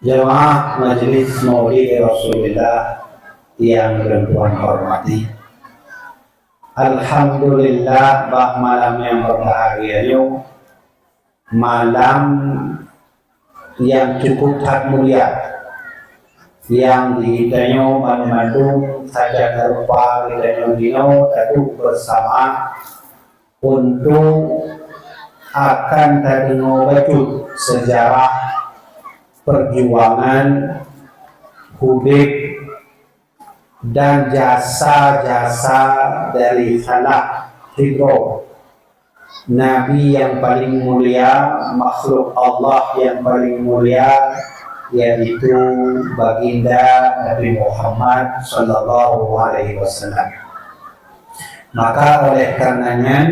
Jemaah Majelis Maulid Rasulullah yang bertuan hormati, alhamdulillah bah malam yang berbahagia ini malam yang cukup tak mulia, yang ditanya Bandung saja berupa ditanya dino tadu bersama untuk akan tadi ngobacut sejarah perjuangan hidup dan jasa-jasa dari salah hijrah Nabi yang paling mulia, makhluk Allah yang paling mulia, yaitu baginda Nabi Muhammad Sallallahu Alaihi Wasallam. Maka oleh karenanya,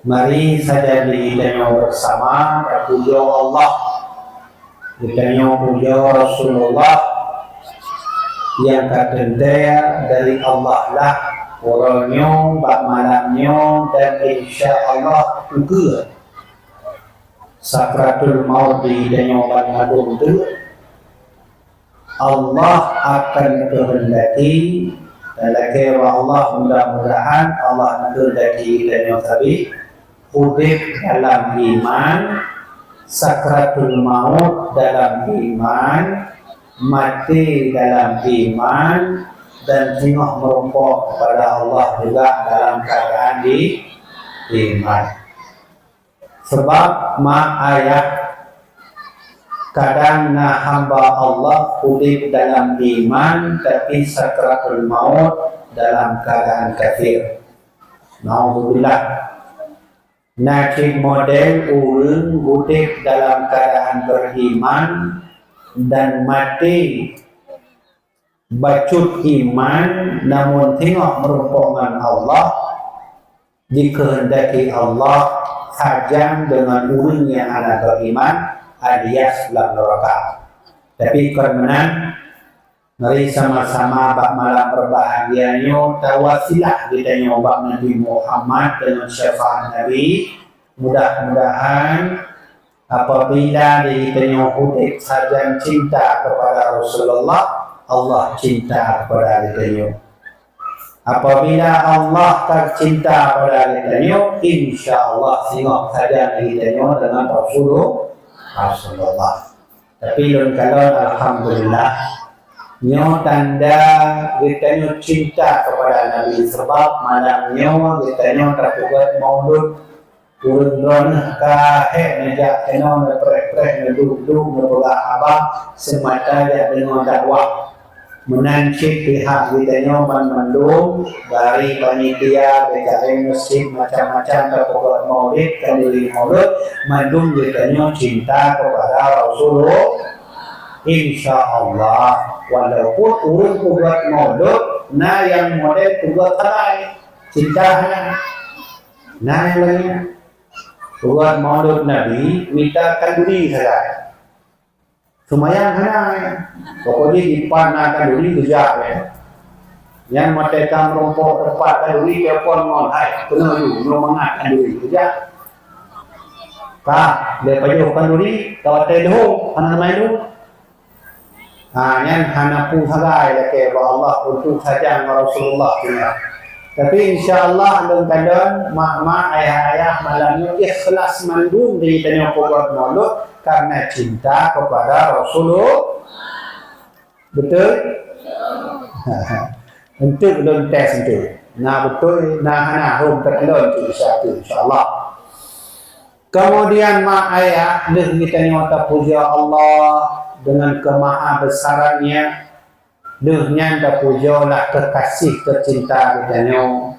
mari saja ditanya bersama terpuja Allah, ditanya puja Rasulullah yang katanya dari Allah lah orangnya, bak malamnya, dan insya Allah juga sakratul maut di danyoban madum itu Allah akan kehendaki dalake Allah, mudah-mudahan Allah kehendaki danyo tabi hidup dalam iman, sakratul maut dalam iman, mati dalam iman, dan tengok merumpok kepada Allah juga dalam keadaan di iman. Sebab ayat kadang hamba Allah hidup dalam iman tapi sakratul maut dalam keadaan kafir. Nauzubillah. Nakik model urun hidup dalam keadaan beriman dan mati bacut iman, namun tengok merupakan Allah, dikehendaki Allah hajam dengan urun yang ada beriman alias dalam neraka. Tapi karena mari sama-sama bak malam berbahagianya tawasilah ditanya bak Nabi Muhammad dengan syafaat Nabi. Mudah-mudahan apabila ditanya hidup saja cinta kepada Rasulullah, Allah cinta kepada ditanya. Apabila Allah tak cinta kepada ditanya, insya Allah tengok saja ditanya dengan Rasulullah. Tapi kalau alhamdulillah nyo tanda ditanya cinta kepada Nabi, sebab malamnya ditanya terbuat maulud urun kahe nejak kena neprek-prek neduk-duk nebulah abah semata dia dengan dakwah menancik pihak ditanya mandum dari panitia BKM masjid macam-macam terbuat maulid kenduri maulud mandum ditanya cinta kepada Rasulullah. Insya Allah walaupun urun buat maulud nah yang model buat tarai cintanya nah yang lainnya buat maulud Nabi minta kanduri saja semayang hanya pokoknya dipan kanduri kejap ya yang mereka merompok tempat kanduri telepon ngontai kena you belum mengat kanduri kejap pak dia payuh kanduri kalau tedoh anak nama itu yang hanapu sagai leke Allah untuk saja Rasulullah punya. Tapi insya-Allah kadang mak-mak ayah-ayah malamnya ikhlas mandum di tanya buat maulud karena cinta kepada Rasulullah. Betul? Untuk belum tes itu. Nah betul, nah hum terelon itu insya-Allah. Kemudian mak ayah dah kita nyata puja Allah dengan kemaha besarannya, dehnya dah pujalah kekasih tercinta kitanya,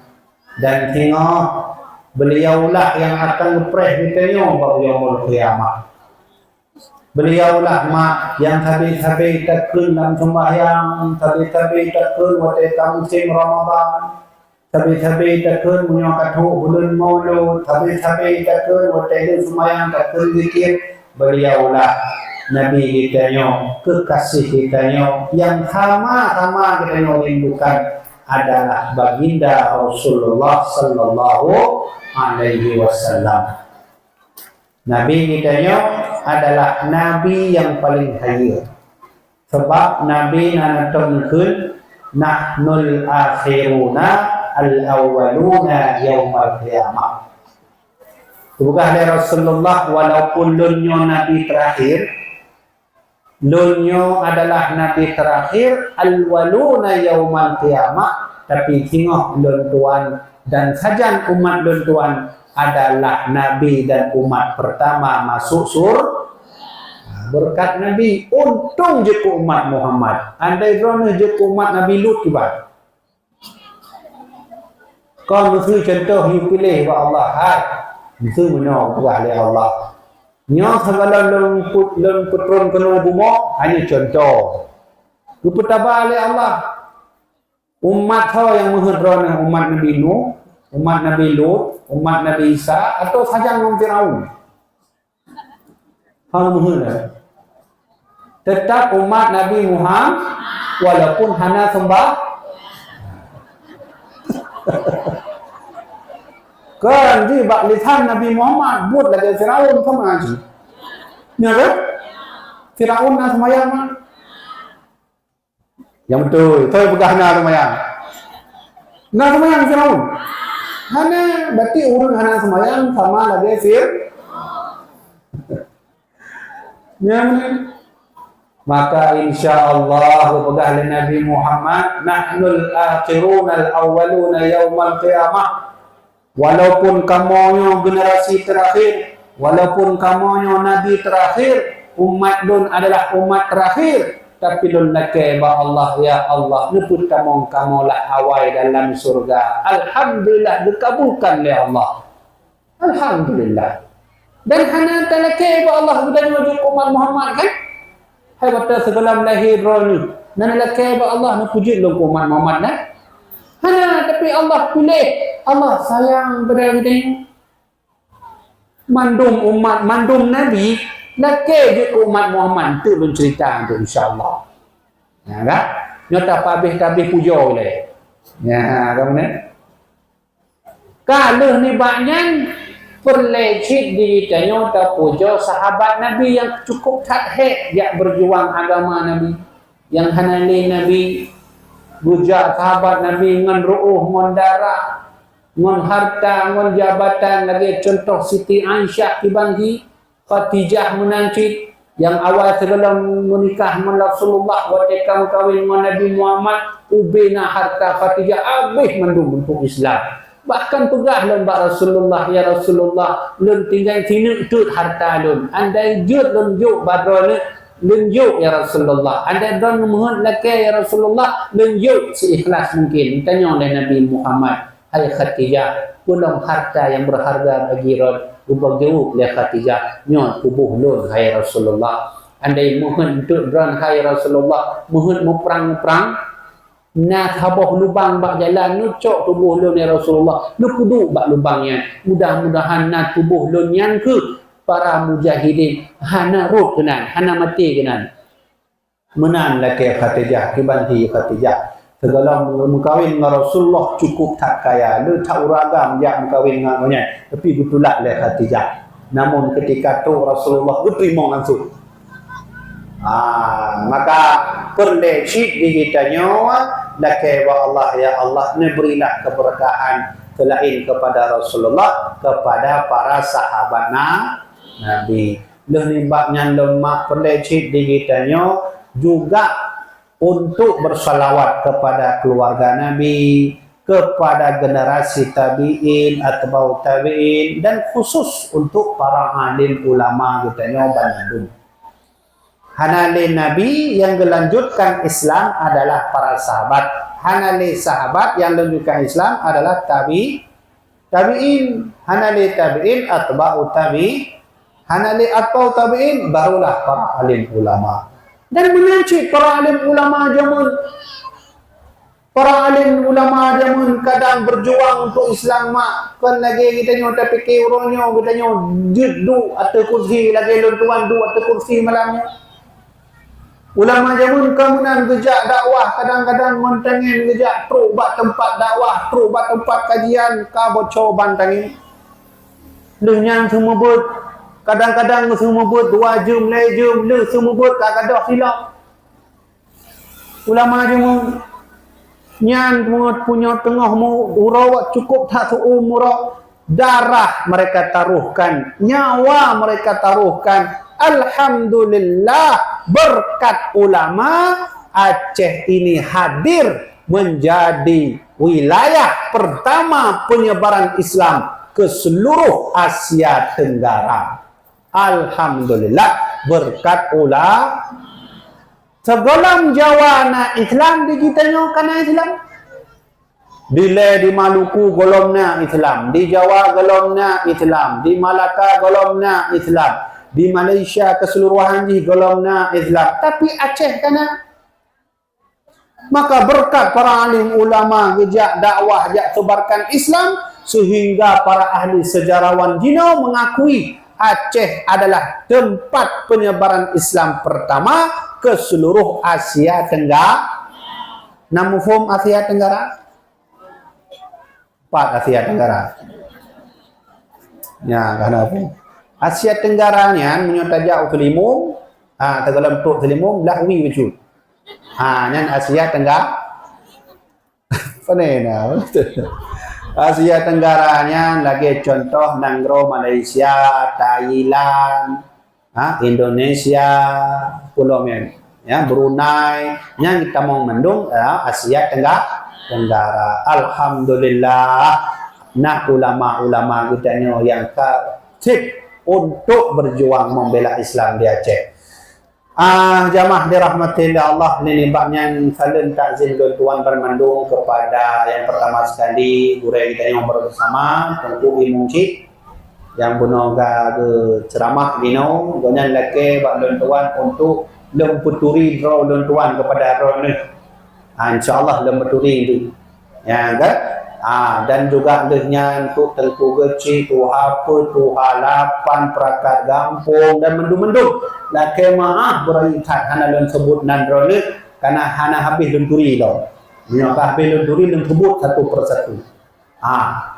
dan tengok beliaulah yang akan lepreh kitanya pada yaumul qiyamah. Beliaulah mak yang habis-habis tekun dalam sembahyang, habis-habis tekun waktu musim Ramadan, habis-habis tekun menyangkat bulan Maulud, habis-habis tekun waktu sembahyang tekun zikir. Beliaulah Nabi kitanya, kekasih kitanya yang sama-sama kitanya rindukan adalah baginda Rasulullah Sallallahu Alaihi Wasallam. Nabi kitanya adalah Nabi yang paling kaya. Sebab Nabi nanatungkeun nahnul akhiruna al-awwaluna yaumal qiyamah. Bukan dari Rasulullah, walaupun lunyo Nabi terakhir, lunyo adalah Nabi terakhir, al-waluna yaumal qiyamah, tapi tengok lun tuan dan sajan umat lun tuan adalah Nabi dan umat pertama masuk surga. Berkat Nabi, untung je ke umat Muhammad. Andai kerana je ke umat Nabi Lut tiba. Kau mesti contoh you pilih wa Allah. Hai, mesti menang oleh Allah. Nyo segala lon putron kena bumo hanya contoh. You petaba oleh Allah. Umat kau yang menghadrona umat Nabi Nuh, umat Nabi Lut, umat Nabi Isa atau sajang orang Firaun. Hal menghadrona. Tetap umat Nabi Muhammad walaupun hana sembah kan di bak lisan Nabi Muhammad buat lagi Firaun sama aja. Ya kan? Firaun nak semayang mah. Yang betul, saya pegang hana semayang. Nak semayang Firaun. Hana berarti orang hana semayang sama lagi Ya benar. Maka insya-Allah pegang Nabi Muhammad nahnul akhirun al-awwaluna yaumal qiyamah. Walaupun kamu generasi terakhir, walaupun kamu Nabi terakhir, umat dun adalah umat terakhir, tapi dun lakai ba Allah ya Allah neput kamu lah awal dalam surga. Alhamdulillah dikabulkan oleh Allah. Alhamdulillah. Dan hana talakai ba Allah dan wajib umat Muhammad kan? Hai kata segala lahir roni. Nan lakai ba Allah nak puji lu umat Muhammad nah. Hana tapi Allah pilih. Allah sayang pada kita. Mandum umat, mandum Nabi, lakai je umat Muhammad tu belum cerita tu insya-Allah. Ya kan? Nyata habis puja oleh. Ya, kamu ni. Kalau ni banyak perlecit ditanya tak puja sahabat Nabi yang cukup takhir yang berjuang agama Nabi, yang hanali Nabi, bujak sahabat Nabi ngan ru'uh, ngan darah, ngan harta, ngan jabatan. Lagi contoh Siti Aisyah ibanghi, Khadijah menancit yang awal sebelum menikah dengan Rasulullah waktu kawin dengan Nabi Muhammad, ubina harta Khadijah habis mendung untuk Islam. Bahkan pegah lembak Rasulullah, ya Rasulullah, lun tinggal sini tut harta lun. Andai jut lun juk badron lun juk ya Rasulullah. Andai don mohon lakai ya Rasulullah, lun juk seikhlas mungkin. Tanya oleh Nabi Muhammad, hai Khadijah, pulang harta yang berharga bagi ron. Ubah jauh oleh Khadijah, nyon tubuh lun hai Rasulullah. Andai mohon untuk ron hai Rasulullah, mohon mu perang-perang. Nak habah lubang bak jalan nucok tubuh lun ya Rasulullah. Nu kudu bak lubangnya. Mudah-mudahan nak tubuh lun yang ke para mujahidin hana rut kenan, hana mati kenan. Menan laki Khadijah, kibanti Khadijah. Segala mengkawin dengan Rasulullah cukup tak kaya. Lu tak uragam jak mengkawin dengannya. Tapi betulak le Khadijah. Namun ketika tu Rasulullah berterima langsung. Maka perlecit digitanya lakai wa Allah ya Allah berilah keberkahan selain kepada Rasulullah kepada para sahabat Nabi. Lehnimbaknya lemak perlecit digitanya juga untuk bersalawat kepada keluarga Nabi, kepada generasi tabi'in atau tabi'in, dan khusus untuk para alim ulama gitanya Bandung. Hanali Nabi yang melanjutkan Islam adalah para sahabat. Hanali sahabat yang melanjutkan Islam adalah tabi'in. Hanali tabi'in atba'u tabi'in. Hanali atba'u tabi'in barulah para alim ulama. Dan menancik para alim ulama zaman. Para alim ulama zaman kadang berjuang untuk Islam mak. Kan lagi kita nyoba fikir orangnya, kita nyoba juddu atau kursi lagi luntuan du atau kursi malamnya. Ulama zaman kemudian gejak dakwah, kadang-kadang mentangin gejak teruk buat tempat dakwah, teruk buat tempat kajian, ka bocor bantangin. Dengan semua buat Kadang-kadang semua buat 2 jam, lejum, le semua buat kadang-kadang silap. Ulama cuma nyan punya tengah mu urawat cukup tak tu umrah, darah mereka taruhkan, nyawa mereka taruhkan. Alhamdulillah berkat ulama Aceh ini hadir menjadi wilayah pertama penyebaran Islam ke seluruh Asia Tenggara. Alhamdulillah berkat ulama. Segolam Jawa na Islam di kita kana Islam. Bila di Maluku golomna Islam, di Jawa golomna Islam, di Malaka golomna Islam, di Malaysia keseluruhan di golomna Islam. Tapi Aceh kana. Maka berkat para alim ulama gejak dakwah jak sebarkan Islam sehingga para ahli sejarawan Jino mengakui Aceh adalah tempat penyebaran Islam pertama ke seluruh Asia Tenggara. Nama form Asia Tenggara? 4 Asia Tenggara. Ya, kenapa? Asia Tenggara ni menyotajak Selimum, tegalam tok Selimum lahwi wujud. Nyan Asia Tenggara. Panena. Asia Tenggaranya lagi contoh Nangro Malaysia, Thailand, Indonesia, Pulau Men, ya Brunei, yang kita mau mendung Asia Tenggara. Alhamdulillah, nak ulama-ulama kita yang kasih untuk berjuang membela Islam di Aceh. Jamaah dirahmati Allah, ini baknya saling takzim tuan bermandung kepada yang pertama sekali guru kita yang bersama Tengku Imam Cik yang bunuh ke ceramah dino dengan laki bak tuan untuk lemputuri draw tuan kepada drone ni. Insyaallah lemputuri itu. Ya kan? Dan juga dengan untuk Tengku Geci, Tuha apa, Tuha 8, Perakat Gampung dan mendung-mendung. Laki maaf berikat hana lun sebut nandro ni karena hana habis lenturi lo. Menyokah habis lenturi lun sebut satu persatu.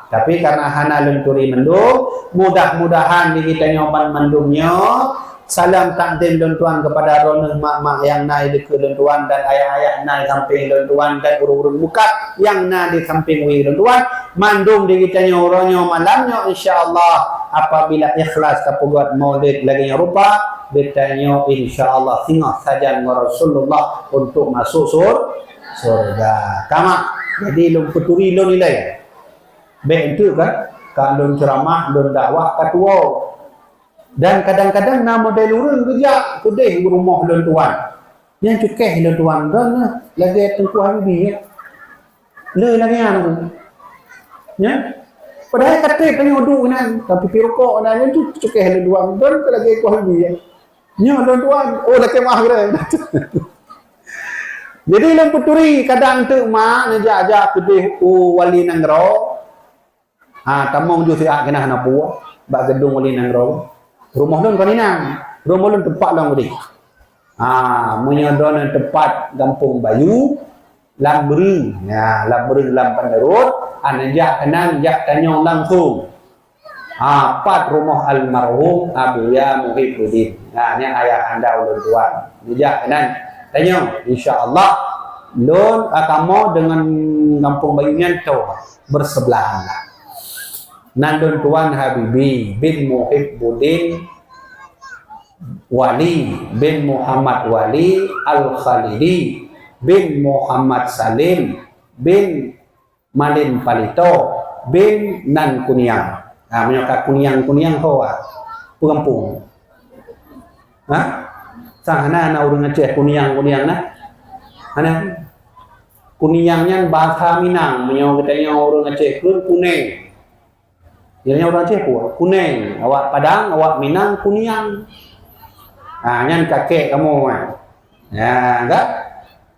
Tapi karena hana lenturi mendung, mudah-mudahan di kita nyoban mendungnya. Salam takdim tuan kepada roneh mak-mak yang naik di ke tuan dan ayah-ayah naik samping tuan dan urung-urung buka yang naik di samping tuan. Mandung di kita nyoronyo malamnya insya-Allah apabila ikhlas kapugat maulid lagi yang rupa bertanya insya-Allah tinggal saja Rasulullah untuk masuk surga. Kama jadi lum puturi lo nilai. Baik itu kan kalau ceramah dan dakwah ketua. Dan kadang-kadang nama model urang kerja kedai rumah tuan. Yang cukeh tuan dan lagi Tengku Habibi ya. Le lagi anu. Ya. Padahal kata tanya uduk nan tapi pirokok nan itu cukeh tuan dan lagi Tengku Habibi ya. Nya tuan lagi mah gerai. Jadi lemputuri kadang tu mak ngajak kedai wali Nangro. Tamong ju siak kena hana puak bak gedung wali Nangro. Rumah lun kaninang, rumah lun tempat lang udi. Menyodon tempat Kampung Bayu, Lamberi, ya Lamberi Lampan Darut, anajak kanan jak tanyong langsung. Pat rumah almarhum Abuya Muhibbuddin. Ini ayah anda ulun tuan. Jak kanan tanyong, insya-Allah lun kamu dengan Kampung Bayu nyanto bersebelahan. Nandun Tuan Habibi bin Muhibbuddin Wali bin Muhammad Wali Al-Khalidi bin Muhammad Salim bin Malin Palito bin Nan Kuniang. Menyokak Kuniang hoa Kampung. Sana urang Aceh Kuniang na. Kuniangnya bahasa Minang, menyokak katanya urang Aceh Kuning. Yang orang Aceh kuning, awak Padang, awak Minang Kuniang. Nyan kakek kamu ya enggak?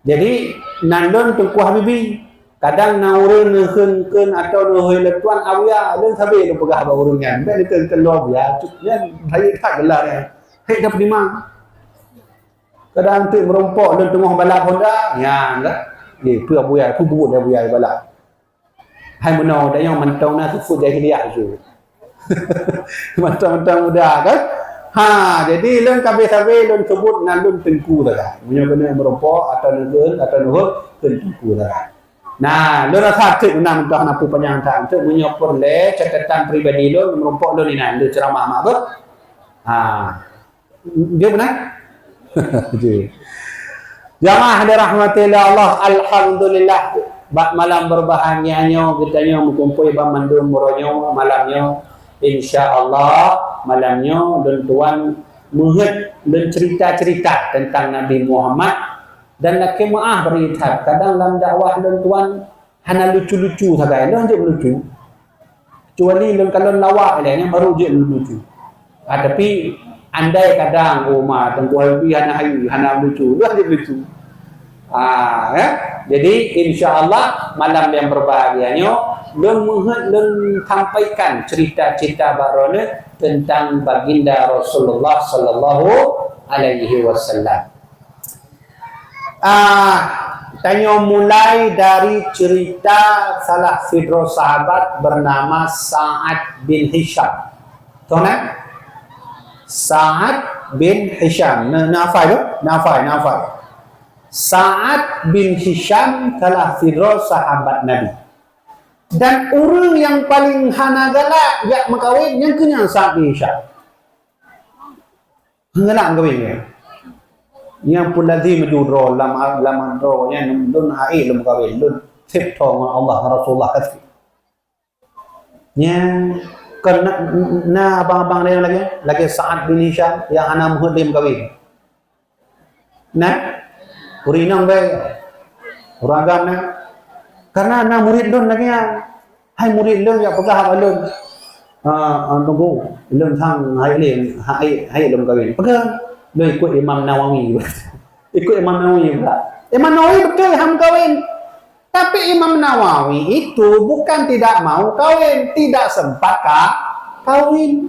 Jadi nandon Tengku Habibi kadang naurun neuheunkeun atau neuheun letuan awya leung sabe nu pegah baurungan. Be teu telor ya, cuknya hayu tak gelar ya. Hei dapat di mana? Kadang tu merompok dan tengah balap Honda, ya enggak? Ni pua buaya, buat dia buaya balap. Hai menau dah yang mentong na tu jahiliah tu. Macam-macam muda kan. Jadi lun kabeh-kabeh lun sebut nan lun tengku dah. Punya kena merompak atau negeun atau nuhut tengku dah. Nah, lun rasa cek menang entah apa panjang tak. Cek menyopor le catatan pribadi lun merompak lun ini lu ceramah mak ber. Dia benar? Jamaah dirahmati Allah, alhamdulillah. Malam berbahagianya kita mengumpul bamandun muronyo malamnya. InsyaAllah malamnya dan tuan muhid dan cerita-cerita tentang Nabi Muhammad dan laki maah berita kadang dalam dakwah dan tuan hanya lucu-lucu saja dia hanya lucu kecuali kalau lawak lainnya baru dia lucu tapi andai kadang rumah tengku habi hanya lucu dia hanya lucu ya? Jadi insyaAllah malam yang berbahagianya dan sampaikan cerita-cerita barone tentang baginda Rasulullah sallallahu alaihi wasallam. Tanya mulai dari cerita salah fidro sahabat bernama Sa'ad bin Hisham. Tahu tak? Sa'ad bin Hisham. Nafai. Sa'ad bin Hisham salah fidro sahabat Nabi. Dan orang yang paling hana galak yang makawin yang kena Sa'ad bin Hisham. Galak makawin dia. Yang pun lazim judro lama dro yang dun hai lum makawin dun tip tong Allah Rasulullah kata. Yang kena abang-abang dia lagi Sa'ad bin Hisham yang anak muhdim makawin. Nah, urinang baik. Uragam na. Karena anak murid lun lagi yang hai murid lun yang pegah lun tunggu lun thang hai lun kawin pegah lu ikut Imam Nawawi ikut Imam Nawawi pula Imam Nawawi betul ham kawin tapi Imam Nawawi itu bukan tidak mau kawin tidak sempat kawin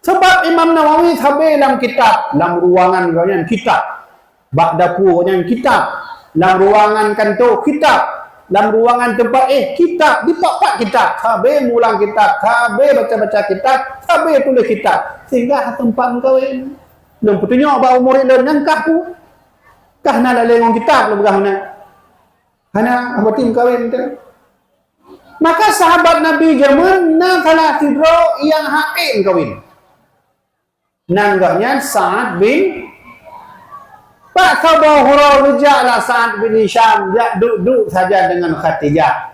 sebab Imam Nawawi sampai dalam kitab dalam ruangan kawin kitab bak dapur kawin kitab dalam ruangan kantor kitab dalam ruangan tempat kitab dipak-pak kitab sabe mulang kitab sabe baca-baca kitab sabe tulis kitab sehingga tempat kawin belum petunjuk bahawa murid dan ngangkah tu kah nak leleng kitab lu begah hana apa tim kawin tu maka sahabat Nabi zaman na salah tidro yang hain kawin nangganya Sa'ad bin Pak Sabah hurau rujaklah Sa'ad bin Hisham duduk saja dengan Khadijah.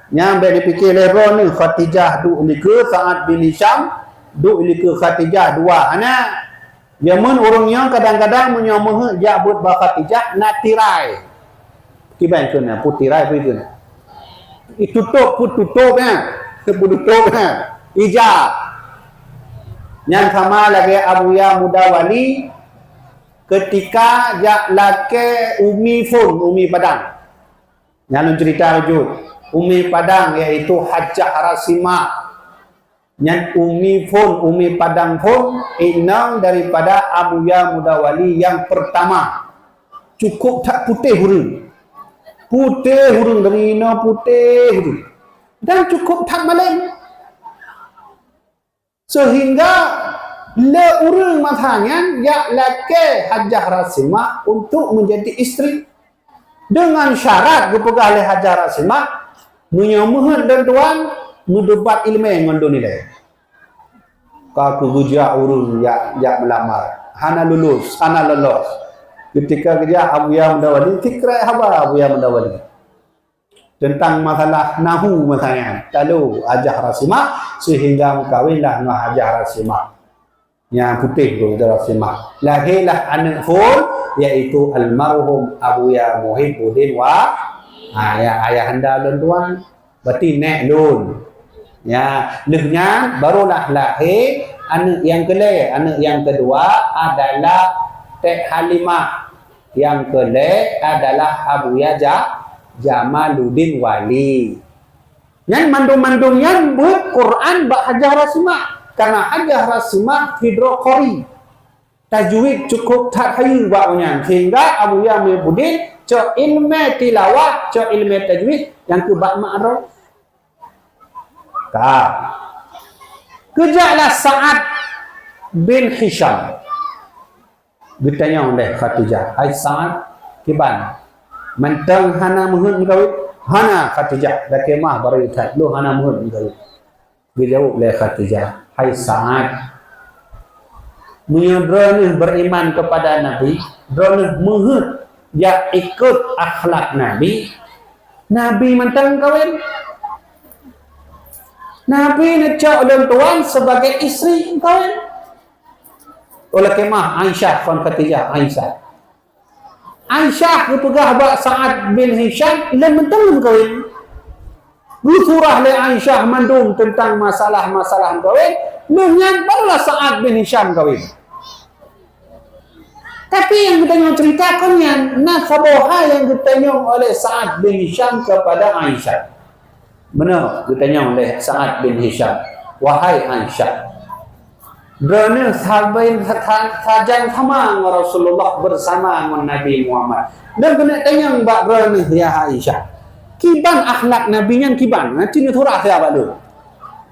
Yang berfikir leron ni Khadijah duduk ni ke Sa'ad bin Hisham duduk ni ke Khadijah dua anak. Yaman orangnya kadang-kadang menyamah jabut ba Khadijah nak tirai. Kiban kena putirai begitu. Tutupnya. Ijab. Yang sama lagi Abu Ya Mudawali ketika jak lake Umi Padang. Yang cerita wujud. Umi Padang iaitu Hajjah Rasimah. Yang Umi Padang pun inang daripada Abu Ya Mudawali yang pertama. Cukup tak putih hurung. Putih hurung dari ina putih hurung. Dan cukup tak malam. Sehingga le urang matanya ya laki Hajjah Rasimah untuk menjadi isteri dengan syarat dipegah oleh Hajjah Rasimah menyamah dan tuan mendapat ilmu yang nilai. Kaku gujak urang ya melamar hana lolos. Ketika kerja Abu Ya Mudawali fikrai haba Abu Ya Mudawali tentang masalah nahu misalnya lalu Hajjah Rasimah sehingga mengkawinlah dengan Hajjah Rasimah yang putih tu Rasimah. Lahirlah anak full iaitu almarhum Abu Ya Muhibbuddin wa ayah anda lun tuan berarti nek lun ya lehnya barulah lahir anak yang kedua adalah Tek Halimah, yang adalah Abu Ya Jamaluddin Wali. Yang mandum-mandumnya buat Quran bak Hajjah Rasimah. Karena Hajjah Rasimah hidrokori tajwid cukup tak hayu baknya sehingga Abu Ya Muhibbuddin cok ilmu tilawah cok ilmu tajwid yang ke bak ma'ruf Kejaklah Sa'ad bin Hisham. Ditanya oleh Khadijah, "Hai Sa'ad, kiban? Mentang hana muhun kawin?" "Hana Khadijah, dah kemah baru ikat. Lu hana muhun kawin." Dijawab oleh Khadijah, "Hai Sa'ad, menyodroni beriman kepada Nabi, droni muhun ya ikut akhlak Nabi. Nabi mentang kawin. Nabi necak dan tuan sebagai isteri kawin." Oleh kemah Aisyah kon Khadijah, Aisyah berpegah bak Sa'ad bin Hisham ilan mentang kawin. Surah le Aisyah mandung tentang masalah-masalah kawin, menyan barulah Sa'ad bin Hisham kawin. Tapi yang kita ceritakannya nasaboha yang ditanya oleh Sa'ad bin Hisham kepada Aisyah. Benar ditanya oleh Sa'ad bin Hisham, "Wahai Aisyah, Drone sahabat sajan sama Rasulullah bersama dengan Nabi Muhammad. Dan kena tanya mbak drone ya Aisyah. Kiban akhlak Nabi nya kiban. Nanti ni surah saya mbak Lun.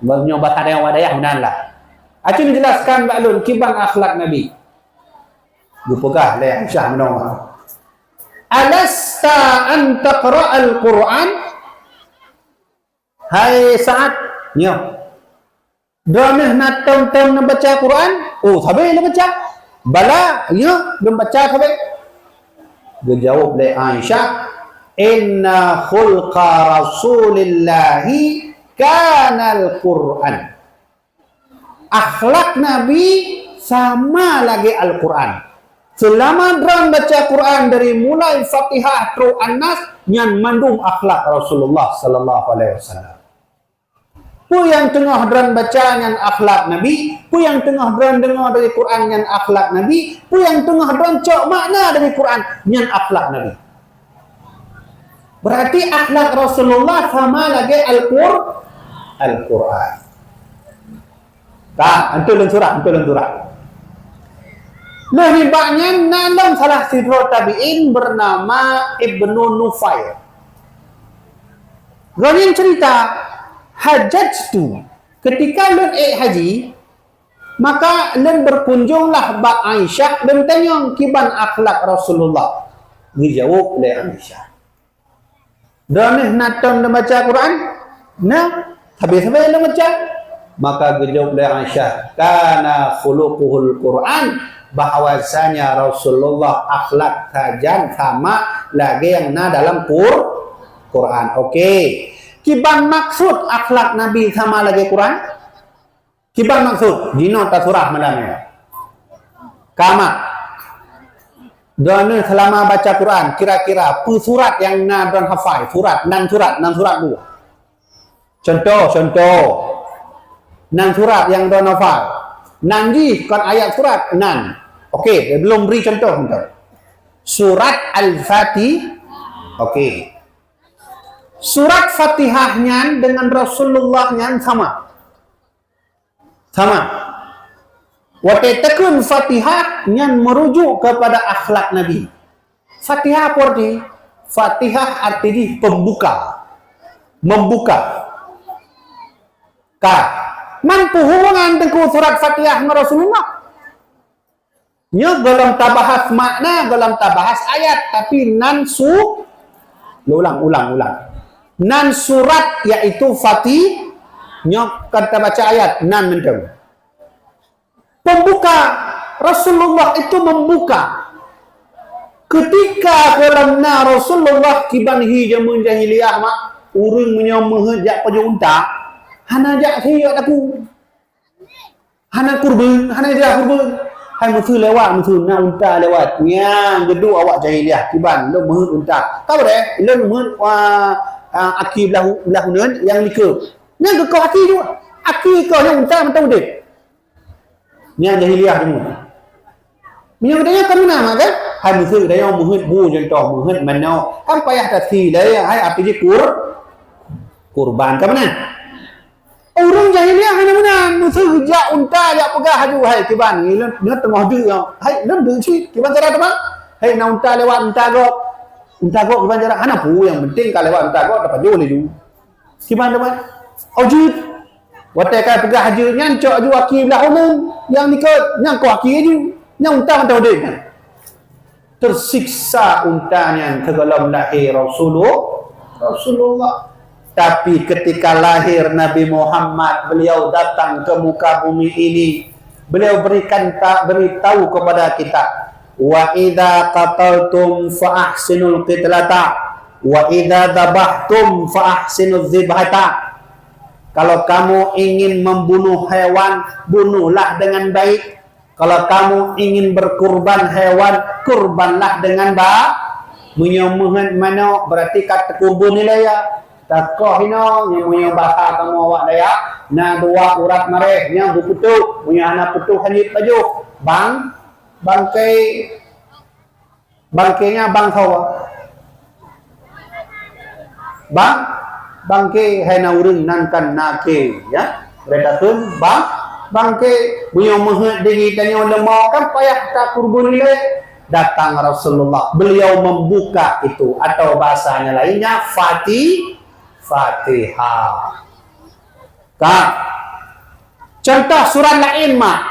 Menyobat ada yang wadayah menanlah. Acun jelaskan mbak Lun kiban akhlak Nabi. Dipegah oleh Aisyah menawar. Alasta an taqra al-Quran? Hai Sa'ad, nyo. Dramah nak tem baca Quran? Oh, sabar nak baca. Bala, ya, belum baca sabar. Dia jawab oleh Aisyah, "Inna khulqa Rasulillahi kana al-Quran." Akhlak Nabi sama lagi Al-Quran. Selama dram baca Quran dari mulai Fatihah terus An-Nas, yang mandung akhlak Rasulullah sallallahu alaihi wasallam. Pu yang tengah dran baca dengan akhlak Nabi, pu yang tengah dran dengar dari Quran dengan akhlak Nabi, pu yang tengah dran cok makna dari Quran dengan akhlak Nabi. Berarti akhlak Rasulullah sama lagi Al-Quran. Tak, antulun surah. Lebih banyak dalam salah satu tabi'in bernama Ibnu Nufail. Gawin cerita, hajat tu ketika lun haji, maka lun berkunjunglah bak Aisyah dan tanya kiban akhlak Rasulullah. Dijawab oleh Aisyah, "Dan naton membaca Quran?" Nah, habis-habis dia baca. Maka dijawab oleh Aisyah, "Kana khuluquhul Quran." Bahawasanya Rasulullah akhlak sajan sama lagi yang dalam Quran. Okey. Kiban maksud akhlak Nabi sama lagi Quran? Kiban maksud dino ta surah malamnya. Kama. Dan selama baca Quran kira-kira pu surat yang dan hafal, surat 6 surat dua. Contoh. 6 surat yang dan hafal. Nanti kan ayat surat 6. Okey, belum beri contoh. Surat Al-Fatihah. Okey. Surat Fatihahnya dengan Rasulullahnya sama. Waktu tekun Fatihah yang merujuk kepada akhlak Nabi. Fatihah apa arti? Fatihah artinya pembuka. Membuka. Mampu hubungan dengan surat Fatihah dengan Rasulullah. Nya dalam tabahas makna, dalam tabahas ayat, tapi ulang. Nan surat yaitu Fatih, nya kata baca ayat nan mendem. Pembuka, Rasulullah itu membuka. Ketika dalamna Rasulullah kiban jamun jahiliyah mak urang menyamah jak pada unta, hana jak siap aku. Hana kurban. Hai musuh lewat, na unta lewat. Nya gedu awak jahiliyah kiban lu mehut unta. Tahu deh, lu mehut aki belah neun yang likau. Nya gekau aki juga. Aki kau yang unta mentau deh. Nya jahiliyah ni. Menyang kamu nama kan? Hai musuh dah yang mehut bu contoh mehut manau. Kan payah tasi dah hai api je kurban ke mana? Orang jahiliyah hanya menang musuh jak unta jak pegah haju hai kiban ni dia tengah du hai dia du si kiban cara apa hai na unta lewat unta gok kiban cara hana pu yang penting kalau lewat unta gok dapat jauh laju kiban dapat ojud Watai kan pergi haji nyancok ju aki belah ulun yang ni ke nyang ko aki ju nyang utang tahu dia kan. Tersiksa untanya kedalam lahir Rasulullah. Tapi ketika lahir Nabi Muhammad, beliau datang ke muka bumi ini, beliau beritahu kepada kita, wa idza qataltum fa ahsinul qitlata wa idza dabahtum fa ahsinuz zibhata. Kalau kamu ingin membunuh hewan, bunuhlah dengan baik. Kalau kamu ingin berkurban hewan, kurbanlah dengan baik. Menyomuhan mana berarti kata kurban ni lah ya. Takoh ino yang punya bahasa kamu awak daya. Na dua urat mareh, nya bukutuk, punya anak putuk hanit baju. Bangkainya bang sawa. Bangke hena urang nankan nake ya. Redatun bangke punya mehet diri tanya lemah kan payah tak kurban ni. Datang Rasulullah, beliau membuka itu atau bahasanya lainnya Fatihah. Kak, contoh surat lain mak,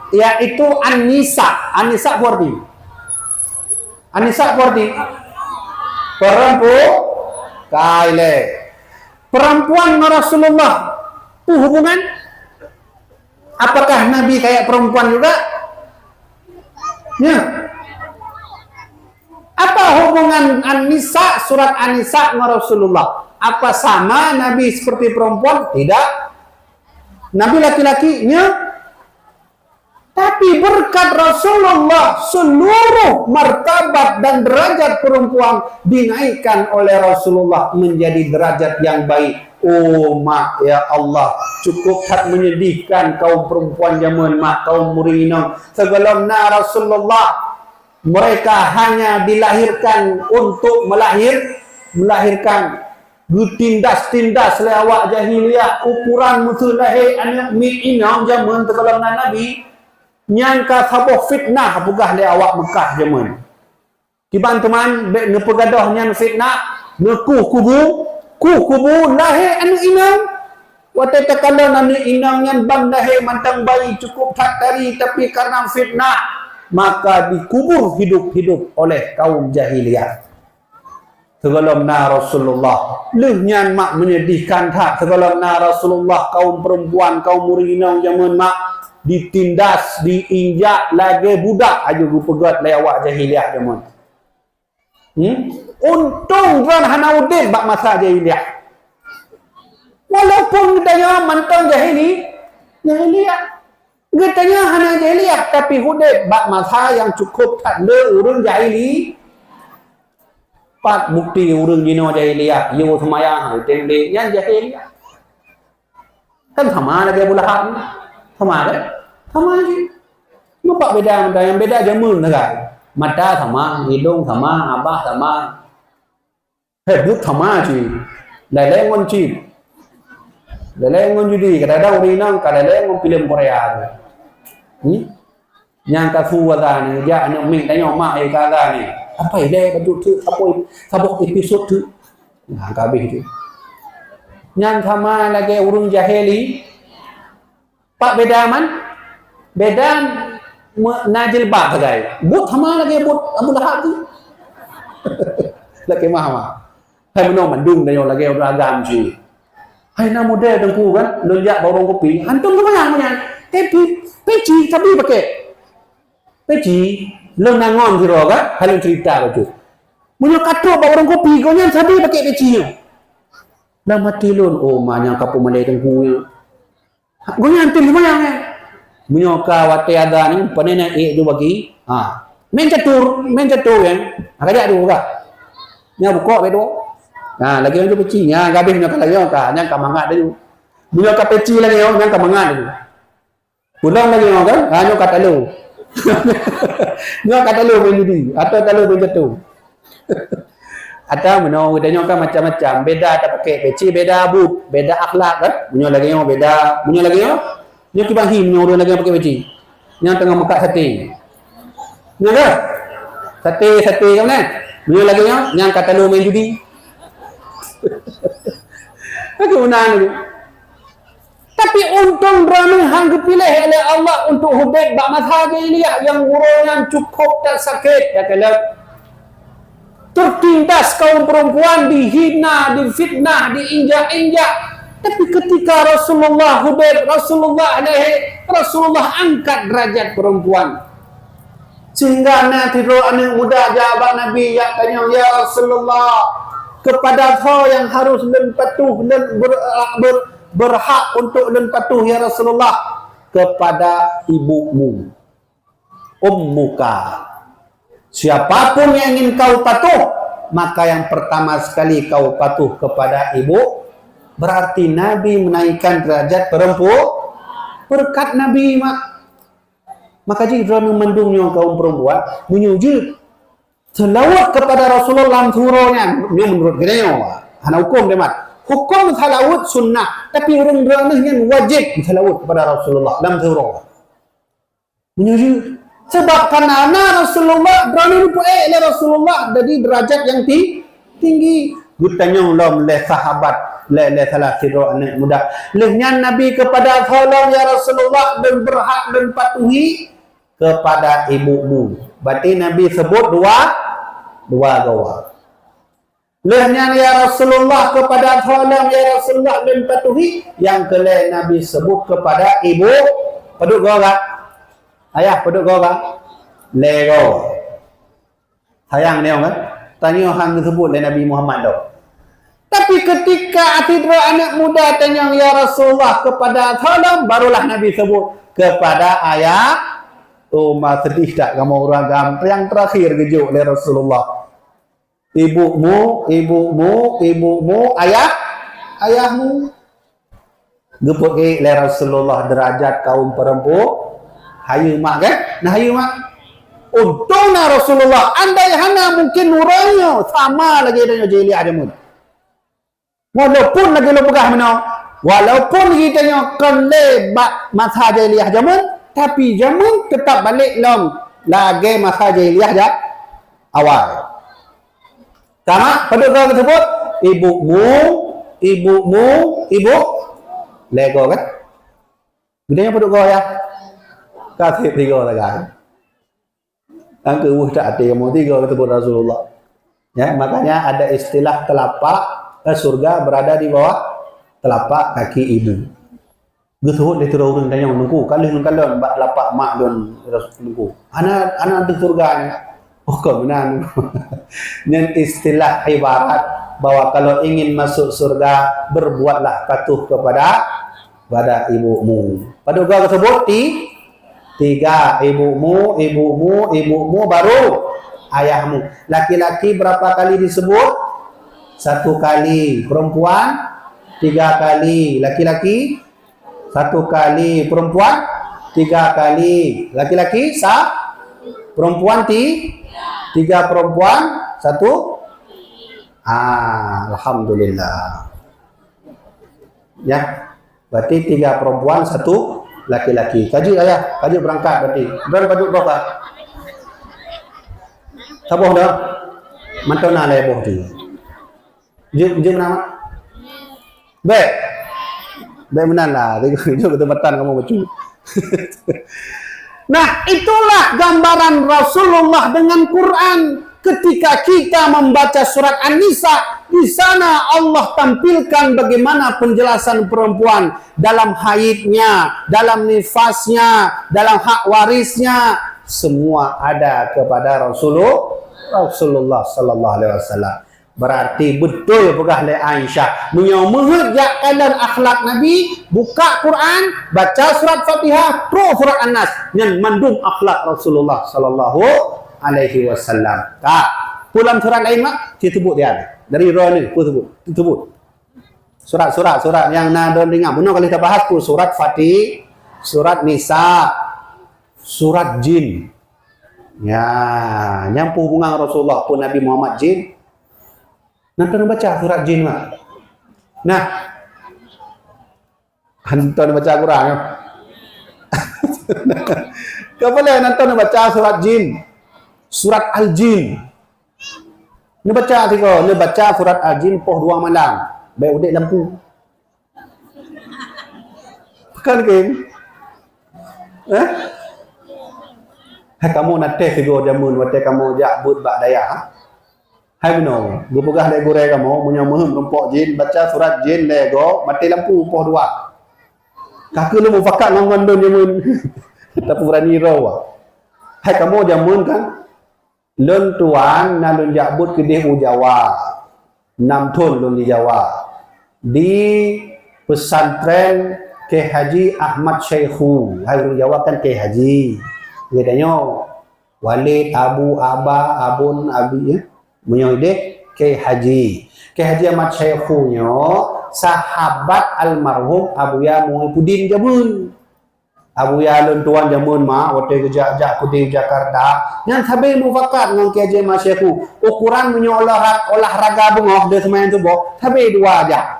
yaitu An-Nisa. An-Nisa berarti perempuan Rasulullah itu hubungan. Apakah Nabi kayak perempuan juga? Ya. Apa hubungan An-Nisa, surat An-Nisa dengan Rasulullah? Apa sama Nabi seperti perempuan? Tidak. Nabi laki-lakinya. Tapi berkat Rasulullah, seluruh martabat dan derajat perempuan dinaikkan oleh Rasulullah menjadi derajat yang baik. Oh mak, ya Allah, cukup tak menyedihkan kaum perempuan zaman mak, kaum murinam. Sebelumnya Rasulullah, mereka hanya dilahirkan untuk melahirkan tindas-tindas lewat jahiliyah. Ukuran musuh lahir anak mi'inam zaman sebelum Nabi nyangka sabuh fitnah bugah le awak Mekah zaman. Tiban teman nepegadah nyang fitnah neku kubu lahir anak inang. Watai takala anak inang yang bang lahir mantang bayi cukup tak tari, tapi karena fitnah maka dikubur hidup-hidup oleh kaum jahiliyah. Sebelumnya Rasulullah lehnya mak menyedihkan tak. Sebelumnya Rasulullah kaum perempuan, kaum murinau zaman mak ditindas, diinjak lagi budak aja pegat lewat jahiliyah zaman. Untung tuan Hanaudin bak masa jahiliyah. Walaupun katanya mantang jahiliyah. Katanya hana jahiliyah, tapi hudib bak masa yang cukup tak ada urang jahili. Pat bukti urang jino jahiliyah, yo semayang tende yang jahiliyah. Kan sama lagi Abu Lahab. Sama lagi. Apa beda? Yang beda jamun negara. Mata sama, hidung sama, abah sama. Hebut sama sih. Leleng cip. Leleng judi, kadang-kadang urinang, kadang-kadang film Korea. Yang kafu wala ni ya anak ming tanya mak ai kala ni apa ide baju tu apa sabuk episod tu nah kabeh tu yang sama lagi urung jahili pak beda najil ba bagai but sama lagi but Abu Lahab tu lagi mah hai meno mandung tanya lagi beragam sih hai na model dengku kan lejak borong kopi antum kebayang tapi peci tapi pakai peci leng nangon siro kan haling cerita betul munyo kato ba orang kopi kau nyan sabi pakai peci nya dah mati lun oh manya kapu malai tengku kau nyan tim mayang munyo ka wate ada ni panena du bagi main catur kan agak du ka nya buka bedo lagi tu peci nya gabeh nya ka lagi ka nya ka mangat tu munyo ka peci lagi nya ka mangat tu pulang lagi kan hanya kata lu nyo kata lu menjadi atau kalau begitu atau menau dia kan macam-macam beda tak pakai peci beda but beda akhlak kan nyo lagi beda nyo lagi nyo kibahi nyo orang lagi pakai peci yang tengah makan sate nyo ke sate kan nyo lagi yang kata lu main judi aku menang Tapi untung drama hang dipilih oleh Allah untuk hubib bak mazhab jahiliyah yang gurunya cukup tak sakit. Ya kalau tertindas kaum perempuan, dihina, difitnah, diinjak-injak. Tapi ketika Rasulullah hubib, Rasulullah angkat derajat perempuan. Sehingga nanti anak muda jabat Nabi yang tanya, ya Rasulullah, kepada kau yang harus len patuh, len berhak untuk len patuh ya Rasulullah, kepada ibumu, ummuka. Siapapun yang ingin kau patuh, maka yang pertama sekali kau patuh kepada ibu. Berarti Nabi menaikkan derajat perempuan berkat Nabi maka jika mendungnya kaum perempuan menyujud selawat kepada Rasulullah surahnya menurut dia hana hukum dia hukum salawat sunnah tapi orang yang wajib salawat kepada Rasulullah dalam surah menyujud sebab karena Rasulullah berani oleh Rasulullah jadi derajat yang tinggi gutanya ulama oleh sahabat le salah siro anak muda lehnya Nabi kepada tolong ya Rasulullah dan berhak dan patuhi kepada ibumu. Berarti Nabi sebut dua gawa. Lehnya ya Rasulullah kepada tolong ya Rasulullah dan patuhi, yang kelai Nabi sebut kepada ibu. Peduk gawa ayah peduk gawa lego sayang dia kan tanya hang sebut oleh Nabi Muhammad dah. Tapi ketika tidra anak muda tanya ya Rasulullah kepada tolong, barulah Nabi sebut kepada ayah. Oh, sedih tak kamu ragam yang terakhir gejuk oleh Rasulullah. Ibumu, ayahmu. Gepuk ke oleh Rasulullah derajat kaum perempuan. Hayu mak kan? Nah hayu mak. Untunglah Rasulullah. Andai hana mungkin nuranya sama lagi dengan jahiliyah jamun. Walaupun lagi lo pegah mana, walaupun kita yang kelebak masa jahiliyah jamun, tapi jamun tetap balik long lagi masa jahiliyah dah awal. Sama pada kau tersebut, ibu lego kan? Gedenya pada kau ya, kasih tiga lagi. Angka tak ada yang tiga tersebut Rasulullah. Ya, makanya ada istilah telapak surga berada di bawah telapak kaki ibu. Betul dia terus orang tanya nunggu kali bak telapak mak don nunggu. Anak di surga ni. Oh kau benar. Yang istilah ibarat bahwa kalau ingin masuk surga berbuatlah patuh kepada ibumu. Pada gua tersebut tiga ibumu baru ayahmu. Laki-laki berapa kali disebut? 1 kali, perempuan 3 kali, laki-laki 1 kali, perempuan 3 kali, laki-laki perempuan 3 perempuan 1. Alhamdulillah. Ya, berarti 3 perempuan 1 laki-laki. Kaji ayah, kaji berangkat berarti. Berapa? Saboh dah. Mantona leboh dia. Jom nama. Baik benar lah. Jom ketempatan kamu baca. Nah, itulah gambaran Rasulullah dengan Quran. Ketika kita membaca surat An-Nisa, di sana Allah tampilkan bagaimana penjelasan perempuan dalam haidnya, dalam nifasnya, dalam hak warisnya, semua ada kepada Rasulullah sallallahu alaihi wasallam. Berarti betul pegah oleh Aisyah menyamahjak kadar akhlak Nabi, buka Quran, baca surat Fatihah, terus surat An-Nas yang mandum akhlak Rasulullah sallallahu alaihi wasallam. Tak pulang surat lain mak, kita sebut dia. Dari roh ni, aku sebut. Surat yang nak dengar. Benar kalau kita bahas pun surat Fatih, surat Nisa, surat Jin. Ya, yang hubungan Rasulullah pun Nabi Muhammad Jin. Nanti baca surat jin mak. Nah, hantar baca Quran. Kau boleh nanti baca surat jin, surat al-jin. Ni baca tiga, ni baca surat al-jin poh 2 malam. Baik udik lampu. Kan king? Eh? Hai kamu nate figo jamun wate kamu jak but bak daya. Hai beno, gupugah le gore kamu punya muhum rumpok jin baca surat jin lego mati lampu poh dua. Kaku lu mufakat ngongon don jamun. Tapi berani rawa. Hai kamu jamun kan? Lun tuan na lun jakbut ke di Jawa. 6 tahun lun di Jawa. Di pesantren Kiai Haji Ahmad Syekhu. Hai lun Jawa kan Kiai Haji. Dia tanya Walid, Abu, Aba, Abun, Abi ya. Menyode Kiai Haji. Kiai Haji Ahmad Syekhu nyo sahabat almarhum Abuya Muhyiddin Jamun. Abuya lun tuan jamun ma waktu kerja di Jakarta yang sabi mufakat dengan Kiai Haji Ahmad Syekhu ukuran punya olahraga bengok dia semain tu boh sabi dua aja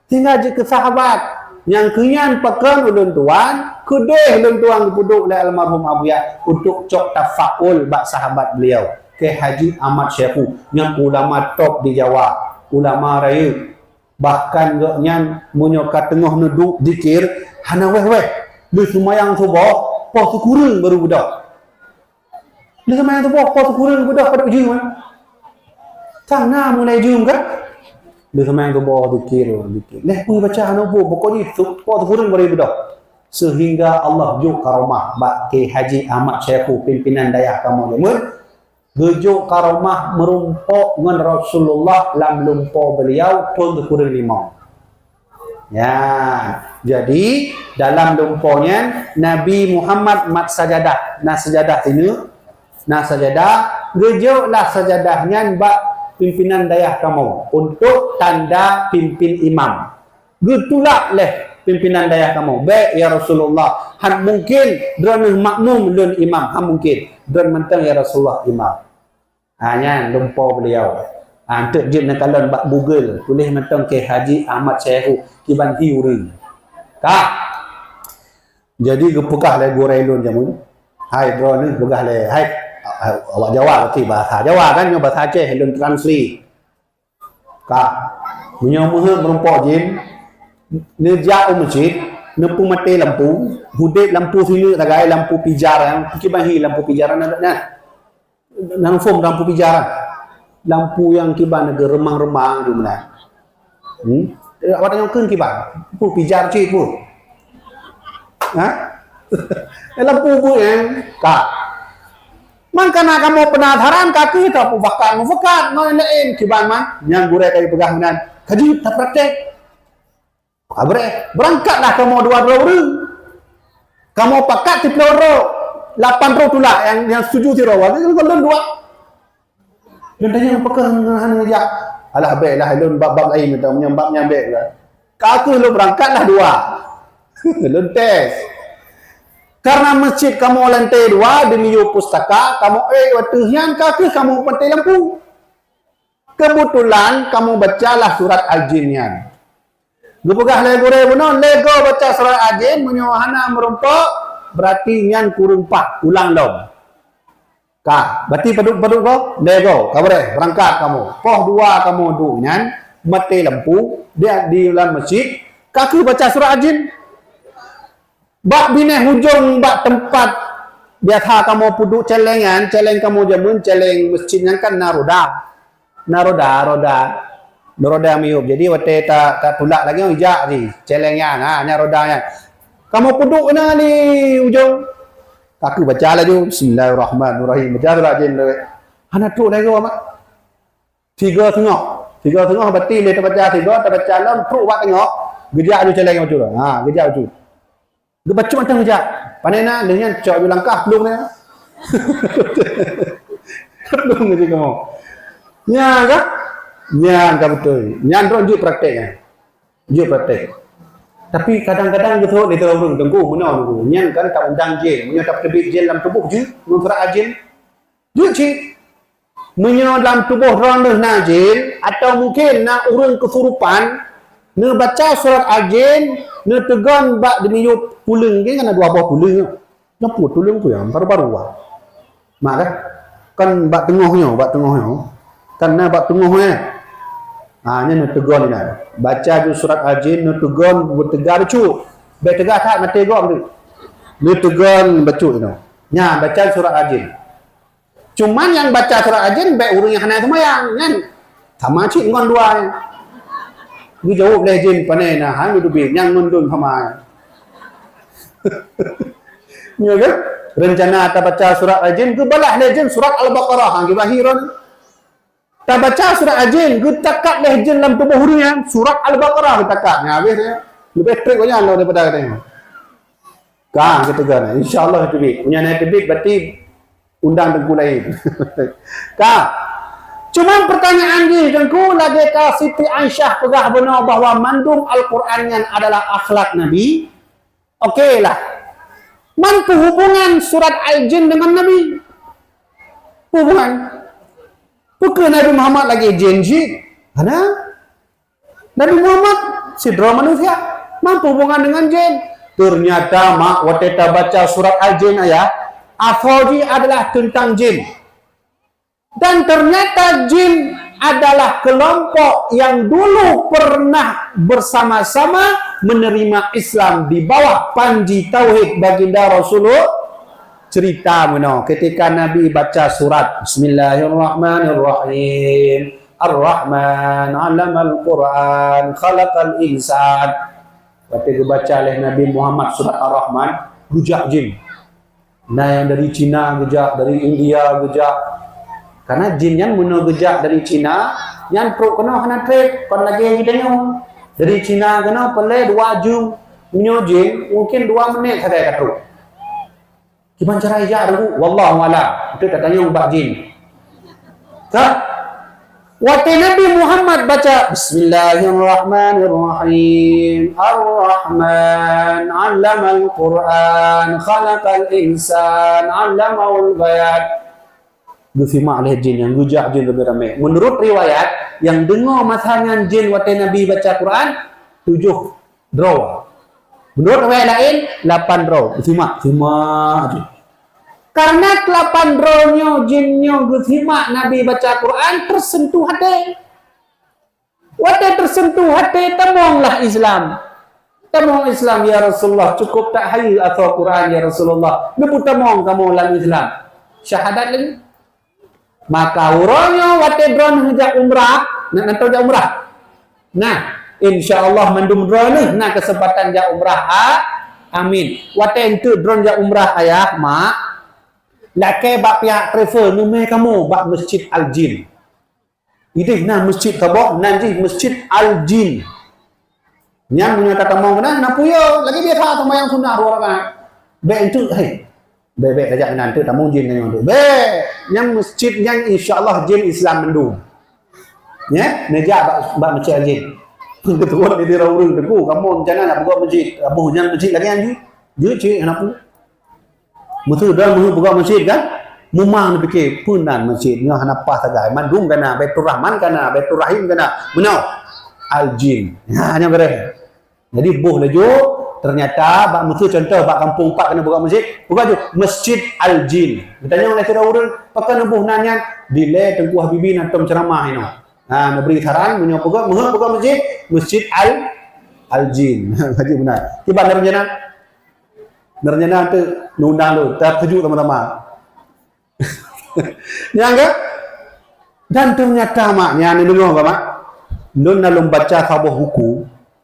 tinggal je ke sahabat yang kenyan pekan ulun tuan kedeh ulun tuan duduk oleh almarhum Abuya untuk cok tafaul bak sahabat beliau Kiai Haji Ahmad Syekhu yang ulama top di Jawa ulama raya bahkan gaknya menyokat tengah neduk dikir hana weh dia semayang tu bawa poh tu kurang baru budak dia semayang tu bawa poh tu kurang budak pada ujung kan sana mulai jum kan dia semayang tu bawa dikir leh pun baca hana pokoknya poh tu kurang baru budak sehingga Allah juk karomah bak Kiai Haji Ahmad Syekhu pimpinan dayah kamu jamun gejuk karomah merumpok dengan Rasulullah lam lumpo beliau pun tu kurang 5 ya, jadi dalam lumponya Nabi Muhammad mat sajadah. Nah sajadah ini, nah sajadah, gejoklah sajadahnya bak pimpinan dayah kamu untuk tanda pimpin imam. Getulak leh pimpinan dayah kamu. Baik ya Rasulullah. Han mungkin drone makmum lun imam. Han mungkin drone mentang ya Rasulullah imam. Hanya lumpo beliau. Untuk jib nak kalian bak Google tulis mentang Kiai Haji Ahmad Syekhu kiban hiuri. Kak. Jadi gepukah le goreng lun jamun. Hai bro ni pegah le. Hai awak Jawa berarti bahasa Jawa kan nyo bahasa Aceh lun translate. Kak. Punya muhur merumpok jin. Nejak masjid, nempu mati lampu, hudip lampu sini tagai lampu pijaran, kiban hi lampu pijaran ada nang form lampu pijaran. Lampu yang kiban negara remang-remang tu mana. Awak tengok kan kiban. Pu pijar cik pun. Ha? Lampu pun yang kak. Man kana kamu penasaran kaki tak pu bakal mufakat no lain kiban man yang gurek kali pegah menan. Kaji tak praktek. Abre, berangkatlah kamu dua orang. Kamu pakat ti peloro 8 ro tulak yang setuju ti ro. Kalau dua dan tanya apakah hanya dia alah baiklah lun bab lain minta menyambabnya baiklah kaku lu berangkatlah dua lun tes karena masjid kamu lantai 2 demi pustaka kamu waktu yang kaki kamu pantai lampu kebetulan kamu bacalah surat Al-Jinyan gupugah lego benon lego baca surat Al-Jin menyohana merumpok berarti nyan kurung 4 ulang dong Kak, berarti paduk kau, lego, kau boleh berangkat kamu. Poh 2 kamu dunya, mati lampu, dia di dalam masjid, kaki baca surah Al-Jin. Bak bineh hujung bak tempat biasa kamu puduk celengan, celeng kamu jamun, celeng masjidnya kan roda miup. Jadi waktu tak tulak lagi ijak ni, celengnya, rodanya. Kamu puduk na ni ujung. Aku baca lah tu Bismillahirrahmanirrahim baca surah Jin le hana tu lagi mak 3 tengok berarti le baca 3 tak baca lam tu buat tengok gejak tu celeng macam tu gejak tu dia baca macam gejak panena dengan cok langkah belum ni belum ni kamu nya kan betul nya ndron je prakteknya praktek. Tapi kadang-kadang gitu dia orang tengku mana tu nyan kan tak undang jin menyo tak terbit jin dalam tubuh je surat Al-Jin dia cik menyo dalam tubuh orang na jin atau mungkin nak urang kesurupan ne baca surat Al-Jin ne tegan bak demi puling ke kan ada buah puling napa puling tu yang baru-baru mak kan bak tengahnya kan na bak tengahnya nya tegon ni baca ju surat Al-Jin tegon bertegar cu Baik tegak tak mati gom tu. Dia tegan baca tu. Nya baca surat Al-Jin. Cuman yang baca surat Al-Jin baik orang yang hanai semayang kan. Sama cik ngon dua. Dia jawab leh jin panai nah hang du bi yang nundun sama. Ya kan? Rencana ta baca surat Al-Jin ke balah leh jin surat Al-Baqarah hang ke bahiron. Ta baca surat Al-Jin ke takat leh jin dalam tubuh hurinya surat Al-Baqarah takat. Habis dia. Lebih trik banyak lah daripada katanya. Kang kita kan, insyaAllah tebik. Punya naik tebik berarti undang tengku lain. Kang, cuma pertanyaan ni, tengku lagi ka Siti Aisyah pegah benar bahawa mandung Al-Quran yang adalah akhlak Nabi. Okey lah. Mampu hubungan surat Al-Jin dengan Nabi? Hubungan. Bukan Nabi Muhammad lagi jin-jin. Ada? Nabi Muhammad sidra manusia. Mampu hubungan dengan jin. Ternyata mak waktu kita baca surat Al-Jin ayat, Afoji adalah tentang jin. Dan ternyata jin adalah kelompok yang dulu pernah bersama-sama menerima Islam di bawah panji tauhid baginda Rasulullah. Cerita mana ketika Nabi baca surat Bismillahirrahmanirrahim. Ar-Rahman 'allamal Quran khalaqal insan. Waktu dibaca oleh Nabi Muhammad surat Ar-Rahman, gejak jin. Nah yang dari Cina gejak, dari India gejak. Karena jin yang muna gejak dari Cina, yang perlu kena kena trade, kon lagi yang kita nyo. Dari Cina kena pelai 2 jam nyo jin, mungkin 2 menit saja kata. Gimana cara ijak dulu? Wallahu a'lam. Itu tak tanya ubah jin. Tak? Waktu Nabi Muhammad baca Bismillahirrahmanirrahim. Ar-Rahman 'allamal Quran khalaqal insan 'allamahul bayan. Dufima oleh jin yang gujak jin lebih ramai. Menurut riwayat yang dengar masangan jin waktu Nabi baca Quran 7 draw. Menurut riwayat lain 8 draw. Dufima aja. Karena 8 dronyo jinnya gusima Nabi baca Quran tersentuh hati. Waktu tersentuh hati temonglah Islam. Temong Islam ya Rasulullah, cukup tak hayi atau Quran ya Rasulullah. Lepas temong kamu dalam Islam. Syahadat lagi. Maka orangnya waktu dron ngejak umrah, nak tahu jak umrah. Nah, insya-Allah mandum dron ni nak kesempatan jak umrah. Amin. Waktu itu dron jak umrah ayah mak lakai bak pihak travel numai kamu bak Masjid Al-Jin. Ini nah masjid tabok nanti Masjid Al-Jin. Yang punya kata mau kena nak puyo lagi biasa sama yang sunnah dua rakaat. Baik itu baik saja nanti tamu jin yang tu. Baik yang masjid yang insya-Allah jin Islam mendung. Ya, meja bak Masjid Al-Jin. Ketua di Raurul teku kamu jangan nak buat masjid. Abu jangan masjid lagi anju. Dia cik anak pu. Betul dah buka masjid kan? Mumang fikir punan masjid nya hanapa sagai mandung kana Baitur Rahman kana Baitur Rahim kana menau Al-Jin. Ha nya beres. Jadi buh laju ternyata bak mutu contoh bak kampung pak kena buka masjid, buka tu Masjid Al-Jin. Bertanya oleh kira urun pakai buh nanya dile Tengku Habibi nantom ceramah ini. Ha nak beri saran menyo buka Masjid Al-Jin. Haji benar. Tiba rencana Nerjana tu nundang tu, terkejut teman-teman. Yang ke? Dan ternyata maknya ni dengar apa mak? Lun dalam baca sebuah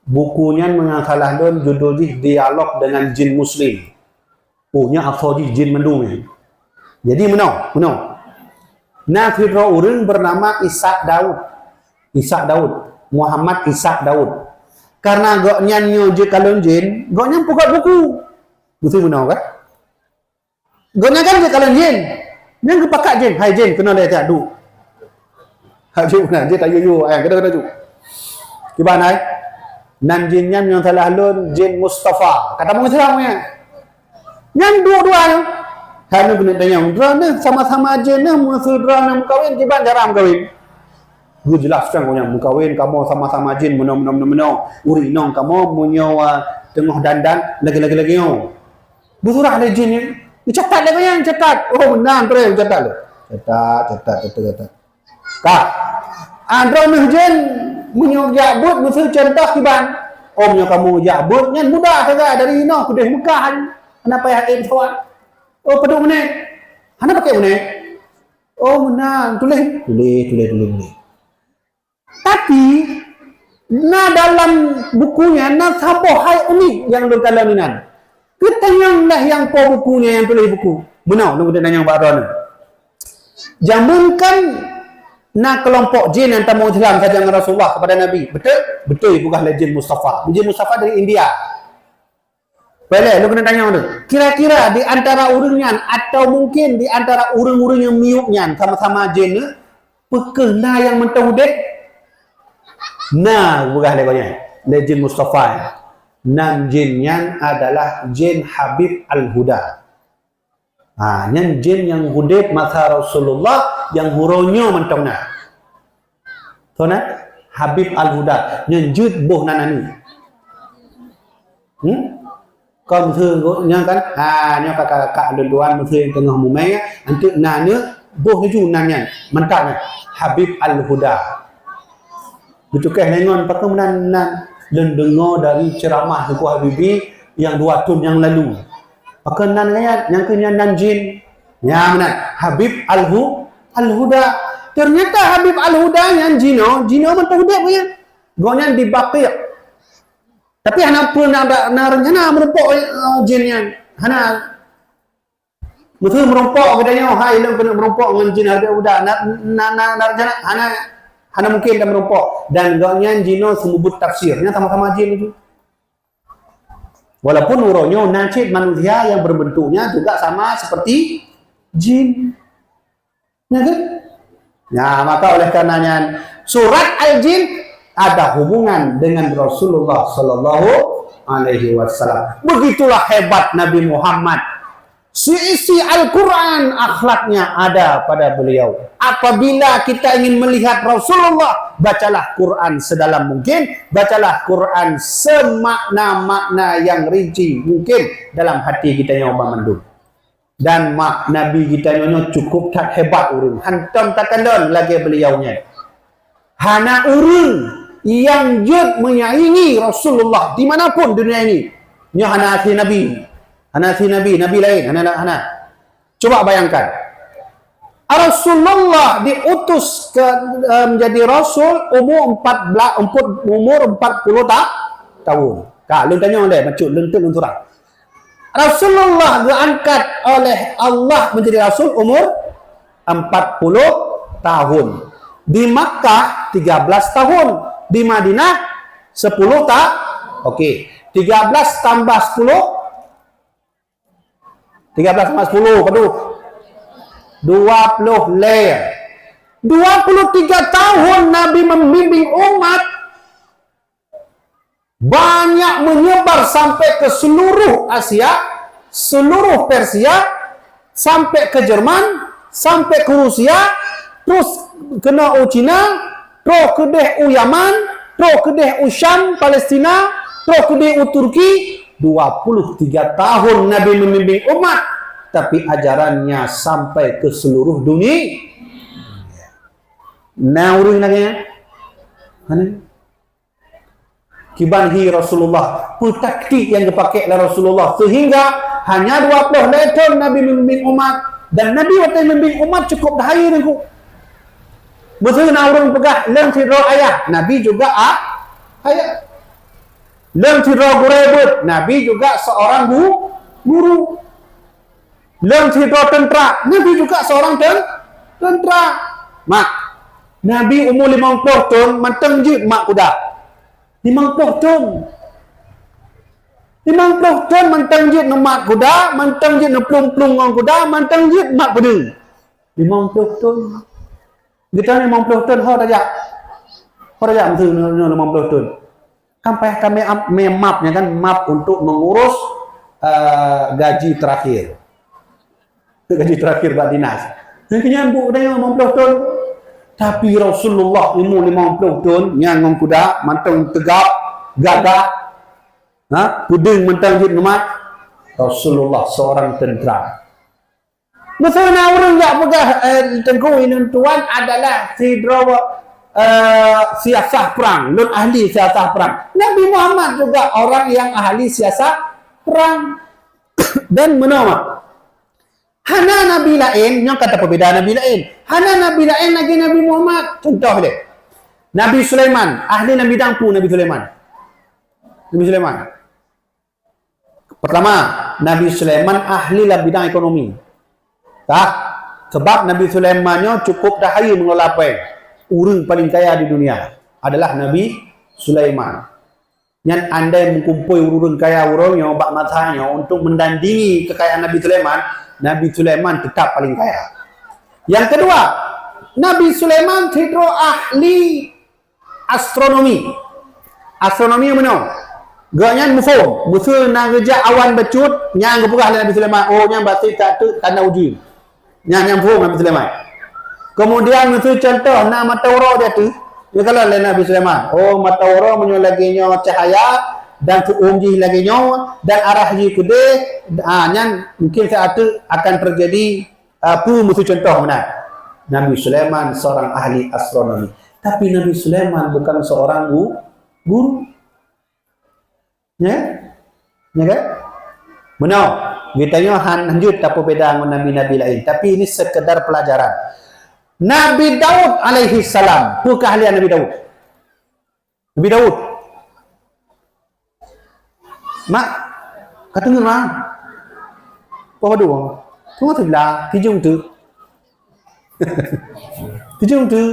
bukunya mengasalah lun judul dialog dengan jin Muslim. Punya apa jin mendung ni. Jadi menau. Nah fitra urang bernama Ishaq Daud. Muhammad Ishaq Daud. Karena goknya nyo je kalon jin, goknya buka buku. Betul benar kan? Gunakan je kalian jin. Yang kepakat jin. Hai jin, kena lihat tak? Du. Hai jin, jin tak yuyu. Kena tu. Gimana? Nan jinnya yang salah lun, jin Mustafa. Kata orang Islam ya. Yang dua-dua tu. Hai nu kena tanya. Drana sama-sama jin na musuh drana mukawin, kiban jarang mukawin. Gue jelaskan kau yang mukawin, kamu sama-sama jin, menau. Uri nong kamu munyawa tengah dandan, lagi-lagi yo. Bersurah ada jin ni. Catat dia yang catat. Oh benar terus catat. Catat. Kak. Andro ni jin menyok jabut musuh contoh kiban. omnya kamu jabut nyan mudah saja dari no kedai Mekah ana payah tuan oh peduk meneh ana pakai meneh oh menang tulis tapi na dalam bukunya na sabo hai unik yang lu kalaminan kita yang dah yang po bukunya yang tulis buku menau nu yang baron jamunkan na kelompok jin yang tamu Islam saja dengan Rasulullah kepada Nabi. Betul bukan jin Mustafa. Jin Mustafa dari India. Boleh, lu kena tanya tu. Kira-kira di antara urangnya atau mungkin di antara urang-urang yang miuknya sama-sama jin ni, pekena yang mentau dek. Nah, bukan lekonya. Jin Mustafa. Nan jinnya adalah jin Habib Al-Huda. Yang jin yang hudib masa Rasulullah yang huronyo mentongna. Tona Habib Al-Huda yang jut boh nanani. Kau mesti nya kan nya kakak duan mesti tengah mumai antu nanya boh ju nanya mentaknya Habib Al-Huda. Betul ke nengon pakai nan dengar dari ceramah Tuku Habibi yang 2 tahun yang lalu. Pakenan ayat yang kena nan jin. Ya benar. Habib Al-Huda. Ternyata Habib Al-Huda yang jino mentang dia punya. Gonya di Baqi'. Tapi hana pun ada rencana merompok jinnya. Hana betul merompok katanya hai lu kena merompok dengan jin Habib Al-Huda. Rencana hana mungkin dah merompok dan gonya jino semubut tafsirnya sama-sama jin itu. Walaupun uronyo nasib manusia yang berbentuknya juga sama seperti jin. Ya kan? Ya, maka oleh karenanya surat Al-Jin ada hubungan dengan Rasulullah sallallahu alaihi wasallam. Begitulah hebat Nabi Muhammad. Isi Al-Quran akhlaknya ada pada beliau. Apabila kita ingin melihat Rasulullah, bacalah Quran sedalam mungkin, bacalah Quran semakna-makna yang rinci mungkin dalam hati kita yang mendung. Dan mak Nabi kita nyonya cukup tak hebat urung. Hantam takandon lagi beliaunya. Hana urung yang jud menyaingi Rasulullah dimanapun dunia ini. Nya hana hati Nabi. Nabi lain, hana. Coba bayangkan. Rasulullah diutus ke menjadi rasul umur 40 tahun. Kak, lu tanya oleh macam lentuk lenturang. Rasulullah diangkat oleh Allah menjadi rasul umur 40 tahun. Di Makkah 13 tahun, di Madinah 10 tahun. Okey, 13 tambah 10 13 sama 10, aduh. 20 layer. 23 tahun Nabi membimbing umat. Banyak menyebar sampai ke seluruh Asia, seluruh Persia, sampai ke Jerman, sampai ke Rusia, terus kena China, terus ke Yaman, terus ke Syam, Palestina, terus ke Turki. 23 tahun Nabi membimbing umat, tapi ajarannya sampai ke seluruh dunia. Nah, urung lagi kibanhi Rasulullah, taktik yang dipakai oleh Rasulullah sehingga hanya 20 tahun Nabi membimbing umat, dan Nabi waktu membimbing umat cukup dahaya niku. Betul nak urung pegah lem tidro ayah, Nabi juga ayah. Lem tidro gurebut, Nabi juga seorang guru. Lem tidro tentera, Nabi juga seorang tentera. Mak, Nabi umur 50 tahun menteng jid mak kuda. 50 tahun. 50 tahun menteng jid mak kuda, menteng jid plung-plung ngong kuda, menteng jid mak kuda. 50 tahun. Kita ni 50 tahun hor aja. Hor aja mesti 50 tahun. Sampai kami mapnya kan, map untuk mengurus gaji terakhir. Gaji terakhir Pak Dinas. Yang nyambuk dengan 50 tahun. Tapi Rasulullah umur 50 tahun, yang kuda, mantang tegap, gagah, puding mentang jid umat. Rasulullah seorang tentera. Masalah orang tak pegah tengku ini tuan adalah si drawa siasah perang, lun ahli siasah perang. Nabi Muhammad juga orang yang ahli siasah perang. Dan menama hana nabi lain, yang kata perbezaan nabi lain. Hana nabi lain lagi Nabi Muhammad. Contoh dia. Nabi Sulaiman, ahli dalam bidang apa Nabi Sulaiman? Nabi Sulaiman. Pertama, Nabi Sulaiman ahli dalam bidang ekonomi. Tak? Sebab Nabi Sulaiman cukup dahaya mengelola apa? Orang paling kaya di dunia adalah Nabi Sulaiman. Yang anda mengumpul urun kaya orang yang bak matanya untuk mendandingi kekayaan Nabi Sulaiman, Nabi Sulaiman tetap paling kaya. Yang kedua, Nabi Sulaiman tidak ahli astronomi. Astronomi mana? Gaknya mufum, musuh nak kerja awan becut, yang kepurah Nabi Sulaiman. Oh, yang bahasa tak tu tanda wujud. Yang mufum Nabi Sulaiman. Kemudian musuh contoh nak mata orang dia tu. Dia kalau Nabi Sulaiman, oh mata orang menyo lagi nyo cahaya dan keunggih lagi nyo dan arah ji kude, yang mungkin saat itu akan terjadi apa musuh contoh mana? Nabi Sulaiman seorang ahli astronomi. Tapi Nabi Sulaiman bukan seorang guru. Ya? Ya kan? Mana? Kita nyo lanjut apa beda dengan nabi-nabi lain. Tapi ini sekedar pelajaran. Nabi Daud alaihi salam, apa keahlian Nabi Daud? Nabi Daud. Mak, kata ngah. Apa doang? Tunggu sebelah, tijung tu. Tijung tu.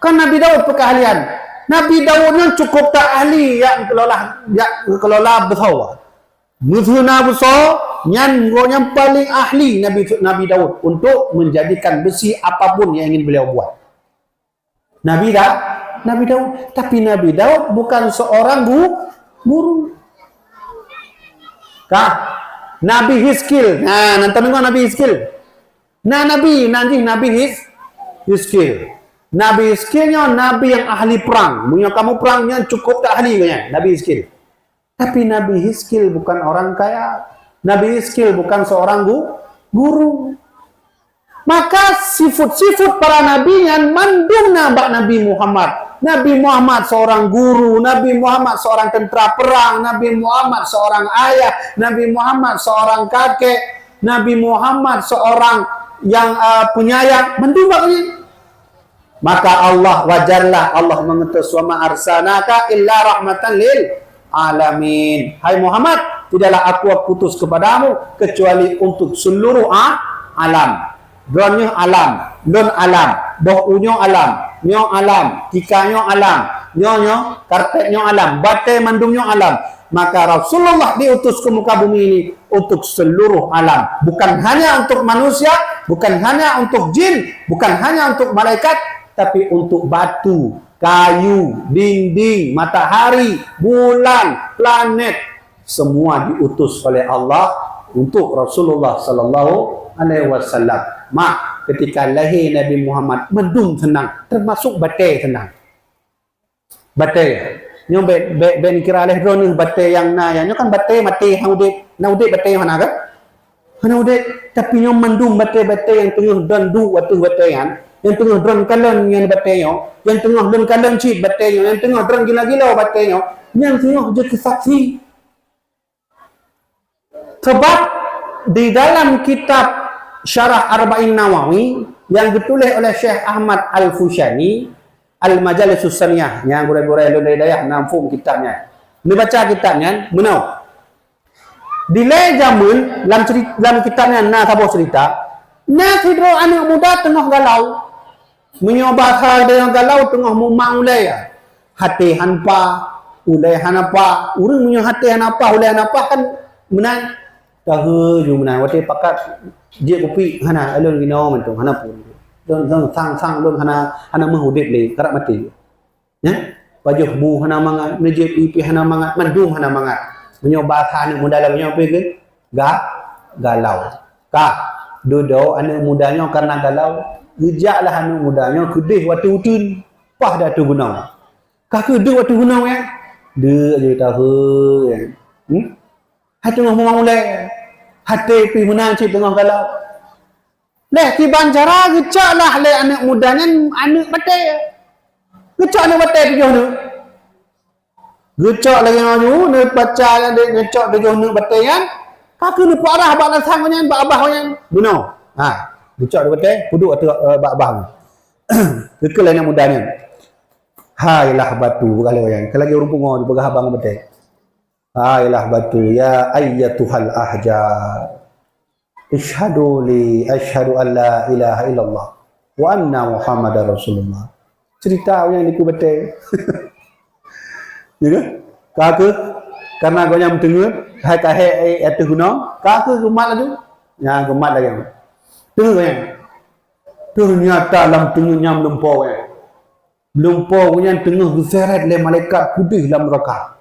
Kan Nabi Daud apa keahlian? Nabi Daud ni cukup tak ahli yang kelola besar. Musuhna besar, yang paling ahli Nabi Daud untuk menjadikan besi apapun yang ingin beliau buat. Nabi Daud. Tapi Nabi Daud bukan seorang guru. Kah? Nabi Hizkil. Nah, nanti tengok Nabi Hizkil. Nabi Hizkil. Nabi Hizkilnya Nabi yang ahli perang. Punya kamu perangnya cukup tak ahli kayaknya. Nabi Hizkil. Tapi Nabi Hizkil bukan orang kaya. Nabi Hizkil bukan seorang guru. Maka sifat-sifat para nabi yang mandung nabak Nabi Muhammad. Nabi Muhammad seorang guru, Nabi Muhammad seorang tentera perang, Nabi Muhammad seorang ayah, Nabi Muhammad seorang kakek, Nabi Muhammad seorang yang penyayang, mandung baknya. Maka Allah wajarlah Allah mengutus wa ma arsalnaka illa rahmatan lil alamin. Hai Muhammad, tidaklah aku utus kepadamu kecuali untuk seluruh alam. Dronnya alam, lun alam, dohunyo alam, nyo alam, tikanyo alam, nyo karpetnyo alam, batai mandungnya alam. Maka Rasulullah diutus ke muka bumi ini untuk seluruh alam, bukan hanya untuk manusia, bukan hanya untuk jin, bukan hanya untuk malaikat, tapi untuk batu, kayu, dinding, matahari, bulan, planet, semua diutus oleh Allah untuk Rasulullah sallallahu alaihi wasallam. Mak, ketika lahir Nabi Muhammad mendung senang, termasuk batai senang. Batai, nyo ben kira leh drone batai yang nanya kan batai mati hang udip batai mana kan? Hana udip, tapi nyo mendung batai yang tengah dandu waktu batai kan. Yang tengah drone kalang yang batenya, yang tengah drone kalang cip batenya, yang tengah drone gila-gila batenya, yang tengah jadi saksi. Sebab di dalam kitab Syarah Arba'in Nawawi yang ditulis oleh Syekh Ahmad Al-Fushani, Al-Majalisus Saniyah, yang gurau-gurau dari daya namfum kitabnya. Dia baca kitabnya, menau. Di zaman dalam kitabnya na sabo cerita, na tidro anak muda tengah galau. Menyoba hal dengan galau tengah memang ulai hati hanpa ulai hanapa urang punya hati hanapa ulai hanapa kan menang tahu ju menang wate pakat je kopi hana alun gino mentung hana pun don sang don hana mahudit le karak mati ya bajuh bu hana mangat meje pipi hana mangat mandung hana mangat menyoba hal muda la menyoba ke galau ka dodo anak mudanya karena galau gejaklah anak mudanya kedih waktu utun pah dah tu gunau kah kedih waktu gunau ya de je tahu ya hati tengah mulai hati pi menang cip tengah galau leh ti bancara gejaklah le anak mudanya anak batai Gecok ni batal tujuh ni. Gecok lagi ngaju ni baca yang dia gecok tujuh ni batal kan. Kaki ni parah bak lasang kan, bak abah kan. Bunuh. Ha, gecok dia batal, puduk atas bak abah ni. Kekal yang mudahnya. Hailah batu kalau yang. Kalau lagi orang pungo di begah abang batal. Hailah batu ya ayyatuhal ahjar. Ishhadu li asyhadu an la ilaha illallah wa anna Muhammadar Rasulullah. Cerita yang diku betul. Ya ke? Kaka karena kau yang tengah hai kahe itu guna, kaka gemat lagi. Ya gemat lagi. Tengah yang. Ternyata dalam tengahnya melempau yang. Melempau yang tengah geseret oleh malaikat kudih dalam neraka.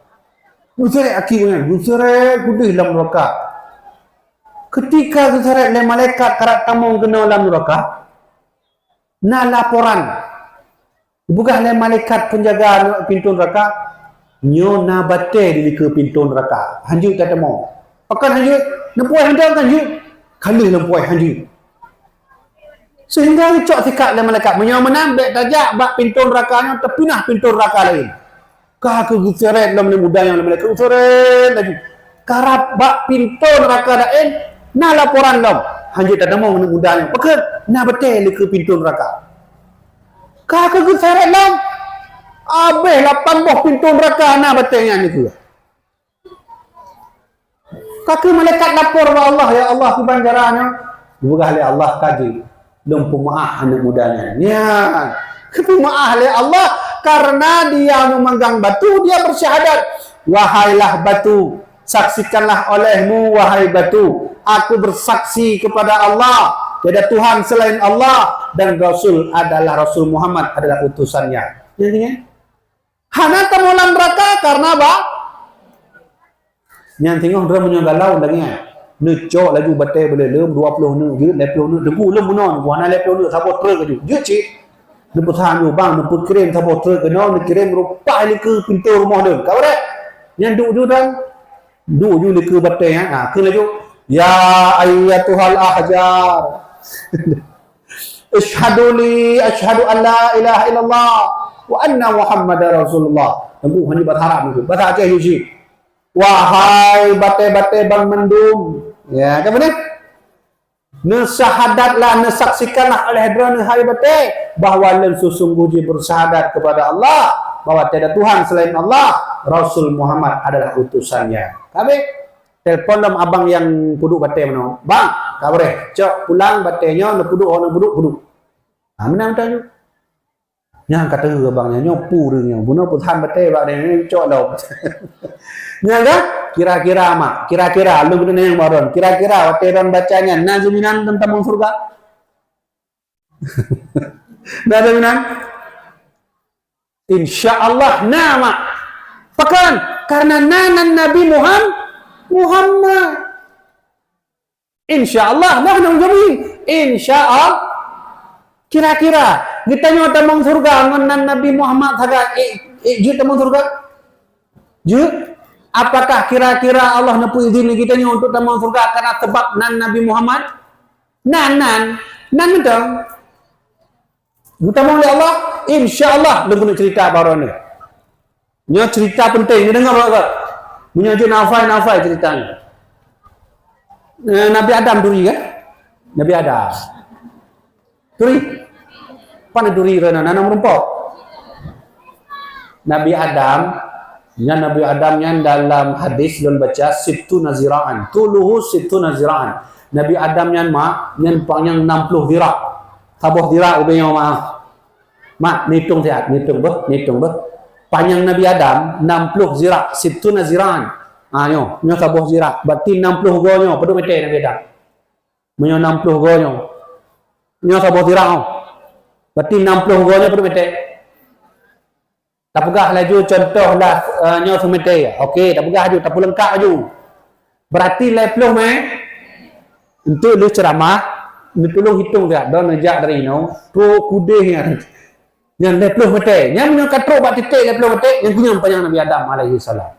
Geseret akhirnya, geseret kudih dalam neraka. Ketika geseret oleh malaikat karat tamu kena dalam neraka, na laporan bukan oleh malaikat penjaga pintu neraka, nyo na batai di ke pintu neraka. Hanjut kata mau. Akan hanjut, nempuai hendak kan hanjut. Kali nempuai hanjut. Sehingga cok sikat oleh malaikat menyo menambah tajak bak pintu nerakanya terpinah pintu neraka lain. Kah ke geseret dalam mudah yang malaikat geseret lagi. Karap bak pintu neraka lain, na laporan lam. Hanjut tak mau mudahnya. Pakai na batai di ke pintu neraka. Kakak geseret lam. Habis 18 pintu neraka anak batangnya ni tu. Kakak malaikat lapor kepada Allah, ya Allah kebanjarannya. Bukan oleh Allah kaji. Dan pemaaf anak mudanya. Ya. Pemaaf oleh Allah karena dia memegang batu, dia bersyahadat. Wahailah batu, saksikanlah olehmu wahai batu. Aku bersaksi kepada Allah. Tiada Tuhan selain Allah dan Rasul adalah Rasul Muhammad adalah utusannya. Jadi hana temulan neraka karena apa? Yang tengok dia menyagalau lagi. Necok lagi batai boleh lem 20 ni, dia 20 ni, debu lem bunon, buana 20 ni sabot truk aja. Dia cik. Dia bertahan yo bang, dia kirim sabot truk ke no, dia kirim rupa ni ke pintu rumah dia. Kau dah. Yang duk dan duk ni ke batai ha, ke laju. Ya ayyatuhal ahjar. Asyhadu an la ilaha illallah wa anna Muhammadar Rasulullah. Tembu hanya berharap itu. Bahasa Aceh yuji. Wahai batai-batai bang mendung. Ya, kan benar? Nesahadatlah, nesaksikanlah oleh hadran hai batai bahawa len sesungguhnya bersyahadat kepada Allah bahwa tiada Tuhan selain Allah, Rasul Muhammad adalah utusannya. Kami telefon dalam abang yang puduk batai mana? Bang, kabar cok pulang batainya nak puduk orang puduk. Ha mana tanya? Yang kata ke abangnya nyopu dia guna putan batai bak dia cok lau. Nya kan? Kira-kira mak, kira-kira lu guna yang baron. Kira-kira batai dan bacanya na jaminan tentang surga. Dah jaminan? Insyaallah nama. Pakan karena nanan Nabi Muhammad. InsyaAllah nahnu jamin. InsyaAllah. Kira-kira kita nyo tamang surga dengan Nabi Muhammad saga je tamang surga? Je? Apakah kira-kira Allah napu izin kita nyo untuk tamang surga karena sebab nan Nabi Muhammad? Nan itu. Kita mau oleh Allah, insya-Allah dengan cerita baru ni. Nyo cerita penting ni dengar apa? Punya je nafai ceritanya. Nabi Adam duri kan? Nabi Adam. Duri. Pana duri rena nana merumpok. Nabi Adam yang dalam hadis dan baca situ naziraan. Tuluhu situ naziraan. Nabi Adam yang panjang 60 dirak. Tabuh dirak ubenya maaf. Mak hitung sihat, hitung bah. Panjang Nabi Adam 60 zirak, situ naziraan. Nyo sabuh zirak. Berarti 60 gonyo, peduk mete Nabi Adam. Menyo 60 gonyo. Nyo sabuh zirak. Berarti 60 gonyo peduk mete. Tak pegah laju contohlah nyo semete. Okey, tak pegah laju, tak lengkap laju. Berarti 50 meh. Untuk lu ceramah, lu tolong hitung dia. Don nejak dari no, pro kudehnya. Yang 50 mete, yang menyokat bak titik 50 mete, yang punya panjang Nabi Adam alaihi salam.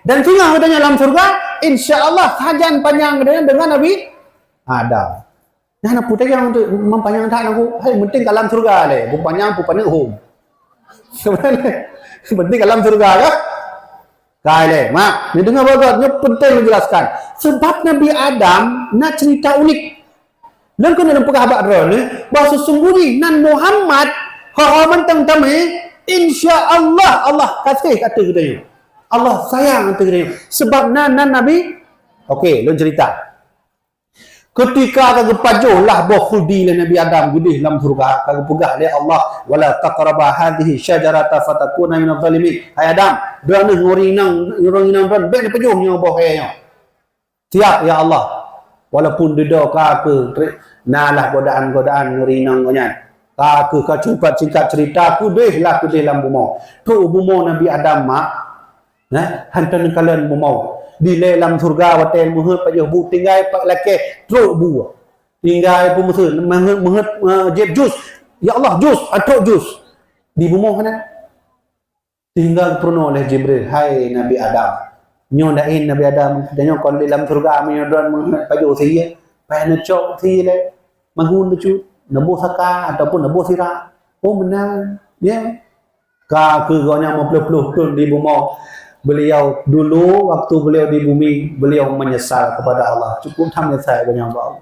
Dan sehingga katanya dalam surga, insya-Allah sajan panjang dengan Nabi Adam. Nah, nak putih yang untuk mempanjang tak aku, hai penting dalam surga le, bukannya home. Sebenarnya penting dalam surga ke? Kali, mak. Ni dengar bagus, penting menjelaskan. Sebab Nabi Adam nak cerita unik. Dan kena dalam penghabat ni, bahawa sesungguhnya nan Muhammad haraman tentang insya Allah kasih kata kita. Allah sayang kata kita. Sebab nan Nabi, okey, lu cerita. Ketika kagak pajuh lah khuldi le Nabi Adam gede dalam surga kagak pegah le Allah wala taqraba hadhihi syajarata fatakuna minadh zalimin. Hai Adam, dia ni ngorinang ran ben pajuh nya boh kayanya. Siap ya Allah. Walaupun dia ka ke nalah godaan-godaan ngorinang konyan. Ka ke cepat singkat cerita ku deh lah ku deh dalam bumau. Tu bumau Nabi Adam mak. Nah, hantar kalian bumau. Di dalam surga waten muhut pajuh bu tinggal pak laki truk bu tinggal pun muhut jeb jus ya Allah jus atruk jus di bumah mana tinggal prono oleh Jibril hai Nabi Adam nyodain Nabi Adam danyo kon dalam surga menyodon muhut pajuh saya pai necok sile mangun lucu nebo saka ataupun nebo sirah oh menang ya ka ke gonya 50 tahun di bumah. Beliau dulu waktu beliau di bumi beliau menyesal kepada Allah cukup menyesal dengan Allah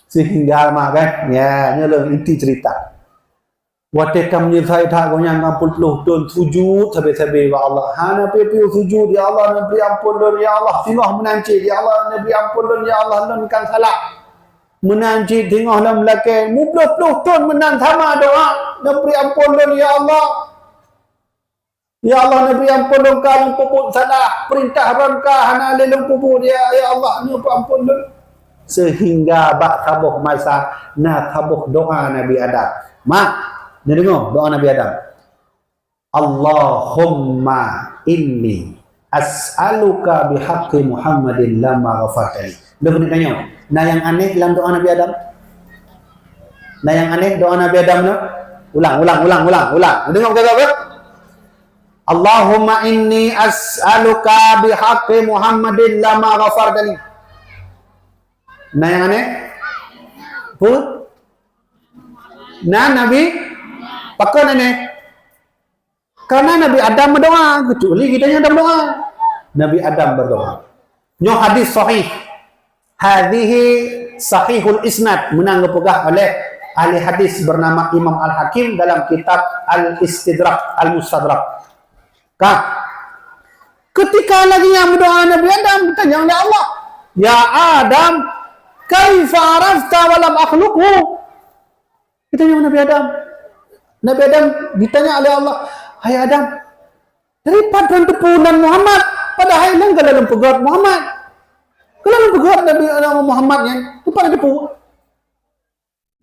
sehingga makan ya nyeleng inti cerita waktu kamu menyesal tak gonya 50 tahun sujud sampai Allah hana pepiu sujud ya Allah nabi ampun don ya Allah tengah menanci ya Allah nabi ampun don ya Allah don kan salah menanci tengah dalam belakang 50 tahun menang sama doa nabi ampun don ya Allah. Ya Allah Nabi ampun dong kalau puput salah perintah rangka hana lelong puput ya Allah ni ampun dong sehingga bak tabuh masa nak tabuh doa Nabi Adam mak ni dengar doa Nabi Adam Allahumma inni as'aluka bihaqqi Muhammadin lama ghafartani dia kena tanya nah yang aneh dalam doa Nabi Adam nah yang aneh doa Nabi Adam no? ulang dengar kata Allahumma inni as'aluka bihaqqi Muhammadin lama ghafartani. Nah yang aneh? Put? Nah Nabi? Pakai aneh? Karena Nabi Adam berdoa. Kecuali kita yang berdoa. Nabi Adam berdoa. Nyo hadis sahih. Hadhihi sahihul isnad. Menang pegah oleh ahli hadis bernama Imam Al-Hakim dalam kitab Al-Istidrak Al-Mustadrak. Kak, ketika lagi yang berdoa Nabi Adam bertanya oleh Allah, ya Adam, kaifa arafta wa lam akhluqhu? Ditanya Nabi Adam. Nabi Adam ditanya oleh Allah, hai Adam, daripada tepunan Muhammad, padahal lang dalam pegat Muhammad. Kalau pegat Nabi Muhammad yang pada tepu.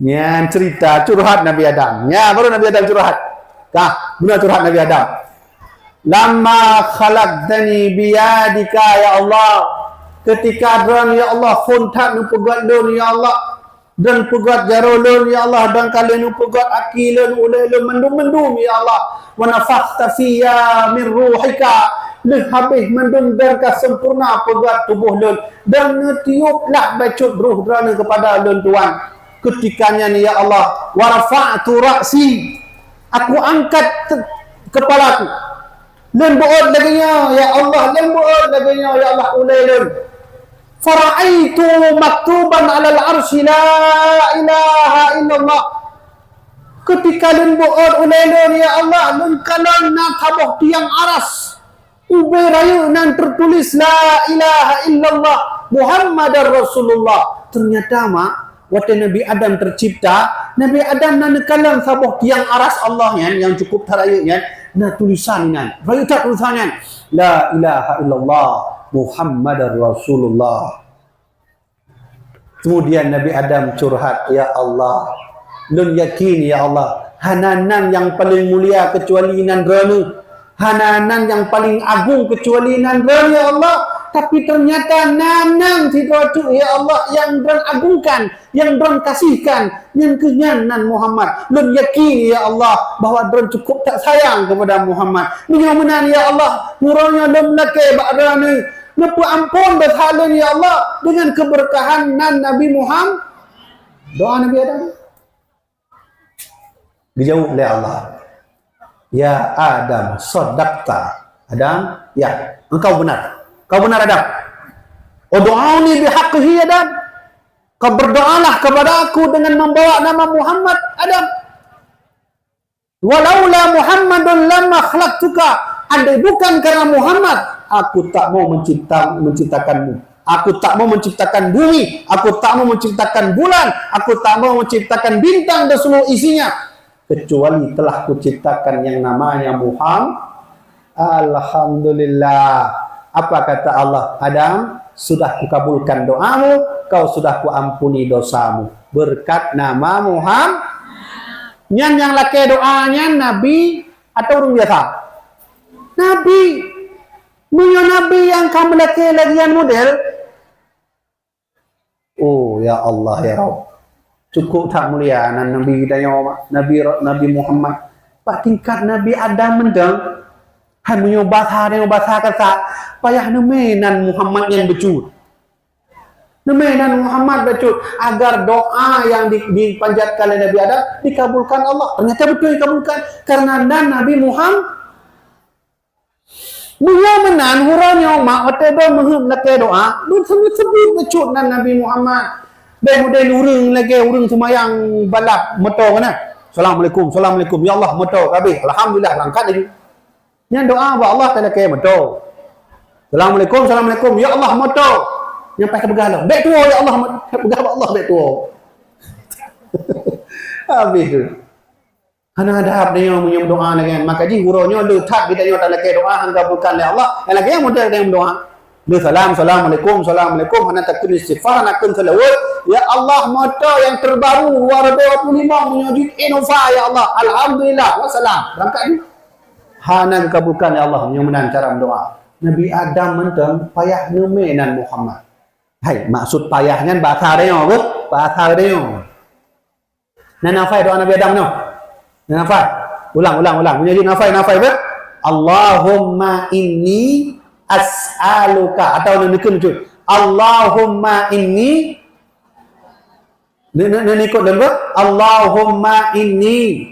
Yang cerita curhat Nabi Adam. Ya, baru Nabi Adam curhat. Kak, benar curhat Nabi Adam. Lama khalaqtani biyadika ya Allah ketika dan ya Allah kontak nu pegat don ya Allah dan pegat jarolun ya Allah dan kalian nu pegat akilun ulilun mendum ya Allah wa nafakhta fiyya min ruhika leh habis mendum dan sempurna pegat tubuh lun dan ngetiuplah bacut ruh drana kepada lun tuan ketikanya ni ya Allah wa rafa'tu ra'si aku angkat kepalaku lembuot laginya ya Allah lembuot laginya ya Allah ulailun faraitu maktuban ala al-arsy la ilaha illallah ketika lembuot ulailun ya Allah lun kalan na tabuh tiang aras ubay rayu nan tertulis la ilaha illallah Muhammadar Rasulullah ternyata mak waktu Nabi Adam tercipta Nabi Adam nan kalan tabuh tiang aras Allah yang cukup tarayunya nah tulisannya, rayu tak tulisannya, la ilaha illallah Muhammadar Rasulullah. Kemudian Nabi Adam curhat, ya Allah, lun yakin ya Allah, hananan yang paling mulia kecuali nan ranu, hananan yang paling agung kecuali nan ranu ya Allah. Tapi ternyata nanang situatu ya Allah yang dan agungkan, yang dan kasihkan, yang kenyanan Muhammad. Lun yakin ya Allah bahwa dan cukup tak sayang kepada Muhammad. Menyamenan ya Allah, murahnya lum lake ba'rani. Lepa ampun berhalun ya Allah dengan keberkahan nan Nabi Muhammad. Doa Nabi Adam dijawab oleh Allah. Ya Adam, sadaqta. Adam, ya, engkau benar. Kau benar Adam. Ud'uni bihaqqihi Adam. Kau berdoalah kepada aku dengan membawa nama Muhammad Adam. Walaula Muhammadun lamma khalaqtuka. Andai bukan karena Muhammad, aku tak mau menciptakanmu. Aku tak mau menciptakan bumi, aku tak mau menciptakan bulan, aku tak mau menciptakan bintang dan seluruh isinya, kecuali telah kuciptakan yang namanya Muhammad. Alhamdulillah. Apa kata Allah? Adam, sudah kukabulkan doamu, kau sudah kuampuni dosamu berkat nama Muhammad. Yang laki doanya Nabi atau orang biasa? Nabi. Punya Nabi yang kamu laki lagian model. Oh ya Allah ya Rabb. Cukup tak mulia Nabi kita Nabi Muhammad. Pak tingkat Nabi Adam mendeng. Hai bahasa kata payah nemenan Muhammad yang becut. Nemenan Muhammad becut agar doa yang dipanjatkan oleh Nabi Adam dikabulkan Allah. Ternyata betul dikabulkan karena Nabi Muhammad menan huranya mak otebe menghum lake doa dun sebut becut Nabi Muhammad. Dan model urang semayang balap motor kana. Assalamualaikum ya Allah motor habis. Alhamdulillah berangkat lagi. Yang doa buat Allah tak lake motor. Assalamualaikum ya Allah motor. Yang pakai begala. Baik tua ya Allah begala Allah baik tua. Habis tu. Hana ada dia yang doa dengan maka ji huranya letak kita nyata lagi doa hangga bukan oleh Allah. Yang lagi yang model dengan doa. Dia assalamualaikum hana takun istighfar hana kun salawat. Ya Allah motor yang terbaru 2025 menyujud Innova ya Allah. Alhamdulillah wassalam. Berangkat ni. Hana dikabulkan oleh Allah yang menang cara doa. Nabi Adam mentang payah nemenan Muhammad. Hai maksud payahnya bahasa dia apa? Bahasa dia. Nafai doa Nabi Adam no. Nafai. Ulang. Menjadi nafai apa? Allahumma inni as'aluka atau nekun tu. Allahumma inni ikut dulu. Allahumma inni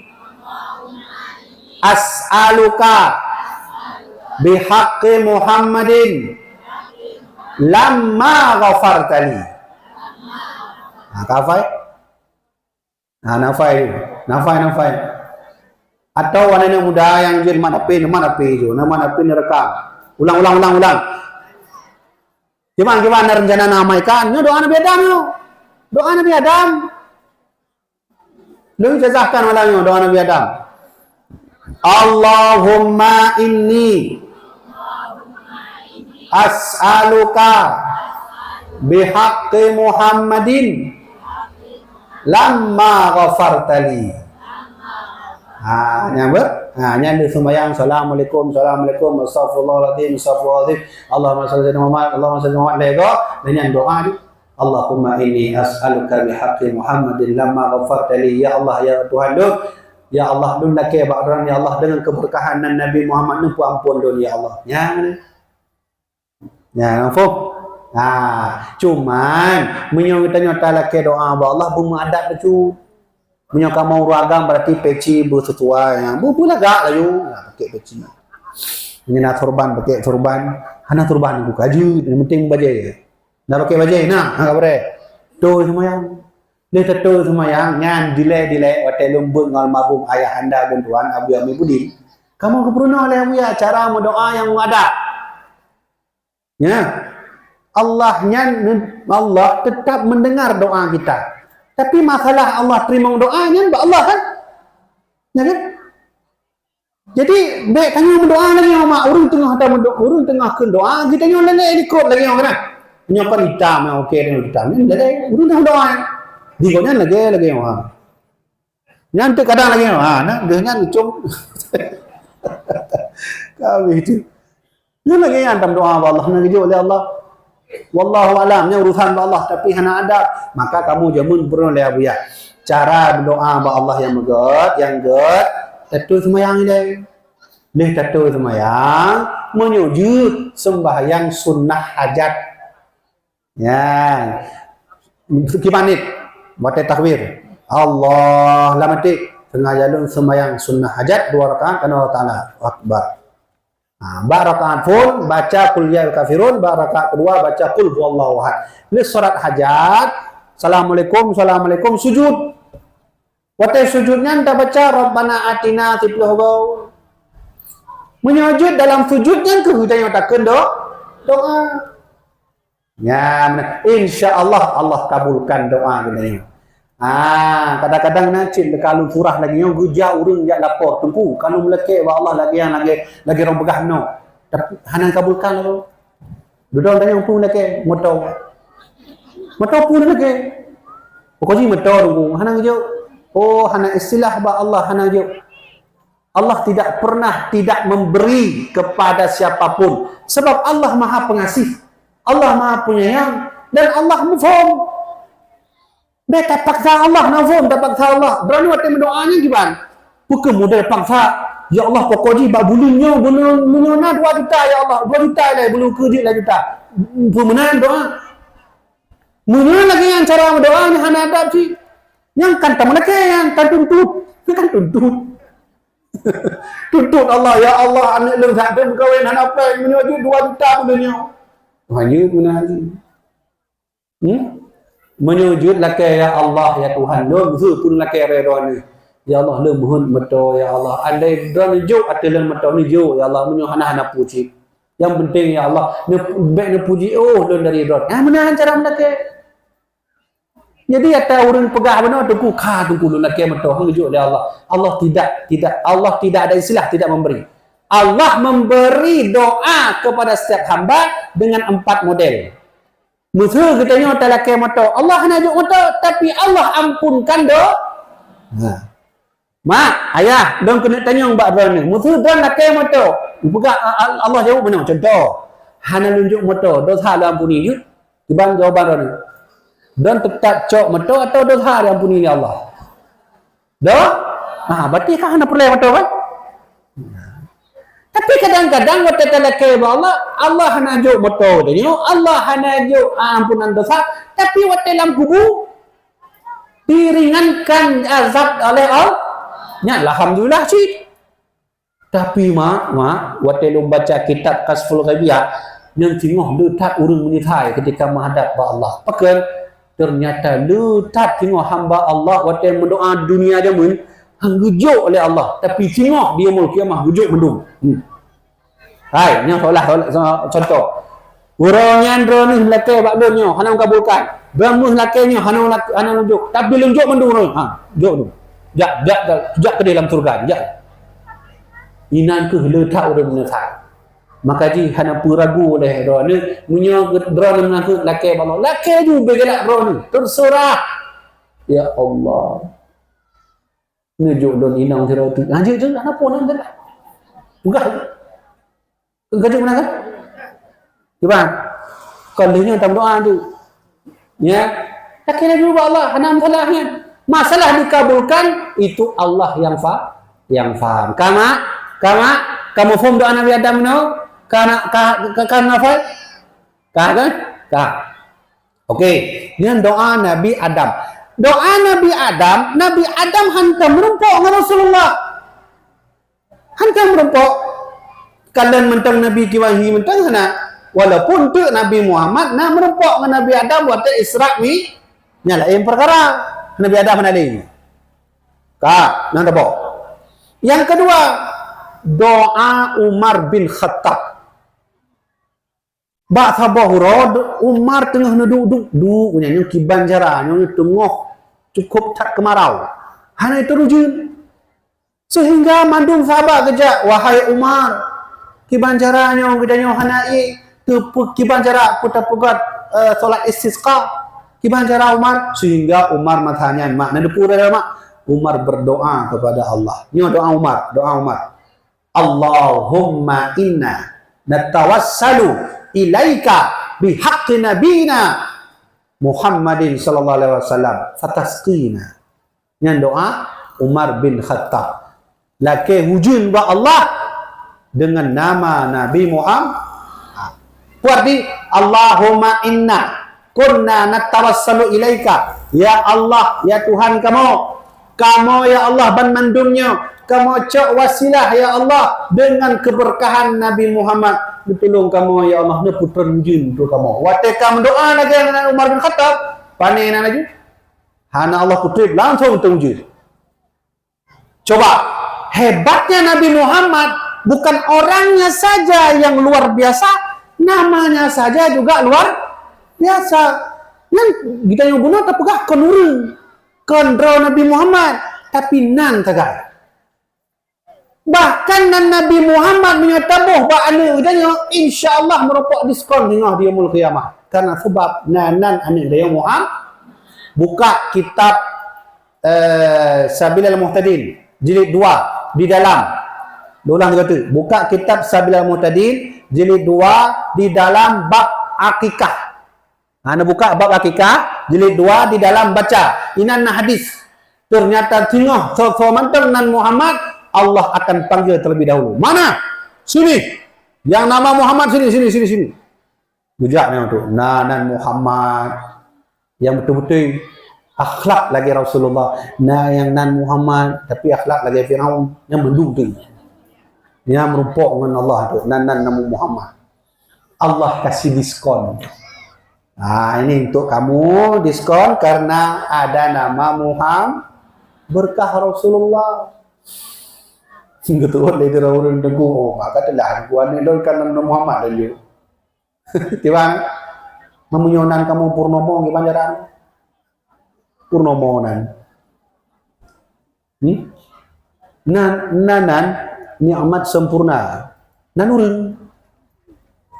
as'aluka bihaqqi Muhammadin lamma ghafartali. Nafai. Nafai. Atau wanita muda yang jadi mana pin rekam. Ulang. Gimana rencana namaikan? Doa Nabi Adam yo. Doa Nabi Adam. Lu jazahkan malangnya doa Nabi Adam. Allahumma inni as'aluka bihaqqi Muhammadin lamma ghafartali. Nyanda sembahyang assalamualaikum astagfirullahaladzim Allahumma salli ala Muhammad lego dengan doa ni Allahumma inni as'aluka bihaqqi Muhammadin lamma ghafartali. Ya Allah ya Tuhan dun ya Allah dun laki ba'dan ya Allah dengan keberkahan Nabi Muhammad ni ampun dun ya Allah nampak. Cuman menyata laki doa Allah bumadat betul. Punya kamu ragam berarti peci bersesuai yang boleh gak layu pakai peci. Punya turban pakai turban, hana turban aku kaju, yang penting bajai. Dah pakai bajai nah, enggak boleh. Tu semayang. Dia tu semayang ngan delay hotel lembut ngal mabum ayah anda dan tuan Abu Ami Budi. Kamu keperluan oleh Abu ya cara mendoa yang ada. Ya. Allah tetap mendengar doa kita. Tapi masalah Allah terima doanya Allah kan? Ya kan? Jadi baik tanya berdoa lagi sama orang tengah ke doa kita nyolah lagi ikut lagi orang kan? Nyopan hitam yang okey dengan hitam ni jadi orang tengah doa. Digonya lagi orang. Yang tu kadang lagi nak dia cum. Kau itu. Dia lagi yang dalam doa Allah nak dijawab oleh Allah. Wallahu alamnya urusan Allah tapi hana ada maka kamu jamun perlu oleh Abu ya cara berdoa ba Allah yang megat yang tentu sembahyang ni tentu sembahyang menuju sembahyang sunnah hajat ya gimana buat takbir Allah la mati tengah jalan sembahyang sunnah hajat 2 rakaat kana Allah Taala akbar. Rakaat pun baca qul ya kafirun, rakaat kedua baca qul huwallahu ahad. Ini solat hajat, assalamualaikum sujud. Waktu sujudnya anda baca rabbana atina fil dunya. Menyujud dalam sujudnya kita nyatakan doa. Ya, insya-Allah Allah kabulkan doa kita. Kadang-kadang nacin kalau surah lagi yang gujah urang jak lapor tunggu kalau melekeh wa Allah lagi orang begah no. Tapi hanang kabulkan lo. Duduk tanya pun melekeh moto. Moto pun melekeh. Pokoknya moto tunggu hanang je. Oh, hanang istilah ba Allah hanang je. Allah tidak pernah tidak memberi kepada siapapun sebab Allah Maha Pengasih. Allah Maha Penyayang dan Allah mufhum. Dia tak paksa Allah, nafum tak paksa Allah. Berani waktu mendoanya gimana? Bukan model paksa. Ya Allah pokoknya bak bulunya nak 2 juta ya Allah. 2 juta lah bulu kerja lah juta. Pemenang doa. Mana lagi yang cara berdoa ni hana adab sih. Yang kan tak mana yang kan tuntut. Kan tuntut. Tuntut Allah ya Allah anak leng sak ben berkahwin hana apa menuju 2 juta bulunya. Hanya mana lagi. Menyujud lakai ya Allah ya Tuhan lo pun lakai reda ni ya Allah le mohon meto ya Allah andai dan juk atelan meto ni juk ya Allah menyo hana puji yang penting ya Allah ne baik ne puji oh don dari rod mana cara melakai jadi ada orang pegah benar tu ku lu lakai meto juk ya Allah Allah tidak ada istilah tidak memberi Allah memberi doa kepada setiap hamba dengan 4 model. Musuh katanya tak lakai motor. Allah nak ajak motor tapi Allah ampunkan Mak, ayah, dong kena tanya mbak drone ni. Musuh drone lakai motor. Bukan Allah jawab benar contoh. Hana lunjuk motor, dosa Allah ampuni ni. Tiba jawaban drone ni. Don tetap cok motor atau dosa dia ampuni ni Allah. Berarti kan hana perlu motor kan? Tapi kadang-kadang waktu terlakai Allah hana juk motor dia. Allah hana juk ampunan dosa. Tapi waktu dalam kubur diringankan azab oleh Allah. Ya, alhamdulillah sih. Tapi mak, waktu lu baca kitab Kasful Ghaibiyah yang tengok letak urang menitai ketika menghadap Allah. Pakai ternyata letak tengok hamba Allah waktu mendoa dunia dia pun gujuk oleh Allah tapi tengok dia mau kiamah gujuk mendung. Hai, yang solat contoh. Orang yang drone lakai bakdonya hana kabulkan. Bramus lakainya hana lunjuk. Tapi lunjuk mendung. Juk tu. Jak ke dalam surga. Jak. Inan ke letak orang menetai. Maka ji hana peragu oleh drone punya drone mengaku lakai Allah. Lakai ju begelak drone. Terserah. Ya Allah. Ngejuk don inang sira tu. Anjir je apa nang dah. Enggak. Enggak mana kan? Coba. Kalanya dalam doa tu. Ya. Akhirnya juga Allah hana salahnya. Masalah dikabulkan itu Allah yang faham. Kamu faham doa Nabi Adam no? Karena apa? Kan? Okey. Ini doa Nabi Adam. Doa Nabi Adam hantar merumpuk dengan Rasulullah. Hantar merumpuk. Kalian mentang Nabi Kiwahi mentang sana. Walaupun tu Nabi Muhammad nak merumpuk dengan Nabi Adam waktu Isra' ni. Nyala yang perkara. Nabi Adam mana lagi? Nak apa? Yang kedua, doa Umar bin Khattab. Bak sabah rod Umar tengah duduk punya kiban jara yang tengah cukup tak kemarau. Hana itu rujun. Sehingga mandung sahabat kejap, wahai Umar, kiban jara yang gedanya hanai tu kiban jara putar pegat solat istisqa. Kiban jara Umar sehingga Umar matanya mak nade pura mak Umar berdoa kepada Allah. Ini doa Umar. Allahumma inna natawassalu ilaika bihaqqi nabiyina Muhammadin sallallahu alaihi wasallam fatasqina. Yang doa Umar bin Khattab. Laki hujun ba Allah dengan nama Nabi Muhammad. Berarti Allahumma inna kunna natawassalu ilaika. Ya Allah, ya Tuhan kamu, Kamu ya Allah ban mandumnya. Kamu cak wasilah ya Allah dengan keberkahan Nabi Muhammad. Ditolong kamu ya Allah. Ni putra jin tu kamu. Waktu kamu doa lagi dengan Umar bin Khattab. Panen lagi. Hana Allah kutip langsung terwujud. Coba. Hebatnya Nabi Muhammad. Bukan orangnya saja yang luar biasa. Namanya saja juga luar biasa. Yang kita yang guna tak pegah konurung. Kontrol Nabi Muhammad. Tapi nan tagay. Bahkan Nabi Muhammad menyatabuh ba'ala udanya insyaAllah merupakan diskon dengan dia mul qiyamah. Karena sebab nanan anik dia Muhammad buka kitab Sabilal Muhtadin jilid 2 di dalam ulang kata buka kitab Sabilal Muhtadin jilid 2 di dalam bab akikah. Anda buka bab akikah jilid 2 di dalam baca inan hadis. Ternyata tengah so-so-mantang nan Muhammad Allah akan panggil terlebih dahulu. Mana? Sini. Yang nama Muhammad sini. Bujaknya tu. Nan Muhammad. Yang betul-betul akhlak lagi Rasulullah. Yang nan Muhammad. Tapi akhlak lagi Fir'aun. Yang mendung tu. Yang merupak dengan Allah tu. Nan nama Muhammad. Allah kasih diskon. Ini untuk kamu diskon karena ada nama Muhammad. Berkah Rasulullah. Hingga tu oleh dia orang tengku, oh maka telah kuan ni kan nama Muhammad dan dia. Tiba memunyonan kamu purnomo gimana jaran? Purnomo nan. Nanan nikmat sempurna. Nanurung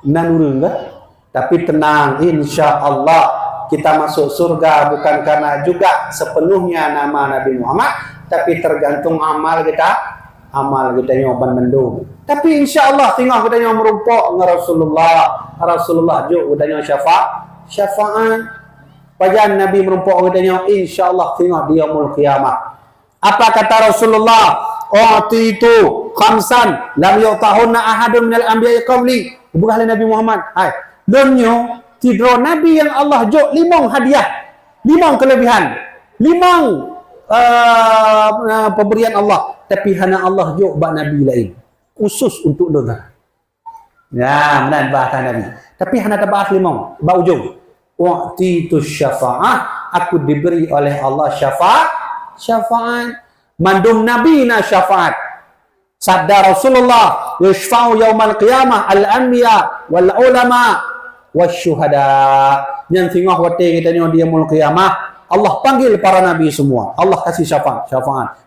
enggak? Tapi tenang, insya-Allah kita masuk surga bukan karena juga sepenuhnya nama Nabi Muhammad, tapi tergantung amal kita. Amal kita nyoban mendung. Tapi insya-Allah tengah kita nyoba merupok dengan Rasulullah juga kita nyoba syafaat. Pajan Nabi merupok kita nyoba insya-Allah tengah di yaumul qiyamah. Apa kata Rasulullah? Itu khamsan lam yutahunna ahadun minal anbiya'i qabli. Bukan Nabi Muhammad. Hai. Dunyo tidro Nabi yang Allah jok 5 hadiah. 5 kelebihan. 5 pemberian Allah. Tapi hanya Allah jok bak Nabi lain. Khusus untuk dosa. Ya, benar bahasa Nabi. Tapi hanya tabah 5. Bak ujung. Wa'titu syafa'ah. Aku diberi oleh Allah syafaat. Mandum Nabi na syafaat. Sabda Rasulullah. Yushfa'u yawmal qiyamah al-anbiya wal ulama wasyuhada. Yang tengah waktu kita ni dia mul qiyamah. Allah panggil para Nabi semua. Allah kasih syafaat.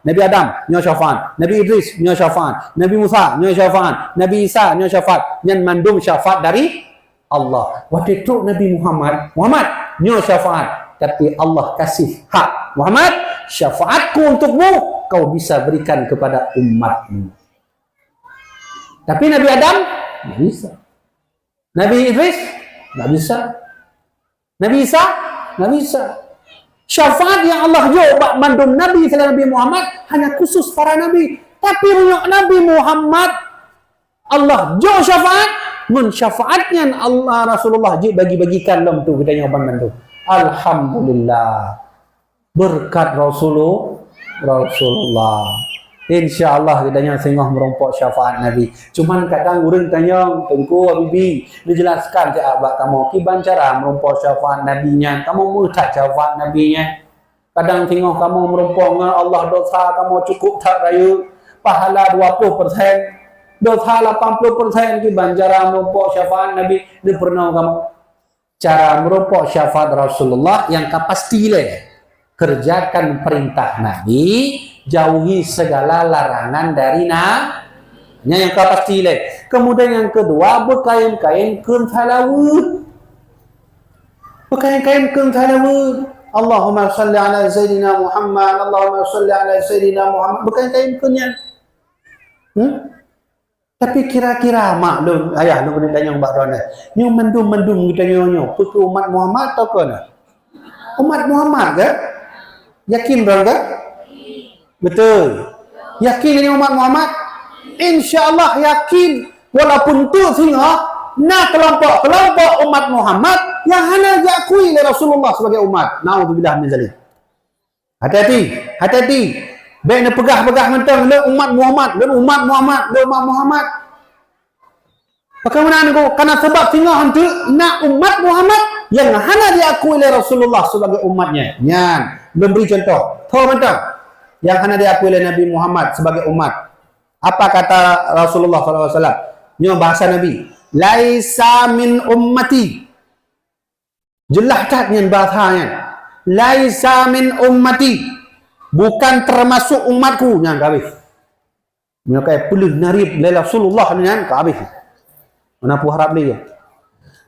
Nabi Adam, nyo syafaat. Nabi Idris, nyo syafaat. Nabi Musa, nyo syafaat. Nabi Isa, nyo syafaat. Yang mandum syafaat dari Allah. Waktu itu Nabi Muhammad, nyo syafaat. Tapi Allah kasih hak. Muhammad, syafaatku untukmu, kau bisa berikan kepada umatmu. Tapi Nabi Adam, tidak bisa. Nabi Idris, tidak bisa. Nabi Isa, tidak bisa. Syafaat yang Allah jawab mandum Nabi selain Nabi Muhammad hanya khusus para Nabi. Tapi Nabi Muhammad Allah jawab syafaat. Syafaatnya Allah Rasulullah bagi-bagikan dalam tu kita nyoban mandum. Alhamdulillah. Berkat Rasulullah. InsyaAllah kita yang sengah merompok syafaat Nabi. Cuman kadang orang tanya, Tengku Habibi, dijelaskan ke abad kamu, kiban cara merompok syafaat Nabinya, kamu mudah syafaat Nabinya. Kadang tengok kamu merompok dengan Allah dosa, kamu cukup tak raya, pahala 20%, dosa 80%, kiban cara merompok syafaat Nabi, ini pernah kamu. Cara merompok syafaat Rasulullah yang kapasti lah. Kerjakan perintah Nabi, jauhi segala larangan dari yang kau pasti lihat. Kemudian yang kedua, berkain-kain kuntalawud. Berkain-kain kuntalawud. Allahumma salli ala Sayyidina Muhammad. Allahumma salli ala Sayyidina Muhammad. Berkain-kain kunnya. Tapi kira-kira maklum, ayah lu kena tanya mbak Rona. Ni mendung-mendung kita nyonya. Putu umat Muhammad atau kena? Umat Muhammad ke? Yakin Rona? Betul. Yakin ini umat Muhammad? InsyaAllah yakin. Walaupun tu sehingga kelompok-kelompok umat Muhammad yang hanya diakui oleh Rasulullah sebagai umat. Na'udzubillah min zalik. Hati-hati, hati-hati. Baik nak pegah-pegah mentang le umat Muhammad, le umat Muhammad, le umat Muhammad. Bagaimana ni kau? Karena sebab tinggal hantu nak umat Muhammad yang hana diakui oleh Rasulullah sebagai umatnya. Nyan, memberi contoh. Tahu mentang yang hana diakui oleh Nabi Muhammad sebagai umat. Apa kata Rasulullah SAW? Ini bahasa Nabi. Laisa min ummati. Jelas tak ni bahasanya. Laisa min ummati. Bukan termasuk umatku. Yang habis. Ini kayak pelih narib oleh Rasulullah ni kan habis. Mana pu harap dia.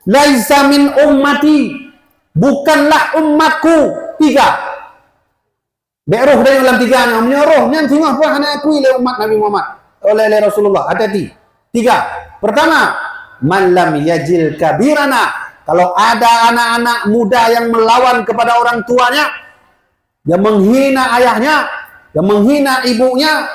Laisa min ummati. Bukanlah umatku. 3. Be'ruh dari dalam 3 ni. Menyuruh. Yang tengah pun hanya akui oleh umat Nabi Muhammad. Oleh Rasulullah. Hati-hati. 3. Pertama. Man lam yajil kabirana. Kalau ada anak-anak muda yang melawan kepada orang tuanya, yang menghina ayahnya, yang menghina ibunya,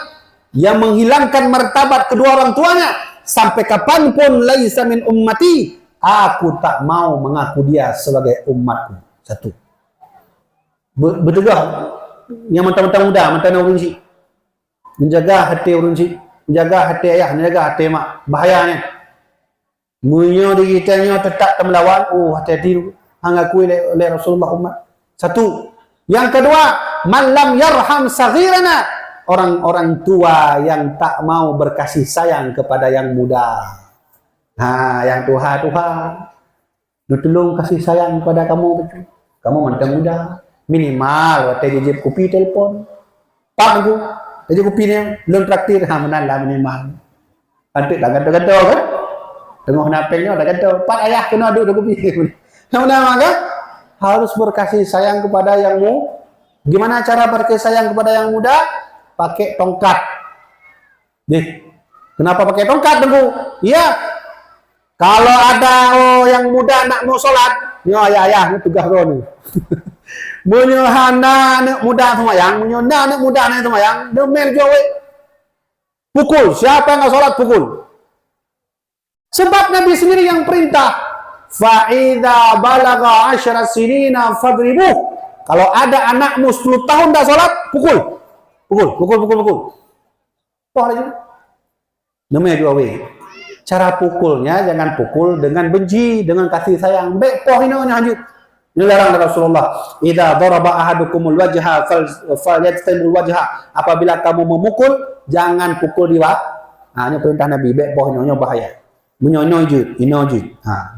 yang menghilangkan martabat kedua orang tuanya, sampai kapanpun laisa min ummati, aku tak mau mengaku dia sebagai umatku. 1. Bertegah yang mentang-mentang muda, mentang orang cik. Menjaga hati orang cik, menjaga hati ayah, menjaga hati mak. Bahayanya. Munyo di kita nyo tetap melawan. Oh, hati-hati mengaku oleh Rasulullah umat. 1. Yang kedua, man lam yarham saghirana. Orang-orang tua yang tak mau berkasih sayang kepada yang muda. Yang Tuhan. Lu tolong kasih sayang kepada kamu betul. Kamu mentang muda. Minimal waktu dijip kopi telefon. Pak aku. Jadi kopi ni belum traktir. Menalah minimal. Nanti dah gaduh-gaduh kan? Tengok napengnya dah kata, Pak ayah kena duduk kopi. Kemudian maka harus berkasih sayang kepada yang muda. Gimana cara berkasih sayang kepada yang muda? Pakai tongkat. Nih, kenapa pakai tongkat tunggu? Iya. Kalau ada yang muda nak mau solat, yo ayah ni tugas kau ni. Munyo hana nak muda sembahyang, munyo nak muda nak sembahyang, demel jowe. Pukul, siapa yang nak solat pukul. Sebab Nabi sendiri yang perintah. Fa'idha balagha 10 sinina fadribuh. Kalau ada anakmu 10 tahun dah solat, pukul. Pukul. Poh lagi. Namanya dua way. Cara pukulnya jangan pukul dengan benci, dengan kasih sayang. Baik poh ini lanjut. Ini larang dari Rasulullah. Idza daraba ahadukumul wajha falyajtanibul wajha. Apabila kamu memukul, jangan pukul di wajah. Ini perintah Nabi. Baik poh ini bahaya. Menyonojut, inojut.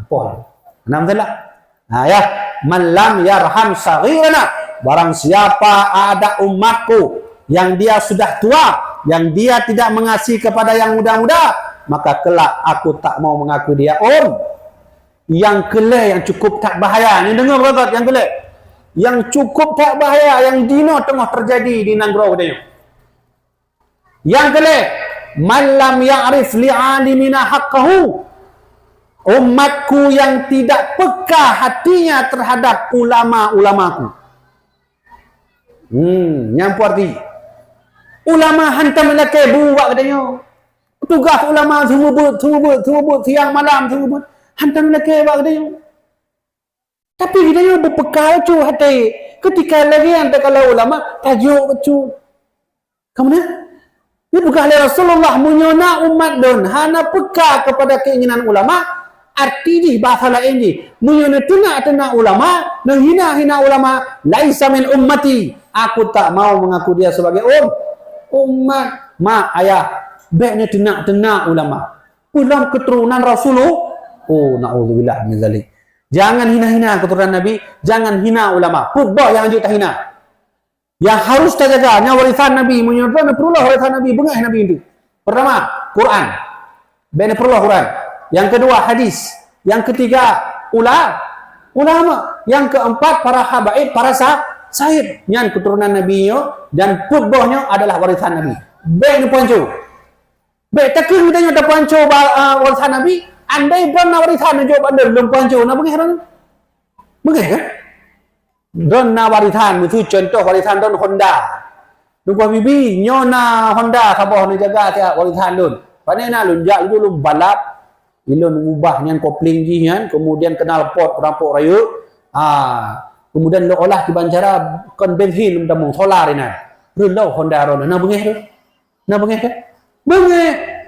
Poh. Enam salah. Ya, man lam yarham saghirana. Barang siapa ada umatku yang dia sudah tua, yang dia tidak mengasihi kepada yang muda-muda, maka kelak aku tak mau mengaku dia Yang kelak yang cukup tak bahaya. Ni dengar berkat yang kelak. Yang cukup tak bahaya, yang dino tengah terjadi di Nanggro katanya. Yang kelak, man lam ya'rif li'alimina haqqahu. Umatku yang tidak peka hatinya terhadap ulama-ulamaku. Yang arti ulama hantam lelaki buat katanya. Tugas ulama semua buat siang malam semua buat. Hantam lelaki buat katanya. Tapi katanya berpekal tu hati. Ketika lagi yang kalau ulama tajuk tu. Kamu ini bukan oleh Rasulullah menyona umat don hana peka kepada keinginan ulama. Arti ni bahasa lain ni menyona tena ulama, menghina-hina ulama, laisa min ummati. Aku tak mau mengaku dia sebagai umat. Mak ayah baiknya tena ulama. Ulam keturunan Rasulullah. Na'udzubillah min zalik. Jangan hina-hina keturunan Nabi, jangan hina ulama. Putbah yang anjur tak hina. Yang harus kita jaga, yang warisan Nabi, menyebabkan perlu warisan Nabi, bengah Nabi itu. Pertama, Quran. Bena perlu Quran. Yang kedua, hadis. Yang ketiga, ulama. Yang keempat, para habaib, para sahib. Yang keturunan Nabi dan putbahnya adalah warisan Nabi. Bena ponco. Baik, tak kira kita tak ponco warisan Nabi. Andai pun warisan Nabi anda belum ponco, nak bengah kan? Bengah kan? Don na warisan itu contoh warisan don Honda. Lupa bibi nyona Honda sabah ni jaga tiap warisan don. Panena lunjak dulu balap, ilun ubah yang kopling ji kan, kemudian kenal pot rampok raya. kemudian lo olah di banjara kon benhin mung solar ini relo Honda ron na bengeh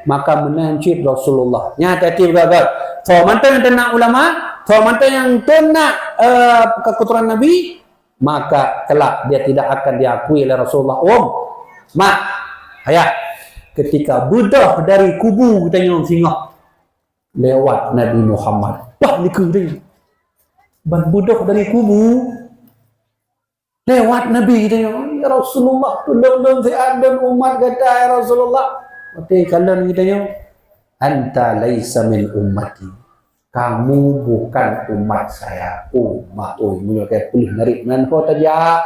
maka menancit Rasulullah nyata ti gagal so mantan tenang ulama so mantan yang tenang keturunan Nabi maka kelak dia tidak akan diakui oleh Rasulullah ayah ketika budak dari kubu kita yang singgah lewat Nabi Muhammad ni kering ban budak dari kubu lewat Nabi kita yang ya Rasulullah tolong si Adam umat kata ya Rasulullah mati kalian kita yang anta laisa min ummati kamu bukan umat saya umat munyo kayak pulih narik nan ko taja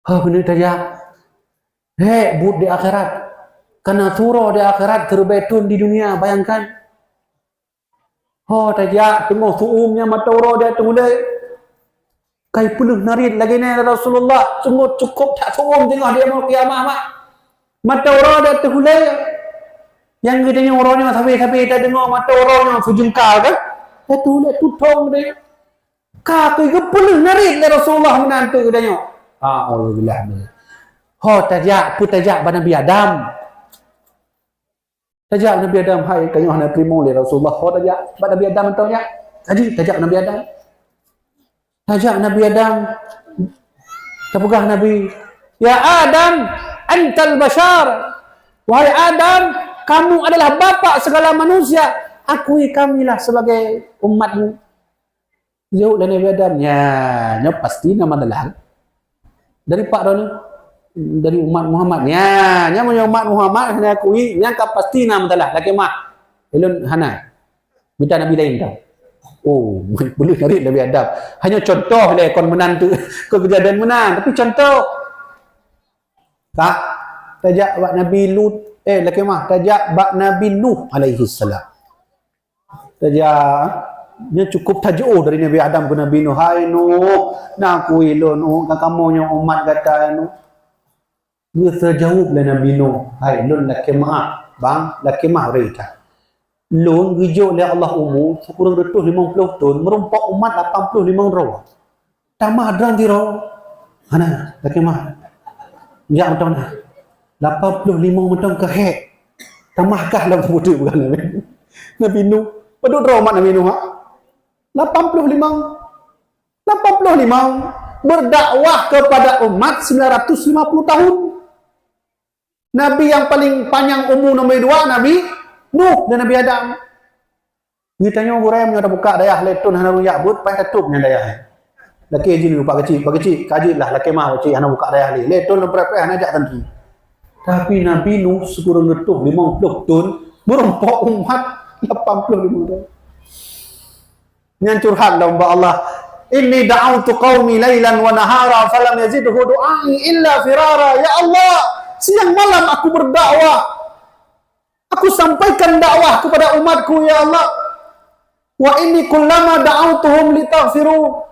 benar taja but di akhirat karena turo di akhirat terbetun di dunia bayangkan taja tengok suumnya maturo dia tunggu kai puluh narid lagi ni Rasulullah sungguh cukup tak suum tengok dia mau kiamah mak maturo dia terhulai yang kita orangnya sampai kita tengok mata orangnya sujengkal kan itu lihat tutong dia kaki ke puluh narid Rasulullah menantu katanya alhamdulillah tajak pada Nabi Adam tajak Nabi Adam hai kanyo hana primo le Rasulullah tajak pada Nabi Adam entahnya tajak Nabi Adam terpegah Nabi ya Adam antal bashar wahai Adam kamu adalah bapa segala manusia akui kamilah sebagai umatmu jauh dari Nabi Adam nya pasti nama adalah dari Pak Roni dari umat Muhammad nya umat Muhammad hanya akui nya pasti nama adalah laki mah elon hana minta Nabi lain tau boleh cari Nabi Adam hanya contoh le kon menantu kejadian menang tapi contoh tak tajak bak Nabi Lut laki mah tajak bak Nabi Nuh alaihi salam tajak dia cukup tajuk dari Nabi Adam ke Nabi Nuh hai Nuh nak kui lo Nuh kamu yang umat kata Nuh dia terjawab le Nabi Nuh hai lo laki mah bang laki mah rita Lun gijuk oleh Allah umur sekurang 50 tahun merompak umat 85 raw. Tamah drang di raw. Mana? Laki mah. Ya betul nah. 85 macam ke hek. Tamahkah dalam bodoh bukan Nabi. Nabi Nuh. Pedut raw mat Nabi Nuh. 85 berdakwah kepada umat 950 tahun. Nabi yang paling panjang umur nombor 2 Nabi Nuh dan Nabi Adam. Kita tanya orang yang ada buka dayah letun hana ruyak but pai tutupnya dayah. Laki jin lupa kecil kajilah laki mah kecil hana buka dayah ni. Letun berapa hana jak tentu. Tapi Nabi Nuh sekurang letup 50 tahun merompak umat 85 tahun. Yang curhat dalam Allah. Inni da'autu qaumi lailan wa nahara falam yazidhu du'ai illa firara. Ya Allah, siang malam aku berdakwah. Aku sampaikan dakwah kepada umatku ya Allah. Wa inni kullama da'autuhum litaghfiru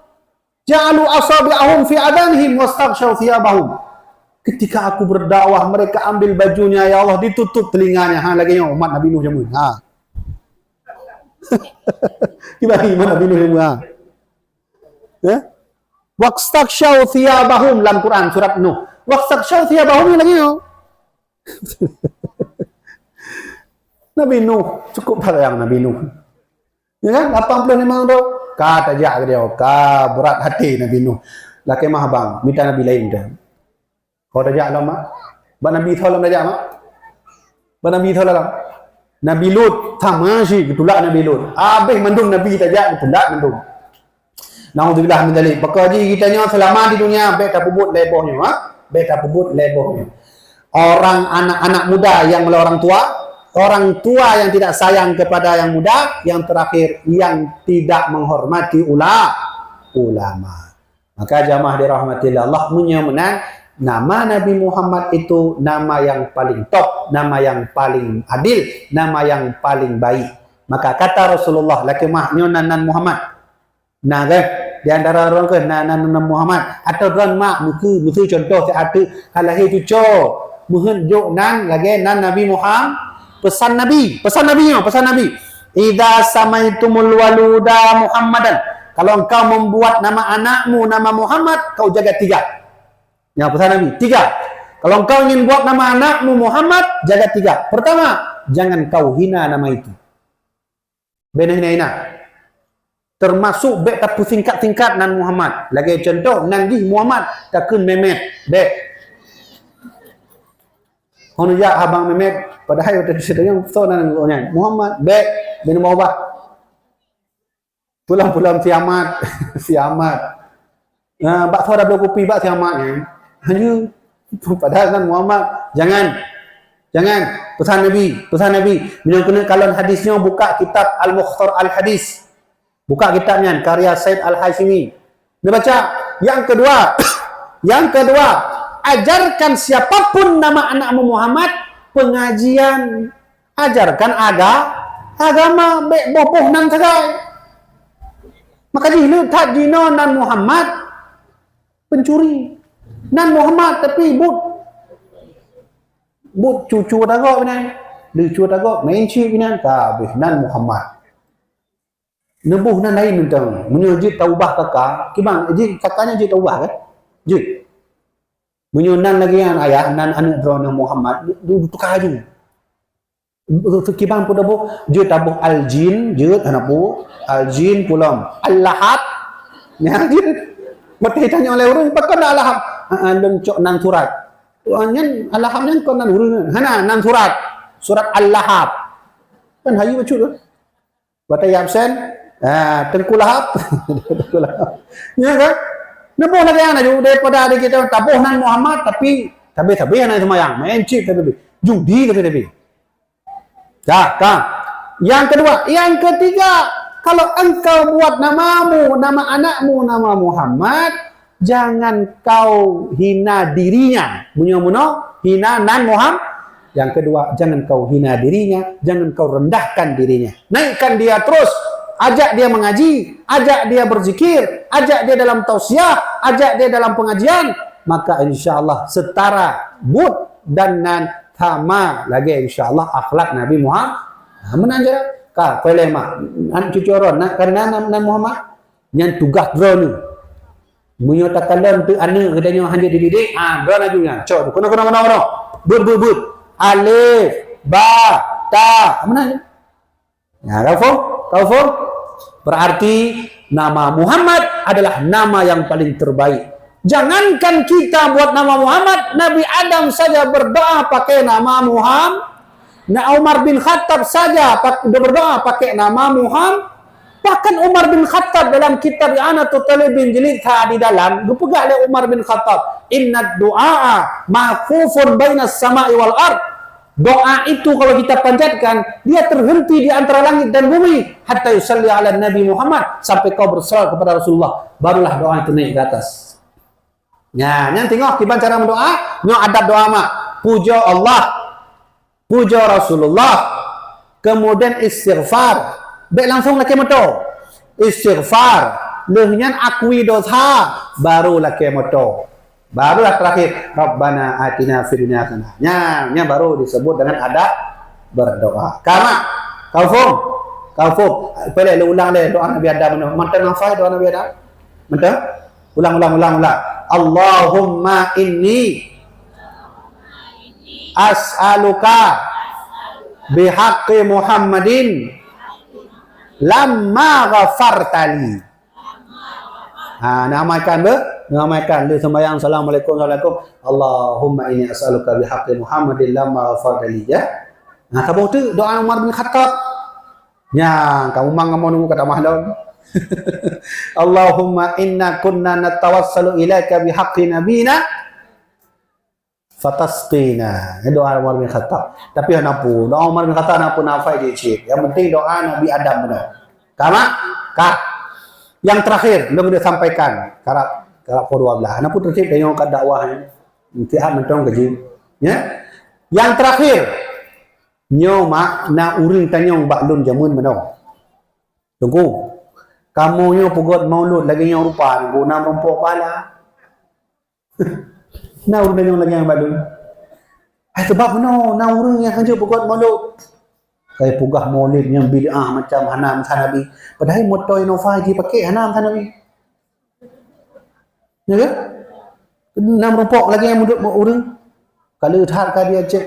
ja'alu asabi'ahum fi adanihim wastaghshaw thiyabahum. Ketika aku berdakwah mereka ambil bajunya ya Allah ditutup telinganya. Lagi yang umat Nabi Nuh jamun. Gimana iman Nabi Nuh jamun? Wastaghshaw thiyabahum dalam Quran surat Nuh. Wastaghshaw thiyabahum lagi yo. Nabi Nuh, cukup tak yang Nabi Nuh. Ya kan? 85 tahun. Kata jak dia, berat hati Nabi Nuh. Laki mah bang, minta Nabi lain dah. Kau tajak lama. Ba Nabi thalam tajak mak. Ba Nabi thalam. Nabi Lut sama sih ketulak Nabi Lut. Habis mendung Nabi tajak ketulak mendung. Naudzubillah min dzalik. Pekaji kita nya selama di dunia baik tak puput lebohnya, baik tak puput lebohnya. Orang anak-anak muda yang oleh orang tua yang tidak sayang kepada yang muda, yang terakhir yang tidak menghormati ulama. Maka jamaah dirahmati Allah menyemenan nama Nabi Muhammad itu nama yang paling top, nama yang paling adil, nama yang paling baik. Maka kata Rasulullah laki mah nyonanan Muhammad. Nah kan di antara orang ke nanan Muhammad atau orang mak muka contoh saya kalau itu muhun jok nan lagi nan Nabi Muhammad pesan Nabi idza samaitumul waluda Muhammadan Kalau engkau membuat nama anakmu nama Muhammad, kau jaga 3. Ya, pesan Nabi, 3. Kalau engkau ingin buat nama anakmu Muhammad, jaga 3. Pertama, jangan kau hina nama itu. Bena hina-hina. Termasuk bek tapu tingkat-tingkat nan Muhammad. Lagi contoh, nan di Muhammad takun Mehmet. Bek. Hono ya abang Mehmet, padahal ada sedang betul nan Muhammad. Bek, bena mau apa? Pulang-pulang siamat, siamat. Nah, bak dah belum kopi bak siamatnya. Hanya padahal kan Muhammad, jangan pesan Nabi. Bila kena kalau hadisnya buka kitab Al-Mukhtar Al-Hadis. Buka kitabnya karya Said Al-Hashimi. Dia baca. Yang kedua, ajarkan siapapun nama anakmu Muhammad pengajian, ajarkan agama boboh nan sagai. Maka dihlu tak dino nan Muhammad pencuri. Nan Muhammad tapi but cucu tagok benar. Lucu tagok main cip benar ka habis nan Muhammad. Nebuh nan lain tentang menyujud taubah kakak. Kibang ji kakaknya ji taubah kan? Ji. Menyunan lagi an ayah nan anak drone Muhammad du tukar ju. Kibang pun dabu je tabuh al-jin je anapu al-jin pulam al-lahab nya je mati tanya oleh urang pakon al-lahab andeng cok nan surat nyen al-lahab nyen kon nan urang hana nan surat al-lahab kan hayu bacu tu batai absen tengku lahab nya kan nemu lagi ana ju daripada ada kita tabuh nan Muhammad tapi ana semayang main cip tapi judi tapi ya, kan? Yang kedua, yang ketiga, kalau engkau buat namamu, nama anakmu, nama Muhammad, jangan kau hina dirinya. Munyo-munyo, hina nan Muhammad. Yang kedua, jangan kau hina dirinya, jangan kau rendahkan dirinya. Naikkan dia terus, ajak dia mengaji, ajak dia berzikir, ajak dia dalam tausiah, ajak dia dalam pengajian, maka insya-Allah setara bud dan nan sama lagi insya-Allah akhlak Nabi Muhammad. Menanjara ka pele mak an cucoron nak karena nan Muhammad yang tugas drone munyo takalon tu ane kedanya hanya dididik drone ajunya cok kono but alif ba ta mana ya kau berarti nama Muhammad adalah nama yang paling terbaik. Jangankan kita buat nama Muhammad, Nabi Adam saja berdoa pakai nama Muhammad. Umar bin Khattab saja berdoa pakai nama Muhammad. Bahkan Umar bin Khattab dalam kitab I'anatul Talibin jilid di dalam, dipegang oleh Umar bin Khattab, "Inna du'a ma'kufun bainas sama'i wal ard." Doa itu kalau kita panjatkan, dia terhenti di antara langit dan bumi. Hatta yusalli ala Nabi Muhammad, sampai kau bersalawat kepada Rasulullah, barulah doa itu naik ke atas. Ya, yang tengok kiban cara berdoa, nyo adab doa mak. Puja Allah, puja Rasulullah, kemudian istighfar. Baik langsung laki moto. Istighfar, lehnya akui dosa, baru laki moto. Barulah terakhir, Rabbana atina fid dunya hasanah. Nya baru disebut dengan adab berdoa. Kama, kaufum. Boleh ulang le doa Nabi Adam. Mantan hafal doa Nabi Adam? Mantan? Ulang. Allahumma inni as'aluka bihaqqi Muhammadin lamma ghafartali. Namakan dia sembahyang assalamualaikum Allahumma inni as'aluka bihaqqi Muhammadin lamma ghafartali ya. Nah, tabuh tu doa Umar bin Khattab. Ya, kamu ngomong kata mahlum. Allahumma inna kunna natawassalu ilaika bihaqqi nabina fatasqina. Ini doa Umar bin Khattab. Tapi napu, doa Umar bin Khattab napu nafai dia cik. Yang penting doa Nabi Adam benar. Yang terakhir belum dia sampaikan karap 12. Napu tercip tengok kat dakwahnya. Intihat mentong keji. Ya. Yang terakhir nyo mak na uring tanyong baklun jamun menong. Tunggu. Kamu nyo pugot maulud lagi yang rupa guna rompok pala. Na urang yang lagi yang baklun. Sebab no na urang yang hanya pugot maulud. Kayak pugah maulid yang bid'ah macam hanam than Nabi. Padahal motor Innova dipakai hanam than Nabi. Ya ke? Nam rupok lagi yang muda orang. Kalau thar ka dia cek.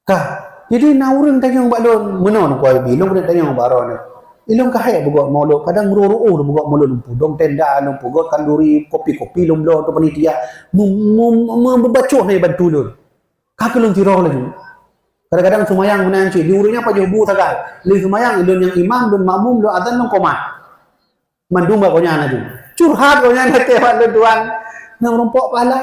Kah. Jadi na orang tanya balon menon ko ai bilong dia tanya baron. Ilong kahaya bugot maulud kadang nguru-uru bugot maulud pudong tenda long pugot kanduri kopi-kopi lomlo to panitia membaca ni bantu lun. Ka kelong tiro lagi. Kadang-kadang sumayang menanci diurungnya apa jubu tagal. Li sumayang ilun yang imam dan makmum lo adzan long komat. Mandung ba ko nya na ju. Curhat ko nya na tewat lo tuan. Nang rompok pala.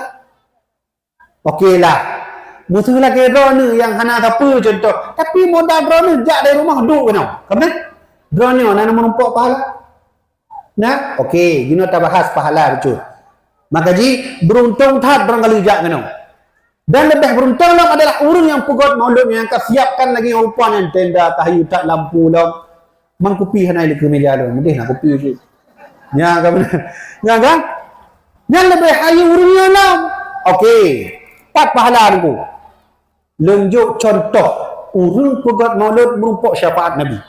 Okeylah. Musuhlah ke drone yang hana apa contoh. Tapi modal drone jak dari rumah duk kena. Kamu? Drone ni nak menumpuk pahala. Nah, okey, gino ta bahas pahala betul. Maka ji beruntung tak barangkali jak kena. Dan lebih beruntung adalah orang yang pugot maulud yang kesiapkan lagi rupanya tenda kayu tak lampu lam. Mangkupi hanai ke meja dah. Mudih nak kopi tu. Ya kan benar. Ya kan? Yang lebih hayu orangnya lam. Okey. 4 pahala aku. Lenjuk contoh orang pugot maulud merumpuk syafaat Nabi.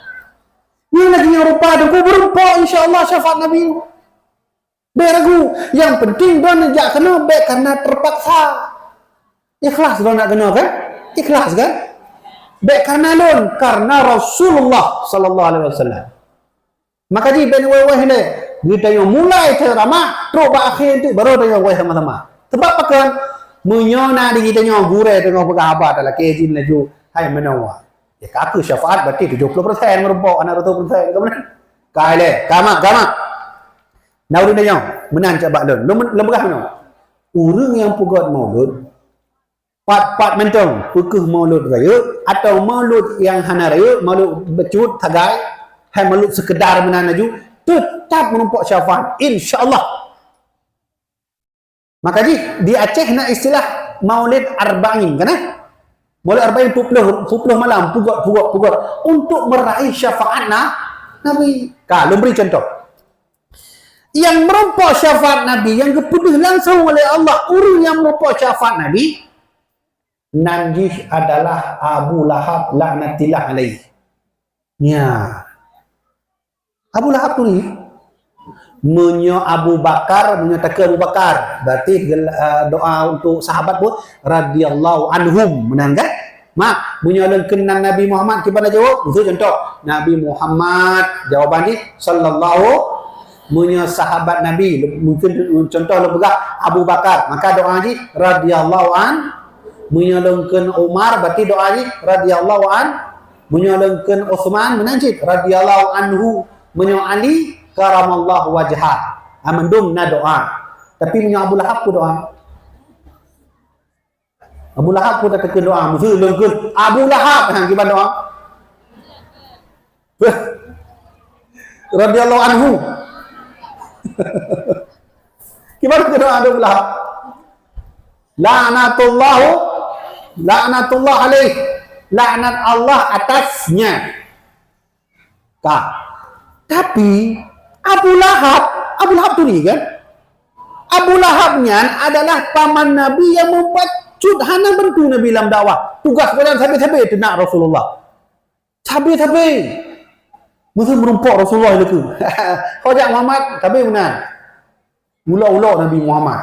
Yang lagi yang rupa tu berumpuk insya-Allah syafaat Nabi. Beragu. Yang penting dia nak kena baik karena terpaksa. Ikhlas dia nak kena kan? Ikhlas kan? Baik karena lon karena Rasulullah sallallahu alaihi wasallam. Maka di ben weh ni kita yang mulai ceramah terus akhir tu baru tanya weh sama-sama. Sebab pakan menyona di kita yang gure tengok pegabat dalam kejin laju hai menawa. Ya kata syafaat berarti 70% merumpuk anak 100% kemudian kaile kama nauri tanya menan cabak lon lemegah no. Orang yang pugot maulud pat mentong pukul maulud raya atau maulud yang hana raya maulud becut tagai hai maulud sekedar menan laju tetap menumpuk syafaat insya-Allah. Maka di Aceh nak istilah maulid arba'in kan maulid arba'in 40 malam pugot untuk meraih syafaat Nabi. Kalau beri contoh yang merumpuk syafaat Nabi yang keputus langsung oleh Allah orang yang merumpuk syafaat Nabi Nanjih adalah Abu Lahab laknatillah alaih. Ya. Abu Lahab tu ni menyo Abu Bakar menyatakan Abu Bakar. Berarti doa untuk sahabat pun radhiyallahu anhum menang kan? Mak menyo kenang Nabi Muhammad kita jawab. Itu contoh Nabi Muhammad jawaban ni sallallahu menyo sahabat Nabi mungkin contoh lo pegang Abu Bakar maka doa ni radhiyallahu an menyalungkan Umar berarti doa ni radhiyallahu an menyalungkan Uthman menanjid radhiyallahu anhu menyo Ali karamallahu wajhah amandum na doa tapi menyo Abu Lahab tu doa Abu Lahab pun tak ke doa mesti lungkun Abu Lahab hang gimana doa radhiyallahu anhu gimana ke doa Abu Lahab laknatullah alaih laknat Allah atasnya tapi Abu Lahab tu ni kan Abu Lahabnya adalah paman Nabi yang membacut hana bantu Nabi dalam dakwah tugas pada sahabat-sahabat itu nak Rasulullah sahabat-sahabat mesti merumpuk Rasulullah itu Khojak Muhammad tapi benar ulau-ulau Nabi Muhammad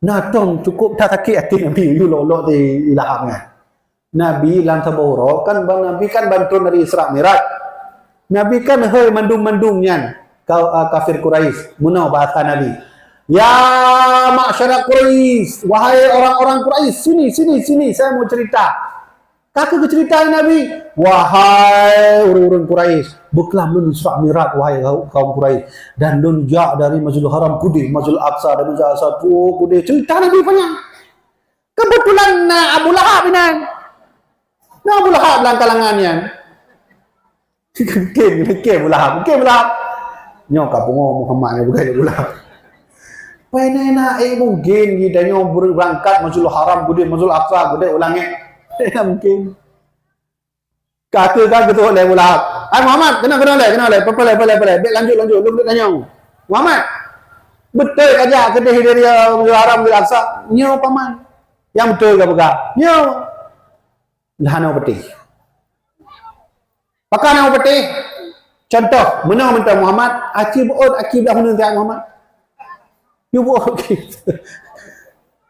natong cukup tak sakit hati Nabi ulau-ulau di Lahabnya Nabi dalam tabawro kan Nabi kan bantu dari Isra Mi'raj Nabi kan hei mandung-mandungnya kafir Quraisy munau bahasa Nabi ya masyarakat Quraisy wahai orang-orang Quraisy sini saya mau cerita kakak cerita Nabi wahai orang-orang Quraisy beklam lun Isra Mi'raj wahai kaum Quraisy dan lun ja dari Masjidil Haram kudi Masjidil Aqsa dan Masjidil Aqsa kudi cerita Nabi banyak kebetulan Abu Lahab ini Abu Lahab dalam kalangannya Ke Abu Lahab nyok kapung Muhammad ni bukan Abu Lahab penena mungkin kita nyok berangkat Masjidil Haram gede Masjidil Aqsa gede ulangnya mungkin kata tu oleh Abu Lahab Muhammad kena boleh baik lanjut lu tanya Muhammad betul aja kedai dari Masjidil Haram Masjidil Aqsa nyok paman yang betul ke bukan nyok lahana betul Pakai nama peti. Contoh, mana mentah Muhammad, aki buat aki dah hunang tiap Muhammad. You buat aki.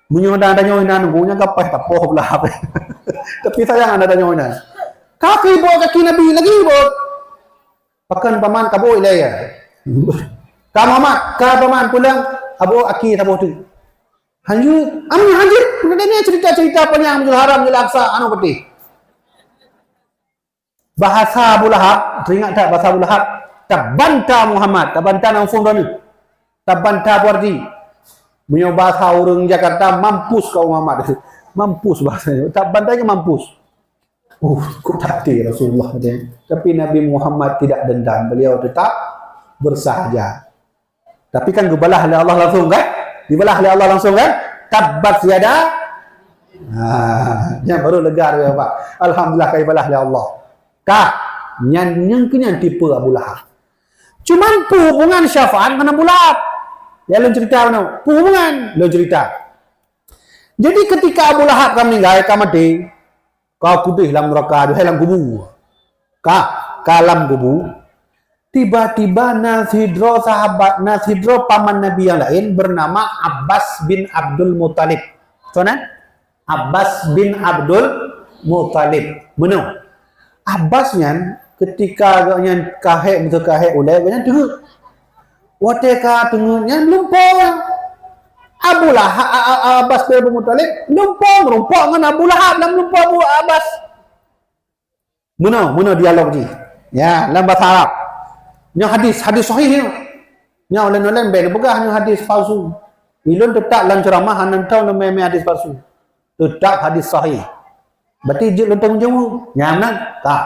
Menyodang tanya ina nunggunya gapai tak poh belah apa. Tapi sayang anda tanya ina. Kaki buat kaki Nabi lagi buat. Pakan paman kabo ilaya. Ka Muhammad, ka paman pulang abu aki tabu tu. Hanjur, hanjur. Ini cerita-cerita panjang Masjidil Haram Masjidil Aqsa anu peti. Bahasa Abu Lahab, teringat tak bahasa Abu Lahab? Tabanta Muhammad, tabanta nang phone ni. Tabanta Wardi. Punya bahasa orang Jakarta, mampus kau Muhammad. Mampus bahasanya. Tabantanya mampus. Kok tak hati Rasulullah dia. Tapi Nabi Muhammad tidak dendam. Beliau tetap bersahaja. Tapi kan dibalah oleh Allah langsung kan? Dibalah oleh Allah langsung kan? Tabat siada. Yang baru lega dia Pak. Alhamdulillah kau dibalah oleh Allah. Kak, yang kena tipu Abu Lahab. Cuman hubungan syafaat dengan Abu Lahab. Ya, lu cerita mana? Hubungan, lu cerita. Jadi ketika Abu Lahab kau meninggal, kau mati, kau putih dalam neraka, dalam kubur. Kalam kubur. Tiba-tiba Nasidro sahabat, Nasidro paman Nabi yang lain bernama Abbas bin Abdul Muttalib. Soalnya Abbas bin Abdul Muttalib. Mana? Abbas nyan ketika nyan kahek betul kahek ulai nyan tengok wateka tengok nyan lumpur Abu Lahab Abbas bin Abdul Muttalib lumpur dengan Abu Lahab dalam lumpur Abu Abbas. Mana dialog ni ya dalam bahasa Arab nya hadis sahih nya ulen-ulen ben begah nya hadis palsu ilun tetap dalam ceramah hanan tahu nama hadis palsu tetap hadis sahih. Berarti je lontong jauh. Nyaman tak.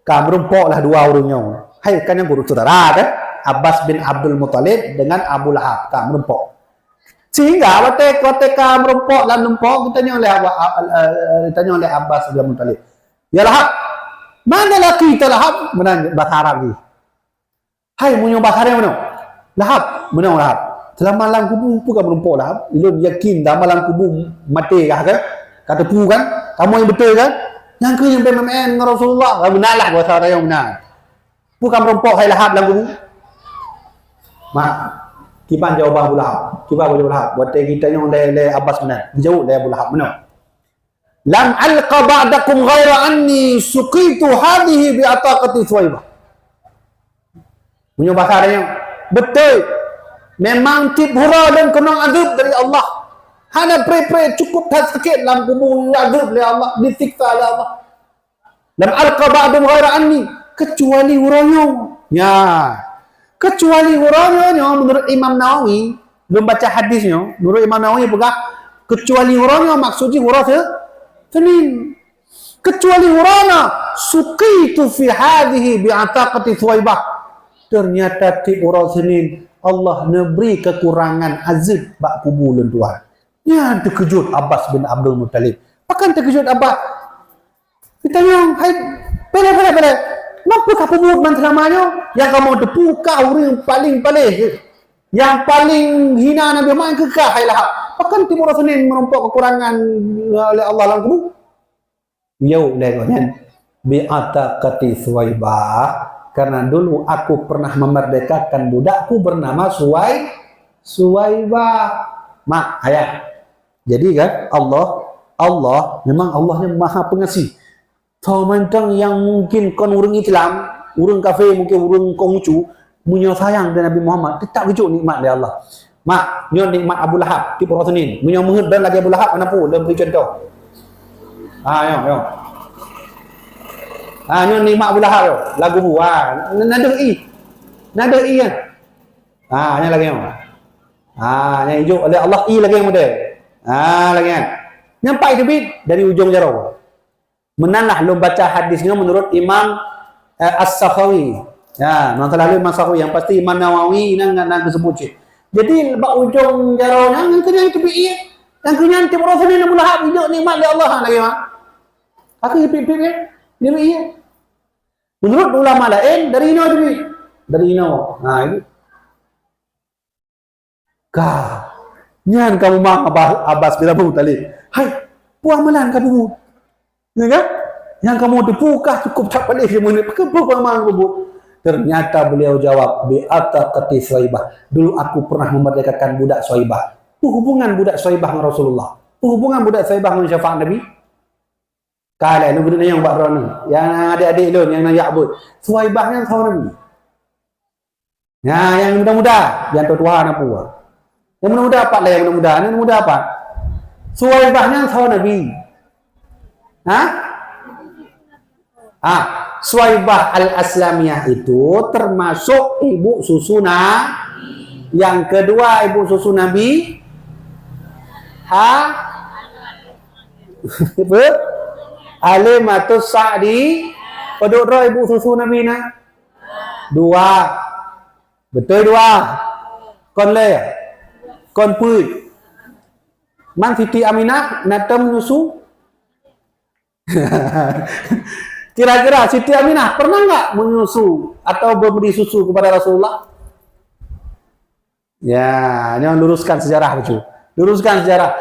Ka merumpoklah dua orangnya. Hai kan yang guru saudara kan? Abbas bin Abdul Muttalib dengan Abu Lahab. Ka merumpok. Sehingga waktu ka merumpok dan lumpok ditanya oleh Abbas bin Muttalib. Ya Lahab, mana laki kita Lahab? Mana bahasa Arab ni? Hai munyo bahasa Arab mana? Lahab, mana Lahab? Selama malam kubur pun ka merumpok Lahab. Ilun yakin dalam malam kubur mati kah kan? Kata pu kan, kamu yang betul kan? Yang ke yang PMN dengan Rasulullah, benar lah bahasa Arab yang benar. Bukan merompok hai Lahab dalam kubur. Mak, kipan jawaban Abu Lahab. Kipan Abu Lahab. Buat kita yang le Abbas benar. Dijawab le Abu Lahab benar. Lam alqa ba'dakum ghaira anni suqitu hadhihi bi ataqati Suwaibah. Punya bahasa Arab yang betul. Memang tip hura dan kenang adab dari Allah. Hanya pray cukup tak sakit dalam kubur adab oleh Allah, disiksa oleh Allah. Lam alqa ba'dum ghaira anni kecuali uranyo. Ya. Kecuali uranyo menurut Imam Nawawi, belum baca hadisnya, menurut Imam Nawawi pegah kecuali uranyo maksudnya urasa Senin. Kecuali urana suqitu fi hadhihi bi ataqati Suwaibah. Ternyata ti urang Senin Allah neberi kekurangan azab bak kubur lentuan. Ya, terkejut Abbas bin Abdul Muttalib. Bahkan terkejut Abbas. Kita yang, hai, pele. Mampukah pemut manteramanya? Yang kamu depu kau orang paling. Yang paling hina Nabi Muhammad ke hai Lahab. Bahkan Timur Senin merompok kekurangan oleh Allah dalam kubur. Yau lewatnya. Bi'ataqati Suwaibah. Karena dulu aku pernah memerdekakan budakku bernama Suwaibah. Mak, ayah. Jadi kan Allah memang Allahnya maha pengasih. Tentang yang mungkin kon orang Islam, orang kafir mungkin orang Konghucu punya sayang dengan Nabi Muhammad, tetap kejut nikmat dari Allah. Mak, nyon nikmat Abu Lahab di Purwa Senin. Punya muhud dan lagi Abu Lahab mana pun dalam beri contoh. Yo. Nyon nikmat Abu Lahab yo. Lagu bu. Nada i kan. Ni lagi yo. Yang hijau oleh Allah i lagi yang model. Lagi kan. Nyampai debit dari ujung jauh. Menanlah lu baca hadisnya menurut Imam As-Sakhawi. Ya, nonton lalu Imam Sakhawi yang pasti Imam Nawawi nang disebut cik. Jadi bak ujung jauh yang kena itu bi. Yang kena nanti Rasulullah Abu Lahab hijau nikmat dari Allah lagi mak. Aku pipip dia bi. Menurut ulama lain dari ino tu. Dari ino. Itu. Kah, nyan kamu mah Abbas bin Abu Talib. Hai, puang melan kamu. Ya kan? Yang kamu depukah cukup tak boleh dia menit. Kenapa memang rebut? Ternyata beliau jawab, bi'ataqati Suwaibah. Dulu aku pernah memerdekakan budak Suwaibah. Hubungan budak Suwaibah dengan Rasulullah. Hubungan budak Suwaibah dengan syafaat Nabi. Kalau lu guna yang buat rona, yang adik-adik lu yang nak yakbut. Suwaibah yang sahabat Nabi. Ya, yang muda-muda, yang tua nak puas. Yang muda-muda apa lah yang muda-muda? Yang muda apa? Suwaibah yang sahabat Nabi. Suwaibah al-Aslamiyah itu termasuk ibu susu Nabi. Yang kedua ibu susu Nabi. Halimatus Sa'di. Peduk roh ibu susu Nabi na? Dua. Betul dua. Kon le. Kon pui. Man Siti Aminah natem nyusu. Kira-kira Siti Aminah pernah enggak menyusu atau memberi susu kepada Rasulullah? Ya, jangan luruskan sejarah betul. Luruskan sejarah.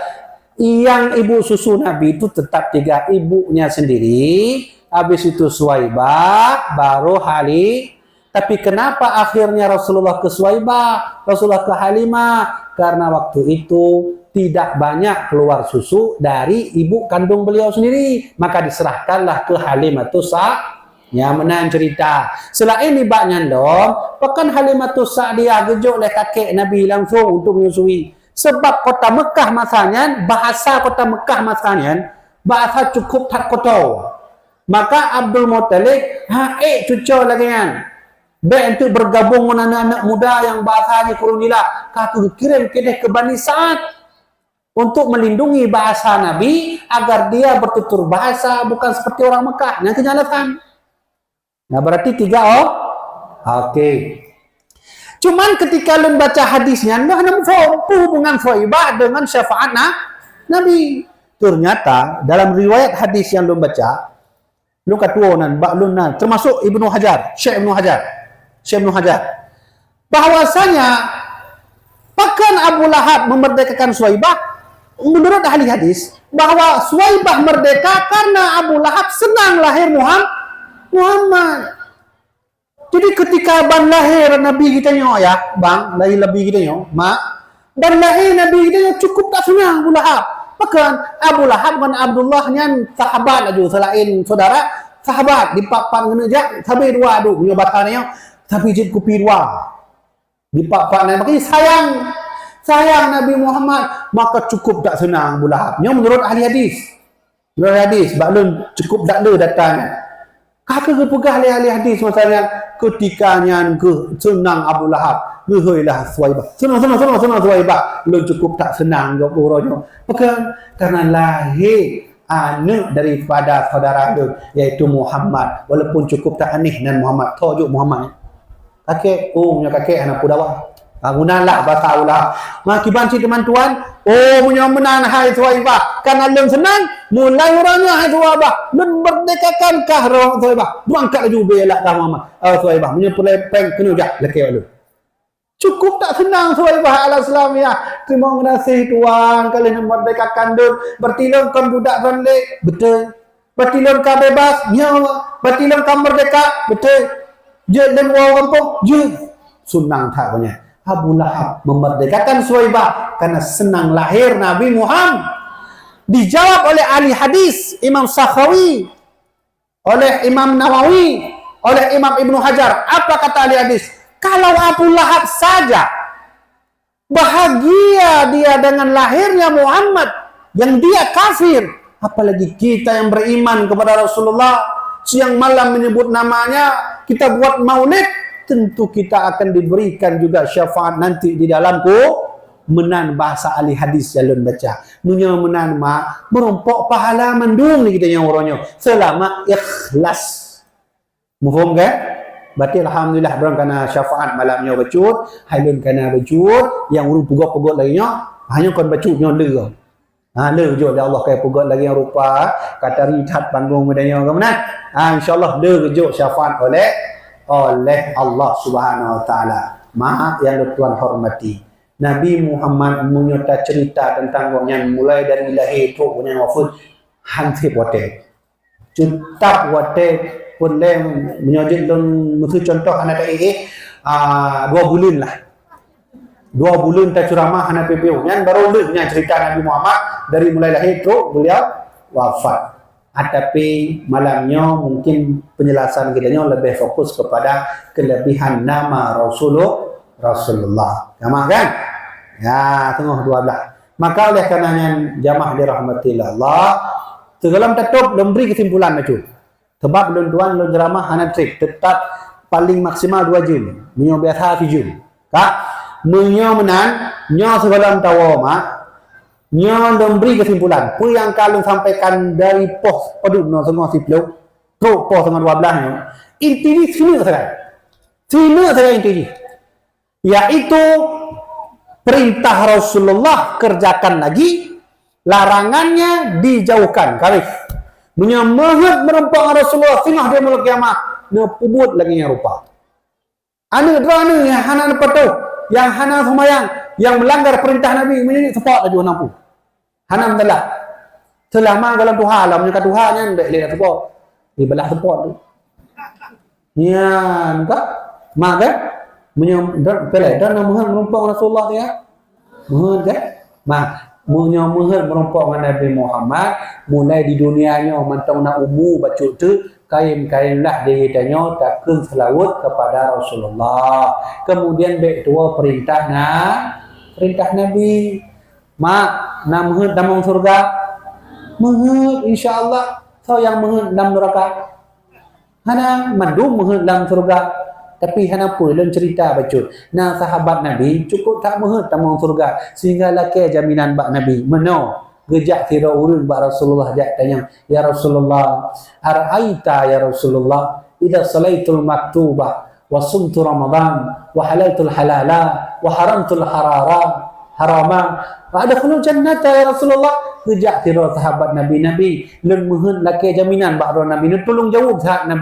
Yang ibu susu Nabi itu tetap tiga, ibunya sendiri, habis itu Suwaibah, baru Halim. Tapi kenapa akhirnya Rasulullah ke Suwaibah, Rasulullah ke Halimah? Karena waktu itu tidak banyak keluar susu dari ibu kandung beliau sendiri, maka diserahkanlah ke Halimatus Sa'diyah. Menang cerita. Selain ini bak nyandong, pekan Halimatus Sa'diyah gejuk oleh kakek Nabi langsung untuk menyusui. Sebab kota Mekah masanya, bahasa kota Mekah masanya, bahasa cukup tak kotor. Maka Abdul Muttalib, cucu lagi kan. Baik untuk bergabung dengan anak-anak muda yang bahasanya kurang nila. Kata kirim ke Bani Sa'ad untuk melindungi bahasa Nabi agar dia bertutur bahasa bukan seperti orang Mekah. Yang kenyalatan. Nah berarti tiga Okey. Cuman ketika lu baca hadisnya, lu hanya hubungan Suwaibah dengan syafaat Nabi. Ternyata dalam riwayat hadis yang lu baca, lu katuanan, baklunan, termasuk Ibnu Hajar, Syekh Ibnu Hajar, bahwasanya bahkan Abu Lahab memerdekakan Suwaibah, menurut ahli hadis, bahwa Suwaibah merdeka karena Abu Lahab senang lahir Muhammad. Jadi ketika ban lahir Nabi kita ya, bang, lahir Nabi kita mak, ban lahir Nabi kita cukup tak senang Abu Lahab. Bahkan Abu Lahab dan Abdullahnya sahabat aja, selain saudara, sahabat dipapan kena jak, sampai dua aduh punya batannya, tapi jid kupi dua. Dipapan makanya sayang Nabi Muhammad, maka cukup tak senang Abu Lahab. Ini menurut ahli hadis. Menurut hadis, baklun cukup tak ada datanya. Kata kepegah ahli hadis masalahnya ketikanya ke senang Abu Lahab, gehailah Suwaibah. Senang Suwaibah. Lu cukup tak senang jawab urutnya. Bukan karena lahir anak daripada saudara dia iaitu Muhammad. Walaupun cukup tak aneh dan Muhammad, tajuk Muhammad. Kakek, punya kakek anak pudawa. Gunalah bahasa ulah. Makiban si teman-tuan, punya menan hai Suwaibah. Karena lem senang, mulai orangnya hai Suwaibah. Lem berdekakankah roh Suwaibah. Buangkat laju belak dah Muhammad. Suwaibah, punya pelepeng kena jak lekeh lu. Cukup tak senang Suwaibah al-Islamiyah. Terima kasih Tuan, kalian merdekakan dun. Bertilon kan budak rendik. Betul. Bertilon kan bebas. Ya. Bertilon kan merdeka. Betul. Je dan orang kampung. Je. Sunang tak punya. Abu Lahab memerdekakan Suwaibah karena senang lahir Nabi Muhammad. Dijawab oleh ahli hadis Imam Sakhawi, oleh Imam Nawawi, oleh Imam Ibnu Hajar. Apa kata ahli hadis? Kalau Abu Lahab saja bahagia dia dengan lahirnya Muhammad yang dia kafir, apalagi kita yang beriman kepada Rasulullah, siang malam menyebut namanya, kita buat maulid, tentu kita akan diberikan juga syafaat nanti di dalamku. Menan bahasa ahli hadis jalan baca. Nunya menan merompok pahala mendung ni kita yang orangnya selama ikhlas. Mufhum ke? Berarti alhamdulillah dorang kena syafaat malamnya bacut, halun kena bacut, yang urung pugot-pugot laginya hanya kon bacutnya le. Le je Allah kaya pugot lagi yang rupa kata rihat panggung mudanya ke mana? Insyaallah le gejuk syafaat oleh Allah Subhanahu wa taala. Maha yang Tuhan hormati. Nabi Muhammad menyerta cerita tentang yang mulai dari lahir tu punya wafat hansip hotel. Cutap wate pun le menyojit lon mutu contoh anak dua bulan lah. 2 bulan tak ceramah anak PPU nyan baru leuhnya cerita Nabi Muhammad dari mulai lahir tu beliau wafat. Tapi malamnya mungkin penjelasan kita lebih fokus kepada kelebihan nama Rasulullah. Jamaah kan? Ya, tengok 12. Maka oleh karenanya jamaah dirahmatillah Allah, segala tutup memberi kesimpulan macam. Sebab tuan lo ceramah anak trip tetap paling maksimal 2 jam. Menyo biasa 7 jam. Kak menyo menan nyo sebelum tahu mak nyo memberi kesimpulan pu yang kalau sampaikan dari pos peduk no tengah 10 pro pos tengah 12 nyo inti sini saya inti yaitu perintah Rasulullah kerjakan lagi, larangannya dijauhkan kali menyemangat merempang Rasulullah singah dia muluk kiamat no pubut lagi yang rupa anu drone yang hana patuh yang hana semayang, yang melanggar perintah Nabi menjadi sepak lagi orang pun. Hana mentelah. Selama dalam Tuhan, lah menyukai Tuhan yang tak boleh sepak. Di belah sepak tu. Ya, entah. Maka, pelai, dan menumpang Rasulullah dia. Mohon kan? Menumpang menumpang Nabi Muhammad, mulai di dunianya, mantau nak baca tu, kain-kainlah dia tanya takkan selawat kepada Rasulullah. Kemudian baik tua perintah Nabi mak nak menghut dalam surga menghut insyaAllah so yang menghut dalam neraka hana madum menghut dalam surga tapi hana apa dalam cerita baca nah sahabat Nabi cukup tak menghut dalam surga sehingga laki jaminan bak Nabi meno gejak kira urun bak Rasulullah jak tanya ya Rasulullah ara'aita ya Rasulullah idza salaitul maktubah wa sumtu ramadan wa halaitul halala wa haramtul harama wa adkhulul jannata ya Rasulullah gejak kira sahabat Nabi lun mohon laki jaminan bak Nabi nu tolong jawab sahabat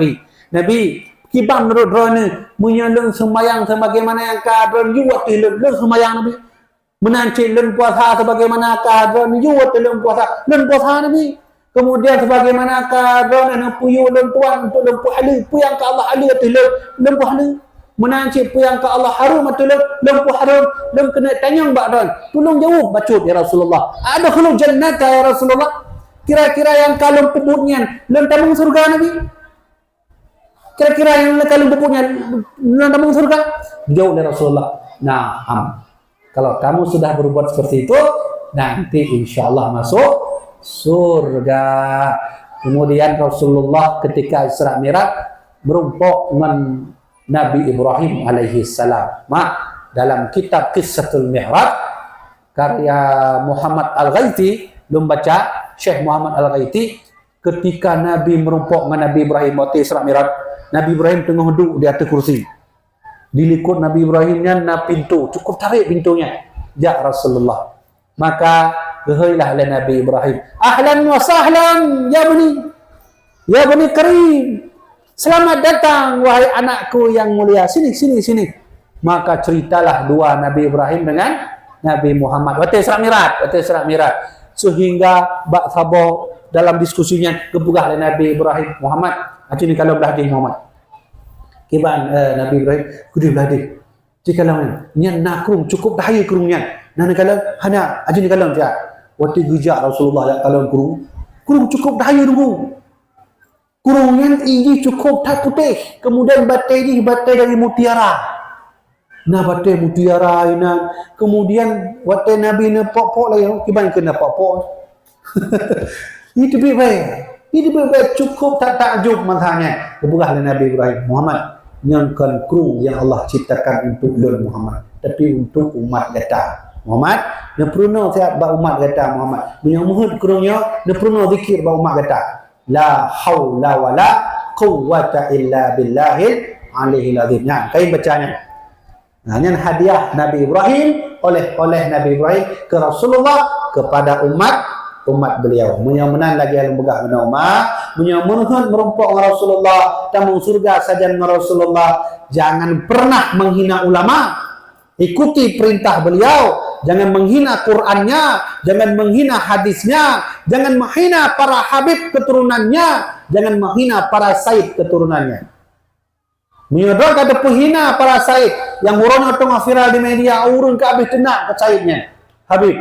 Nabi kibang menurut drone menyalung sembahyang sebagaimana yang kadron juat lun sembahyang Nabi menancik lun puasa sebagaimana kadron juat lun puasa Nabi kemudian sebagaimana kadron anu puyu lun tuan untuk lun puhala puyang ke Allah ali tu lun puhala menancik puyang ke Allah harum tu lun harum lun kena tanyang bakdan tolong jawab bacut ya Rasulullah ada khulul jannata ya Rasulullah kira-kira yang kalau pebutnya lun tamung surga Nabi kira-kira yang kalau pebutnya lun tamung surga jauh dari Rasulullah nah kalau kamu sudah berbuat seperti itu nanti insyaAllah masuk surga. Kemudian Rasulullah ketika Isra Mi'raj merumpok dengan Nabi Ibrahim alaihi salam. Dalam kitab Qissatul Mi'raj karya Muhammad Al-Ghaiti, belum baca Syekh Muhammad Al-Ghaiti, ketika Nabi merumpok dengan Nabi Ibrahim waktu Isra Mi'raj, Nabi Ibrahim tengah duduk di atas kursi. Dilikut Nabi Ibrahimnya na pintu, cukup tarik pintunya. Ya Rasulullah. Maka gehailah oleh Nabi Ibrahim. Ahlan wa sahlan ya bani karim. Selamat datang wahai anakku yang mulia. Sini. Maka ceritalah dua Nabi Ibrahim dengan Nabi Muhammad. Waktu Isra Mi'raj. Sehingga bak sabar dalam diskusinya kebugah oleh Nabi Ibrahim Muhammad. Ini kalau belah di Muhammad. Kiban Nabi Ibrahim kudu belah di. Jika lawan nyan nakrung cukup dahaya kerungnya. Nana kalau hana ajin kalau dia. Waktu gejak Rasulullah yang kalau kurung cukup dahaya dulu. Kurungnya ini cukup tak putih. Kemudian batai dari mutiara. Nah batai mutiara ini. Kemudian waktu Nabi ni pok-pok lagi. Kiban kena pok-pok. Itu baik. Cukup tak takjub matanya. Kebuka oleh Nabi Ibrahim Muhammad. Yang kan kru yang Allah ciptakan untuk Lord Muhammad. Tapi untuk umat kata Muhammad, dia pernah siap ba umat kata Muhammad. Yang muhud kurungnya, dia pernah zikir ba umat kata. La haula wala quwwata illa billahil aliyil azim. Nah, kain bacanya. Nah, ini hadiah Nabi Ibrahim oleh Nabi Ibrahim ke Rasulullah kepada umat beliau. Menyamenan lagi yang begah benar umat, menyamenan merumpok dengan Rasulullah, tamu surga saja dengan Rasulullah. Jangan pernah menghina ulama. Ikuti perintah beliau. Jangan menghina Qurannya, jangan menghina hadisnya, jangan menghina para habib keturunannya, jangan menghina para said keturunannya. Menyodor kata penghina para said yang murono tengah viral di media, urun ke habis tenak ke saidnya. Habib,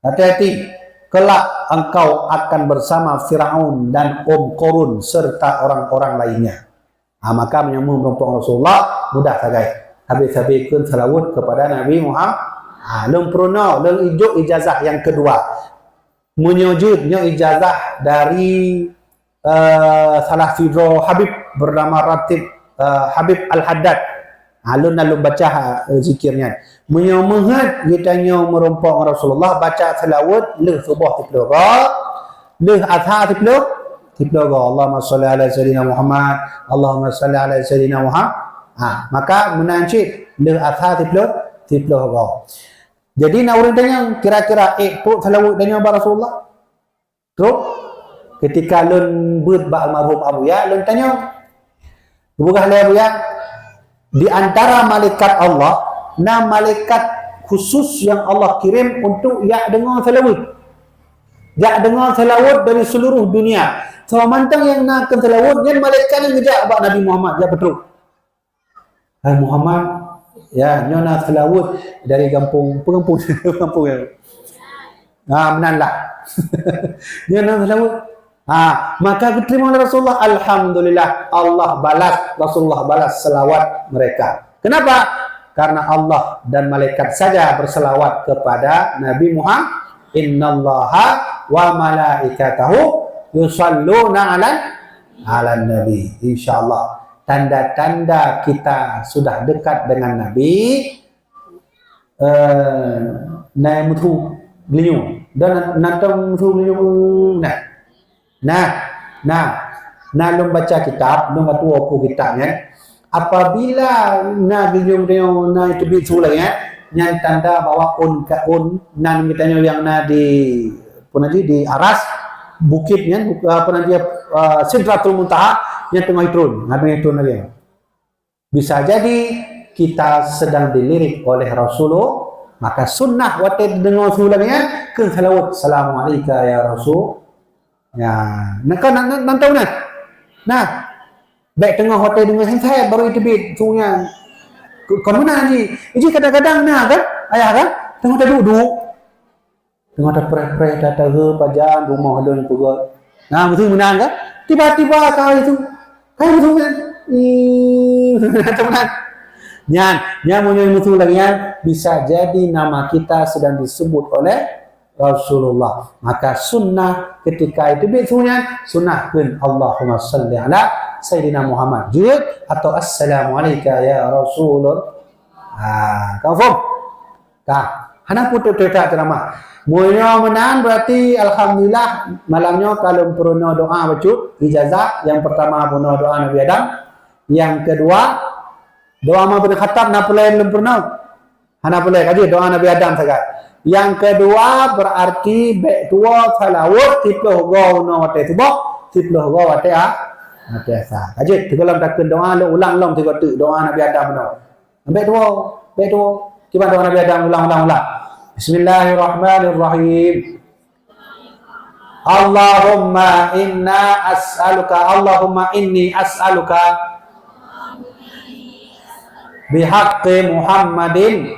hati-hati, kelak engkau akan bersama Firaun dan Qarun serta orang-orang lainnya. Maka menyambung perempuan Rasulullah mudah saja. Habis-habis kun salawat kepada Nabi Muhammad. Lem pernah, lem ijuk ijazah yang kedua. Menyujudnya ijazah dari salah sidro Habib bernama Ratib Habib Al-Haddad. Alun baca zikirnya. Menyomahat ditanya merompok Rasulullah baca salawat le subuh tiploga, le adha tiploga. Allahumma salli ala sayyidina Muhammad, Allahumma salli ala sayyidina Muhammad. Maka menancik le adha tiploga. Jadi nak orang tanya kira-kira pun salawat tanya ba Rasulullah. Terus ketika lun bud ba almarhum Abu Ya, lun tanya bukan Abu Ya, di antara malaikat Allah, na malaikat khusus yang Allah kirim untuk ya dengar salawat. Ya dengar salawat dari seluruh dunia. So mantang yang nak salawat yang malaikat yang ngejak ba Nabi Muhammad ya betul. Hai Muhammad, ya nyona salawat dari kampung kampung ya. Menanlah. Nyona salawat. Maka diterima oleh Rasulullah. Alhamdulillah, Allah balas, Rasulullah balas selawat mereka. Kenapa? Karena Allah dan malaikat saja berselawat kepada Nabi Muhammad. Innallaha wa malaikatahu yusalluna ala nabi. Insyaallah tanda-tanda kita sudah dekat dengan Nabi. Naik mutu beliau dan nantang mutu beliau Nah, lum baca kitab, lum atu apa kitabnya. Apabila na beliau na itu bisulanya, yang tanda bahwa nan kitanya yang na di di aras bukitnya, dia Sidratul Muntaha yang tengah turun, lagi. Bisa jadi kita sedang dilirik oleh Rasulullah, maka sunnah waktu dengar sulangnya ke salawat Assalamualaikum ya Rasul. Ya, nak tahu nak. Nah, baik tengah hotel dengan saya baru itu bit sunya. Kau mana ni? Ini kadang-kadang nak kan? Ayah kan? Tengah duduk. Tengah ada pre-pre datang ke pajan rumah ada yang perut. Nah, betul menang kan? Tiba-tiba kau itu, kau betul kan? Teman. Yang punya betul lagi bisa jadi nama kita sedang disebut oleh Rasulullah. Maka sunnah ketika itu biasanya sunnah pun Allahumma salli ala Sayyidina Muhammad jud atau Assalamualaikum ya Rasulullah. Kau faham? Hana putus tidak ceramah. Mulia menan berarti alhamdulillah malamnya kalau pernah doa baca ijazah. Yang pertama pernah doa Nabi Adam. Yang kedua doa ma bin Khattab nak belum pernah. Hana boleh kaji doa Nabi Adam saja. Yang kedua berarti bek tua salawat tiploh go no wate tibok tiploh go wate asa. Kaji kalau tak doa lo ulang tiga doa Nabi Adam no. Bek tua gimana doa Nabi Adam ulang. Bismillahirrahmanirrahim. Allahumma inni as'aluka bihaqqi Muhammadin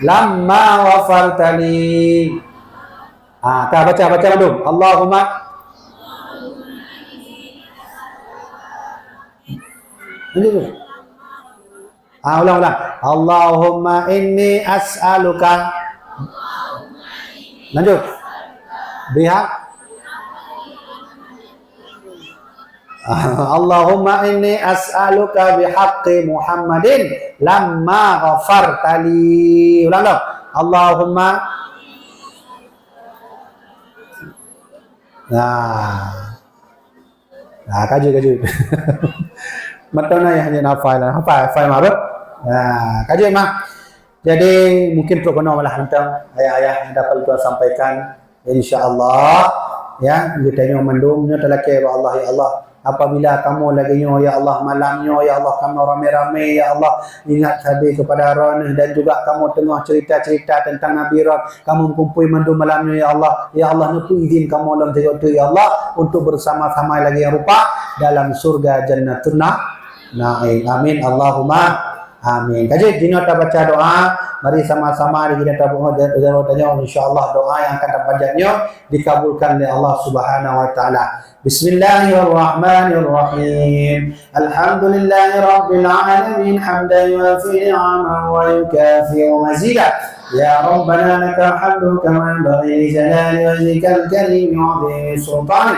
lamma wafartali. Baca dulu. Allahumma ulang. Allahumma inni as'aluka. Lanjut. Allahumma inni as'aluka bihaqqi Muhammadin lamma ghafartali. Ulang dong. Allahumma. Kaji. Matana ya hanya hafal mabuk. Kaji mah. Jadi mungkin prokono malah hantang ayah-ayah yang dapat kita sampaikan insyaallah ya ditanya mendungnya telake Allah ya Allah apabila kamu lagi ya Allah malamnya ya Allah kamu ramai-ramai ya Allah ingat habis kepada Ron dan juga kamu tengah cerita-cerita tentang Nabi Ron kamu kumpul mandu malamnya ya Allah nupu izin kamu dalam tu ya Allah untuk bersama-sama lagi yang rupa dalam surga Jannatun Na'im. Amin Allahumma amin. Kaji dino kita baca doa. Mari sama-sama kita tanya insyaallah doa yang akan terpanjangnya dikabulkan oleh Allah Subhanahu wa taala. Bismillahirrahmanirrahim. Alhamdulillahirabbil alamin hamdan yuwafi ni'amahu wa yukafi'u mazidah. Ya Rabbana lakal hamdu kama yanbaghi li jalali wajhikal karim wa 'azimi sultanik.